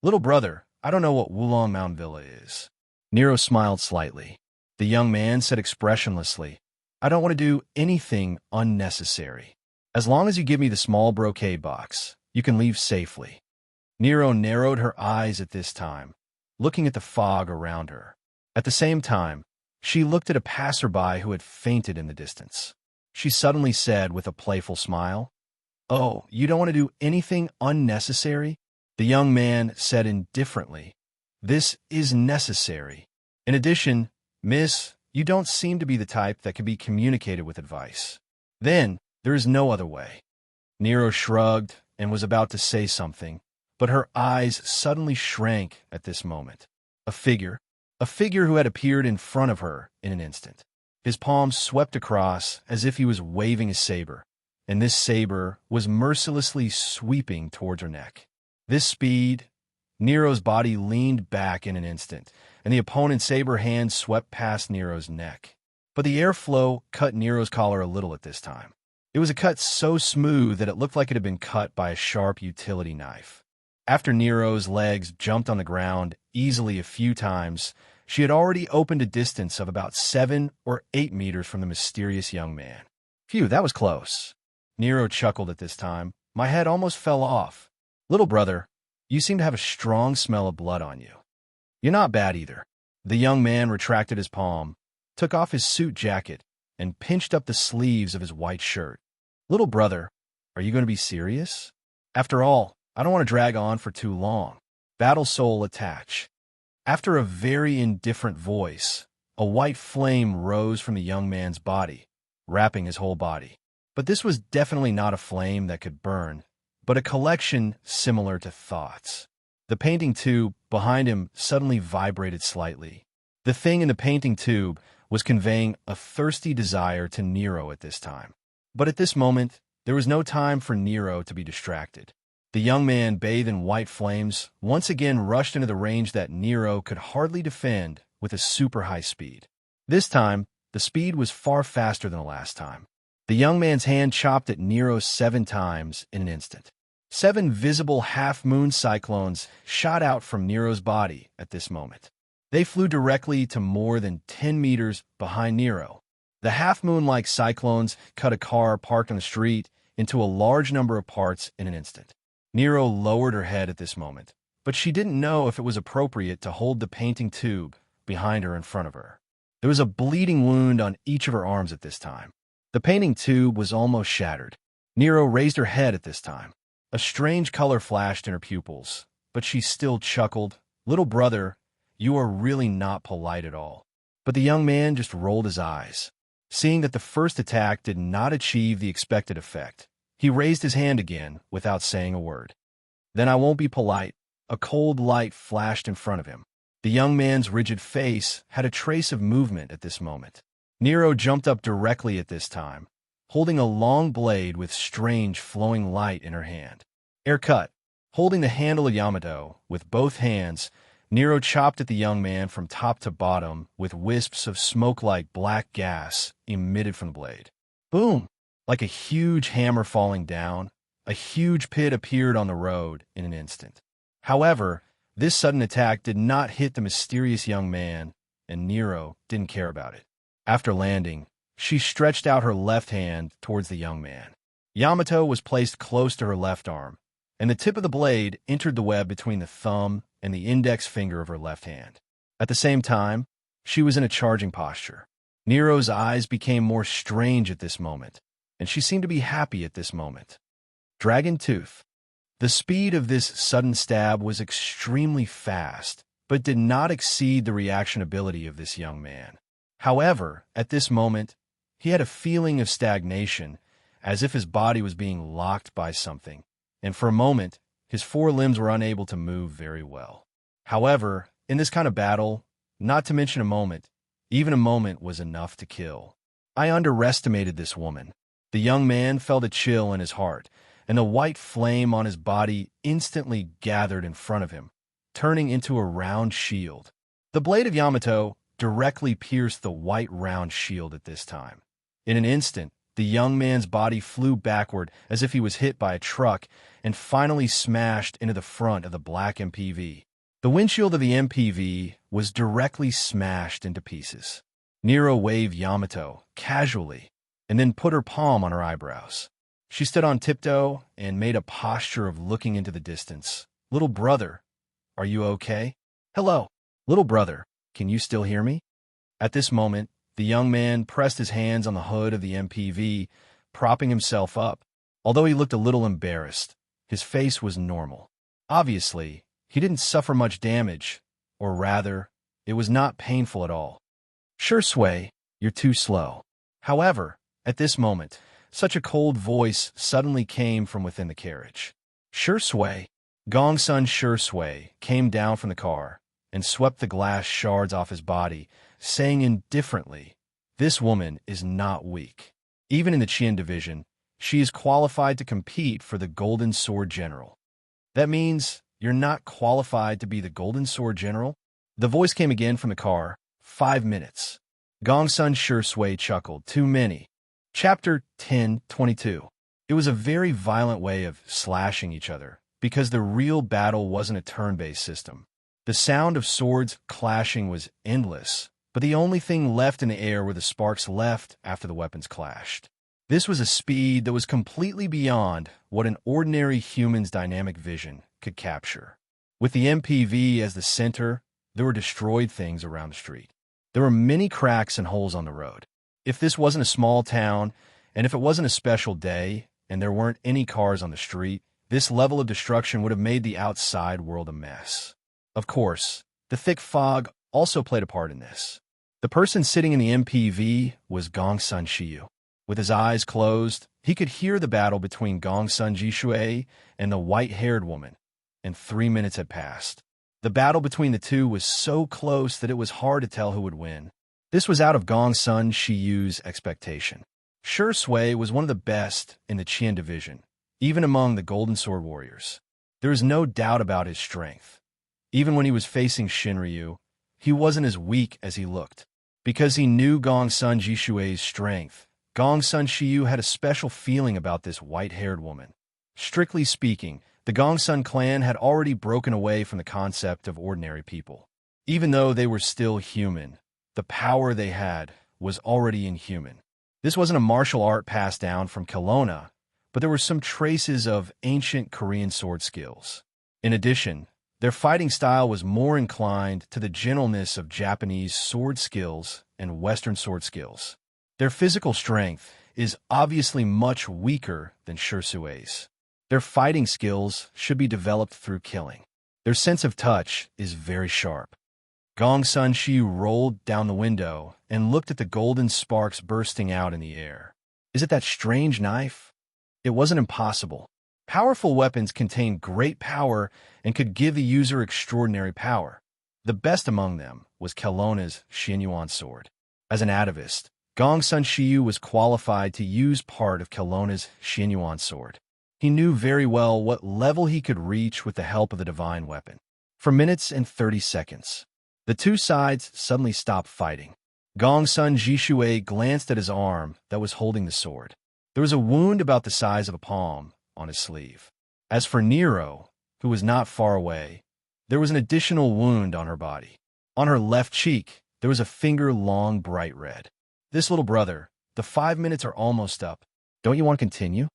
"Little brother, I don't know what Wulong Mountain Villa is." Nero smiled slightly. The young man said expressionlessly, "I don't want to do anything unnecessary. As long as you give me the small brocade box, you can leave safely." Nero narrowed her eyes at this time, looking at the fog around her. At the same time, she looked at a passerby who had fainted in the distance. She suddenly said with a playful smile, "Oh, you don't want to do anything unnecessary?" The young man said indifferently, "This is necessary. In addition, miss, you don't seem to be the type that can be communicated with advice. Then, there is no other way." Nero shrugged and was about to say something, but her eyes suddenly shrank at this moment. A figure who had appeared in front of her in an instant. His palms swept across as if he was waving a saber, and this saber was mercilessly sweeping towards her neck. This speed, Nero's body leaned back in an instant, and the opponent's saber hand swept past Nero's neck. But the airflow cut Nero's collar a little at this time. It was a cut so smooth that it looked like it had been cut by a sharp utility knife. After Nero's legs jumped on the ground easily a few times, she had already opened a distance of about 7 or 8 meters from the mysterious young man. "Phew, that was close." Nero chuckled at this time. "My head almost fell off. Little brother, you seem to have a strong smell of blood on you." "You're not bad either." The young man retracted his palm, took off his suit jacket, and pinched up the sleeves of his white shirt. "Little brother, are you going to be serious? After all, I don't want to drag on for too long. Battle soul attach." After a very indifferent voice, a white flame rose from the young man's body, wrapping his whole body. But this was definitely not a flame that could burn, but a collection similar to thoughts. The painting tube behind him suddenly vibrated slightly. The thing in the painting tube was conveying a thirsty desire to Nero at this time. But at this moment, there was no time for Nero to be distracted. The young man, bathed in white flames, once again rushed into the range that Nero could hardly defend with a super high speed. This time, the speed was far faster than the last time. The young man's hand chopped at Nero 7 times in an instant. 7 visible half-moon cyclones shot out from Nero's body at this moment. They flew directly to more than 10 meters behind Nero. The half-moon-like cyclones cut a car parked on the street into a large number of parts in an instant. Nero lowered her head at this moment, but she didn't know if it was appropriate to hold the painting tube behind her in front of her. There was a bleeding wound on each of her arms at this time. The painting tube was almost shattered. Nero raised her head at this time. A strange color flashed in her pupils, but she still chuckled. "Little brother, you are really not polite at all." But the young man just rolled his eyes. Seeing that the first attack did not achieve the expected effect, he raised his hand again without saying a word. "Then I won't be polite." A cold light flashed in front of him. The young man's rigid face had a trace of movement at this moment. Nero jumped up directly at this time, holding a long blade with strange flowing light in her hand. Air cut. Holding the handle of Yamato with both hands, Nero chopped at the young man from top to bottom with wisps of smoke-like black gas emitted from the blade. Boom! Like a huge hammer falling down, a huge pit appeared on the road in an instant. However, this sudden attack did not hit the mysterious young man, and Nero didn't care about it. After landing, she stretched out her left hand towards the young man. Yamato was placed close to her left arm, and the tip of the blade entered the web between the thumb and the index finger of her left hand. At the same time, she was in a charging posture. Nero's eyes became more strange at this moment, and she seemed to be happy at this moment. Dragon Tooth. The speed of this sudden stab was extremely fast, but did not exceed the reaction ability of this young man. However, at this moment, he had a feeling of stagnation, as if his body was being locked by something, and for a moment, his four limbs were unable to move very well. However, in this kind of battle, not to mention a moment, even a moment was enough to kill. I underestimated this woman. The young man felt a chill in his heart, and the white flame on his body instantly gathered in front of him, turning into a round shield. The blade of Yamato directly pierced the white round shield at this time. In an instant, the young man's body flew backward as if he was hit by a truck and finally smashed into the front of the black MPV. The windshield of the MPV was directly smashed into pieces. Nero waved Yamato casually and then put her palm on her eyebrows. She stood on tiptoe and made a posture of looking into the distance. "Little brother, are you okay?" "Hello, little brother, can you still hear me?" At this moment, the young man pressed his hands on the hood of the MPV, propping himself up. Although he looked a little embarrassed, his face was normal. Obviously, he didn't suffer much damage, or rather, it was not painful at all. "Sure, Sway, you're too slow." However, at this moment, such a cold voice suddenly came from within the carriage. "Sure, Sway." Gongsun Sure Sway came down from the car and swept the glass shards off his body, saying indifferently, "This woman is not weak. Even in the Qian division, she is qualified to compete for the Golden Sword General." "That means you're not qualified to be the Golden Sword General?" The voice came again from the car. 5 minutes. Gongsun Sure Sway chuckled. "Too many." Chapter 10:22. It was a very violent way of slashing each other, because the real battle wasn't a turn-based system. The sound of swords clashing was endless, but the only thing left in the air were the sparks left after the weapons clashed. This was a speed that was completely beyond what an ordinary human's dynamic vision could capture. With the MPV as the center, there were destroyed things around the street. There were many cracks and holes on the road. If this wasn't a small town, and if it wasn't a special day, and there weren't any cars on the street, this level of destruction would have made the outside world a mess. Of course, the thick fog also played a part in this. The person sitting in the MPV was Gongsun Shiyu. With his eyes closed, he could hear the battle between Gongsun Jishui and the white-haired woman, and 3 minutes had passed. The battle between the two was so close that it was hard to tell who would win. This was out of Gongsun Shiyu's expectation. Sure Sway was one of the best in the Qian division, even among the Golden Sword Warriors. There is no doubt about his strength. Even when he was facing Shinryu, he wasn't as weak as he looked. Because he knew Gongsun Jishui's strength, Gongsun Shiyu had a special feeling about this white-haired woman. Strictly speaking, the Gongsun clan had already broken away from the concept of ordinary people. Even though they were still human, the power they had was already inhuman. This wasn't a martial art passed down from Kelowna, but there were some traces of ancient Korean sword skills. In addition, their fighting style was more inclined to the gentleness of Japanese sword skills and Western sword skills. Their physical strength is obviously much weaker than Shursui's. Their fighting skills should be developed through killing. Their sense of touch is very sharp. Gongsun Shiyu rolled down the window and looked at the golden sparks bursting out in the air. Is it that strange knife? It wasn't impossible. Powerful weapons contain great power and could give the user extraordinary power. The best among them was Kelowna's Xianyuan sword. As an atavist, Gongsun Shiyu was qualified to use part of Kelowna's Xianyuan sword. He knew very well what level he could reach with the help of the divine weapon. For minutes and 30 seconds, the two sides suddenly stopped fighting. Gongsun Jishui glanced at his arm that was holding the sword. There was a wound about the size of a palm on his sleeve. As for Nero, who was not far away, there was an additional wound on her body. On her left cheek, There was a finger-long bright red. "This little brother, the 5 minutes are almost up. Don't you want to continue?"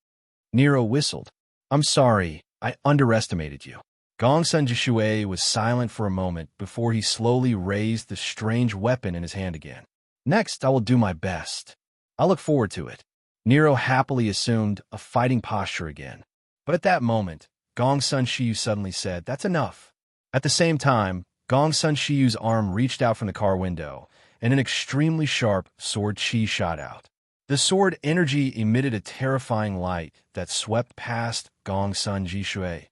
Nero whistled. "I'm sorry, I underestimated you." Gongsun Jishui was silent for a moment before he slowly raised the strange weapon in his hand again. "Next, I will do my best. I look forward to it." Nero happily assumed a fighting posture again. But at that moment, Gongsun Shiyu suddenly said, "That's enough." At the same time, Gongsun Shiyu's arm reached out from the car window, and an extremely sharp sword chi shot out. The sword energy emitted a terrifying light that swept past Gongsun Jishui.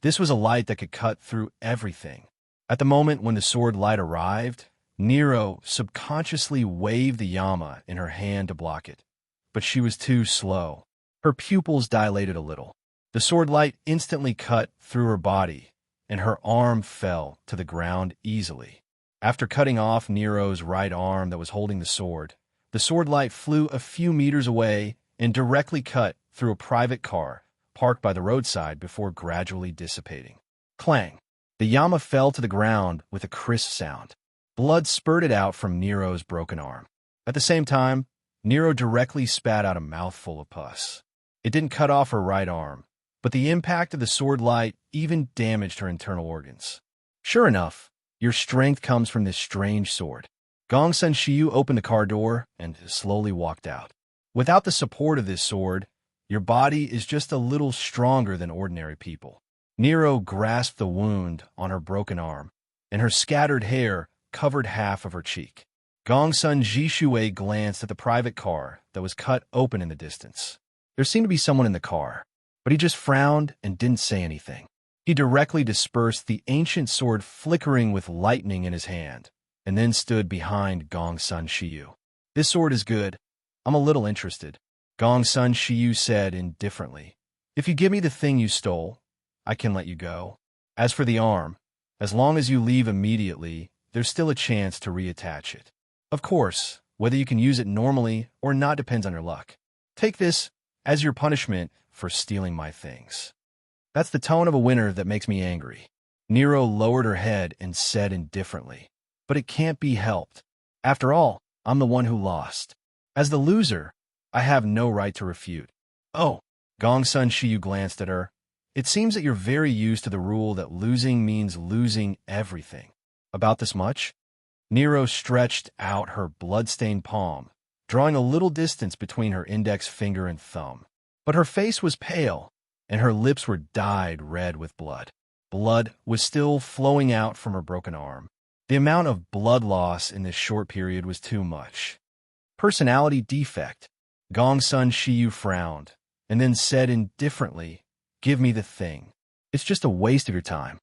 This was a light that could cut through everything. At the moment when the sword light arrived, Nero subconsciously waved the Yama in her hand to block it. But she was too slow. Her pupils dilated a little. The sword light instantly cut through her body, and her arm fell to the ground easily. After cutting off Nero's right arm that was holding the sword light flew a few meters away and directly cut through a private car parked by the roadside before gradually dissipating. Clang! The Yama fell to the ground with a crisp sound. Blood spurted out from Nero's broken arm. At the same time, Nero directly spat out a mouthful of pus. It didn't cut off her right arm, but the impact of the sword light even damaged her internal organs. "Sure enough, your strength comes from this strange sword." Gongsun Shiyu opened the car door and slowly walked out. "Without the support of this sword, your body is just a little stronger than ordinary people." Nero grasped the wound on her broken arm, and her scattered hair covered half of her cheek. Gongsun Jishui glanced at the private car that was cut open in the distance. There seemed to be someone in the car, but he just frowned and didn't say anything. He directly dispersed the ancient sword flickering with lightning in his hand, and then stood behind Gongsun Shiyu. "This sword is good. I'm a little interested," Gongsun Shiyu said indifferently. "If you give me the thing you stole, I can let you go. As for the arm, as long as you leave immediately, there's still a chance to reattach it. Of course, whether you can use it normally or not depends on your luck. Take this as your punishment for stealing my things." "That's the tone of a winner that makes me angry." Nero lowered her head and said indifferently, "But it can't be helped. After all, I'm the one who lost. As the loser, I have no right to refute." "Oh," Gongsun Shiyu glanced at her. "It seems that you're very used to the rule that losing means losing everything. About this much?" Nero stretched out her blood-stained palm, drawing a little distance between her index finger and thumb. But her face was pale, and her lips were dyed red with blood. Blood was still flowing out from her broken arm. The amount of blood loss in this short period was too much. "Personality defect." Gongsun Shiyu frowned, and then said indifferently, "Give me the thing. It's just a waste of your time."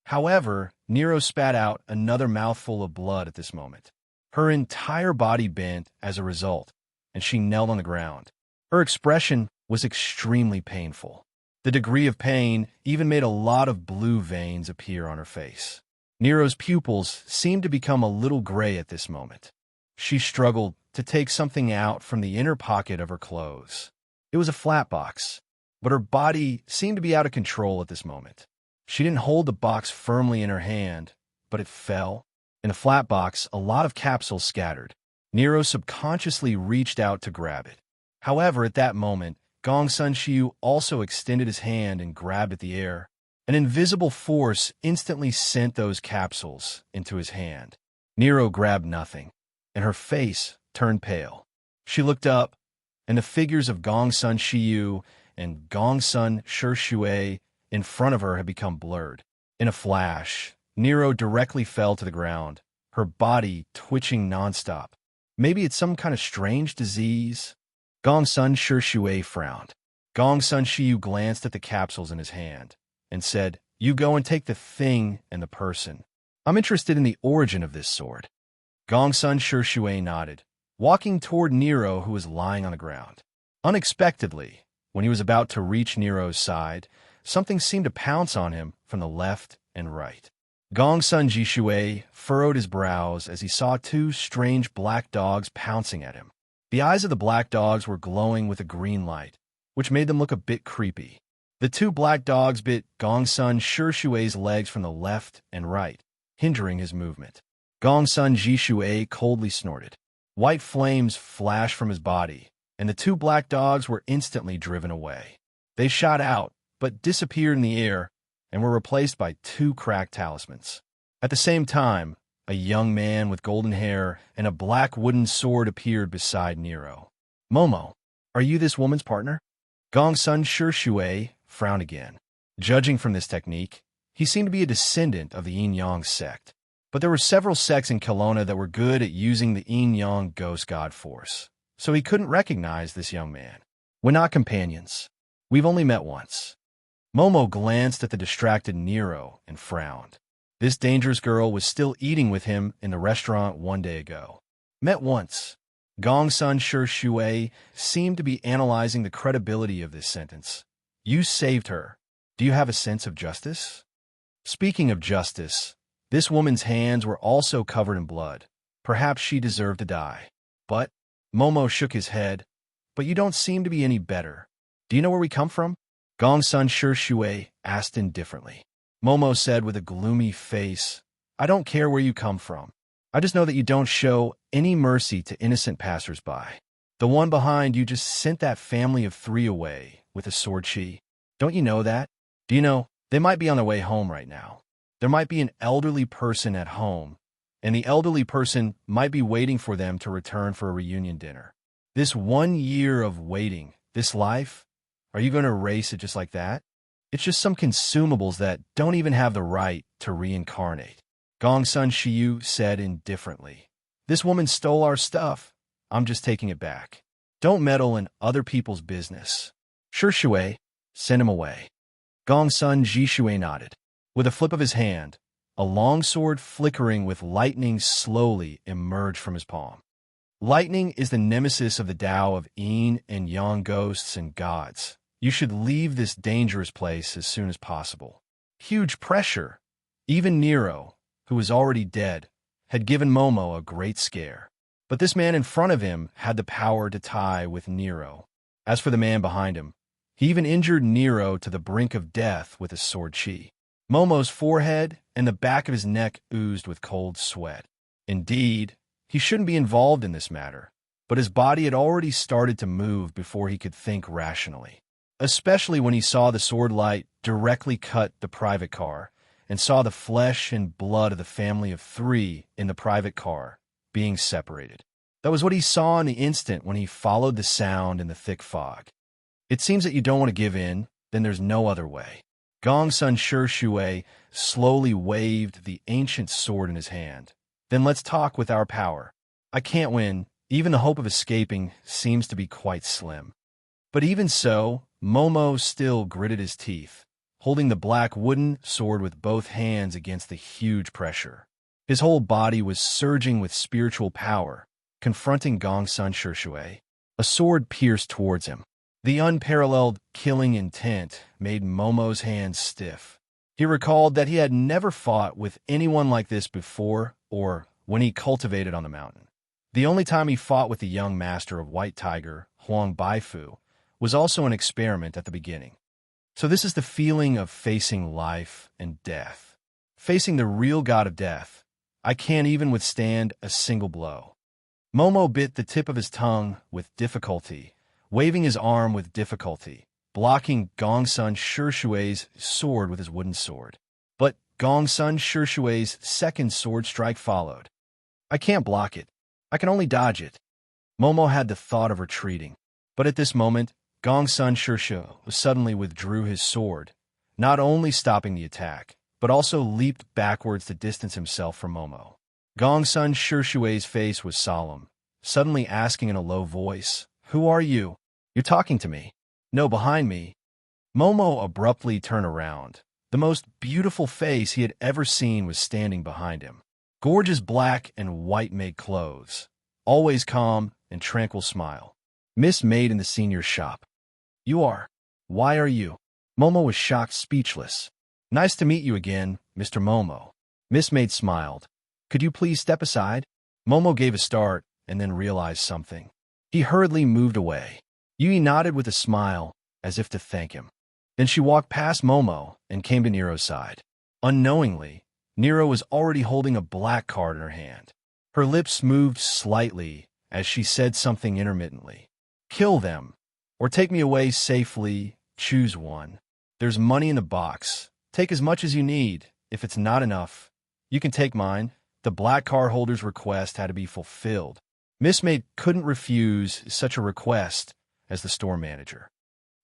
However, Nero spat out another mouthful of blood at this moment. Her entire body bent as a result, and she knelt on the ground. Her expression was extremely painful. The degree of pain even made a lot of blue veins appear on her face. Nero's pupils seemed to become a little gray at this moment. She struggled to take something out from the inner pocket of her clothes. It was a flat box, but her body seemed to be out of control at this moment. She didn't hold the box firmly in her hand, but it fell. In the flat box, a lot of capsules scattered. Nero subconsciously reached out to grab it. However, at that moment, Gongsun Shiyu also extended his hand and grabbed at the air. An invisible force instantly sent those capsules into his hand. Nero grabbed nothing, and her face turned pale. She looked up, and the figures of Gongsun Shiyu and Gongsun Shishue in front of her had become blurred. In a flash, Nero directly fell to the ground, her body twitching nonstop. Maybe it's some kind of strange disease? Gongsun Shishue frowned. Gongsun Shiyu glanced at the capsules in his hand and said, "You go and take the thing and the person. I'm interested in the origin of this sword." Gongsun Shishue nodded, walking toward Nero, who was lying on the ground. Unexpectedly, when he was about to reach Nero's side, something seemed to pounce on him from the left and right. Gongsun Jishui furrowed his brows as he saw two strange black dogs pouncing at him. The eyes of the black dogs were glowing with a green light, which made them look a bit creepy. The two black dogs bit Gongsun Shishue's legs from the left and right, hindering his movement. Gongsun Jishui coldly snorted. White flames flashed from his body, and the two black dogs were instantly driven away. They shot out, but disappeared in the air, and were replaced by two cracked talismans. At the same time, a young man with golden hair and a black wooden sword appeared beside Nero. Momo, are you this woman's partner? Gongsun Shishui frowned again. Judging from this technique, he seemed to be a descendant of the Yin-Yang sect. But there were several sects in Kelowna that were good at using the Yin-Yang ghost god force, so he couldn't recognize this young man. We're not companions. We've only met once. Momo glanced at the distracted Nero and frowned. This dangerous girl was still eating with him in the restaurant one day ago. Met once. Gongsun Shishui seemed to be analyzing the credibility of this sentence. You saved her. Do you have a sense of justice? Speaking of justice, this woman's hands were also covered in blood. Perhaps she deserved to die. But, Momo shook his head, but you don't seem to be any better. Do you know where we come from? Gongsun Shishui asked indifferently. Momo said with a gloomy face, I don't care where you come from. I just know that you don't show any mercy to innocent passersby. The one behind you just sent that family of three away with a sword chi. Don't you know that? Do you know, they might be on their way home right now. There might be an elderly person at home, and the elderly person might be waiting for them to return for a reunion dinner. This 1 year of waiting, this life, are you going to erase it just like that? It's just some consumables that don't even have the right to reincarnate. Gongsun Shiyu said indifferently. This woman stole our stuff. I'm just taking it back. Don't meddle in other people's business. Shishui, send him away. Gongsun Jishui nodded. With a flip of his hand, a long sword flickering with lightning slowly emerged from his palm. Lightning is the nemesis of the Tao of Yin and Yang ghosts and gods. You should leave this dangerous place as soon as possible. Huge pressure. Even Nero, who was already dead, had given Momo a great scare. But this man in front of him had the power to tie with Nero. As for the man behind him, he even injured Nero to the brink of death with his sword chi. Momo's forehead and the back of his neck oozed with cold sweat. Indeed, he shouldn't be involved in this matter, but his body had already started to move before he could think rationally. Especially when he saw the sword light directly cut the private car and saw the flesh and blood of the family of three in the private car being separated. That was what he saw in the instant when he followed the sound in the thick fog. It seems that you don't want to give in, then there's no other way. Gongsun Shishui slowly waved the ancient sword in his hand. Then let's talk with our power. I can't win. Even the hope of escaping seems to be quite slim. But even so, Momo still gritted his teeth, holding the black wooden sword with both hands against the huge pressure. His whole body was surging with spiritual power, confronting Gongsun Shishui. A sword pierced towards him. The unparalleled killing intent made Momo's hands stiff. He recalled that he had never fought with anyone like this before or when he cultivated on the mountain. The only time he fought with the young master of White Tiger, Huang Baifu, was also an experiment at the beginning. So this is the feeling of facing life and death. Facing the real god of death. I can't even withstand a single blow. Momo bit the tip of his tongue with difficulty, waving his arm with difficulty, blocking Gongsun Shishui's sword with his wooden sword. But Gongsun Shishui's second sword strike followed. I can't block it. I can only dodge it. Momo had the thought of retreating, but at this moment, Gongsun Shishui suddenly withdrew his sword, not only stopping the attack, but also leaped backwards to distance himself from Momo. Gongsun Shishui's face was solemn, suddenly asking in a low voice, Who are you? You're talking to me. No, behind me. Momo abruptly turned around. The most beautiful face he had ever seen was standing behind him. Gorgeous black and white-made clothes, always calm and tranquil smile. Miss Maid in the senior shop. You are. Why are you? Momo was shocked, speechless. Nice to meet you again, Mr. Momo. Miss Maid smiled. Could you please step aside? Momo gave a start and then realized something. He hurriedly moved away. Yui nodded with a smile, as if to thank him. Then she walked past Momo and came to Nero's side. Unknowingly, Nero was already holding a black card in her hand. Her lips moved slightly as she said something intermittently. Kill them, or take me away safely. Choose one. There's money in the box. Take as much as you need. If it's not enough, you can take mine. The black card holder's request had to be fulfilled. Miss Maid couldn't refuse such a request as the store manager.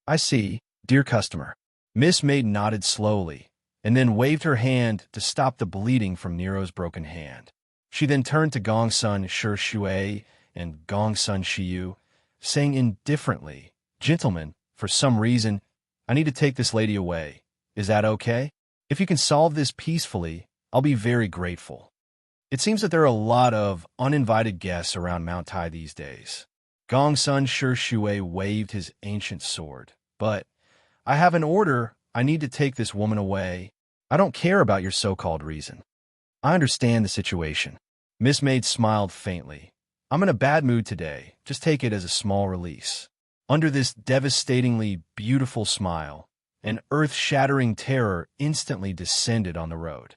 I see, dear customer. Miss Maid nodded slowly, and then waved her hand to stop the bleeding from Nero's broken hand. She then turned to Gongsun Shi Shui and Gongsun Shiyu, saying indifferently, Gentlemen, for some reason, I need to take this lady away. Is that okay? If you can solve this peacefully, I'll be very grateful. It seems that there are a lot of uninvited guests around Mount Tai these days. Gongsun Shi Shui waved his ancient sword. But I have an order. I need to take this woman away. I don't care about your so-called reason. I understand the situation. Miss Maid smiled faintly. I'm in a bad mood today. Just take it as a small release. Under this devastatingly beautiful smile, an earth-shattering terror instantly descended on the road.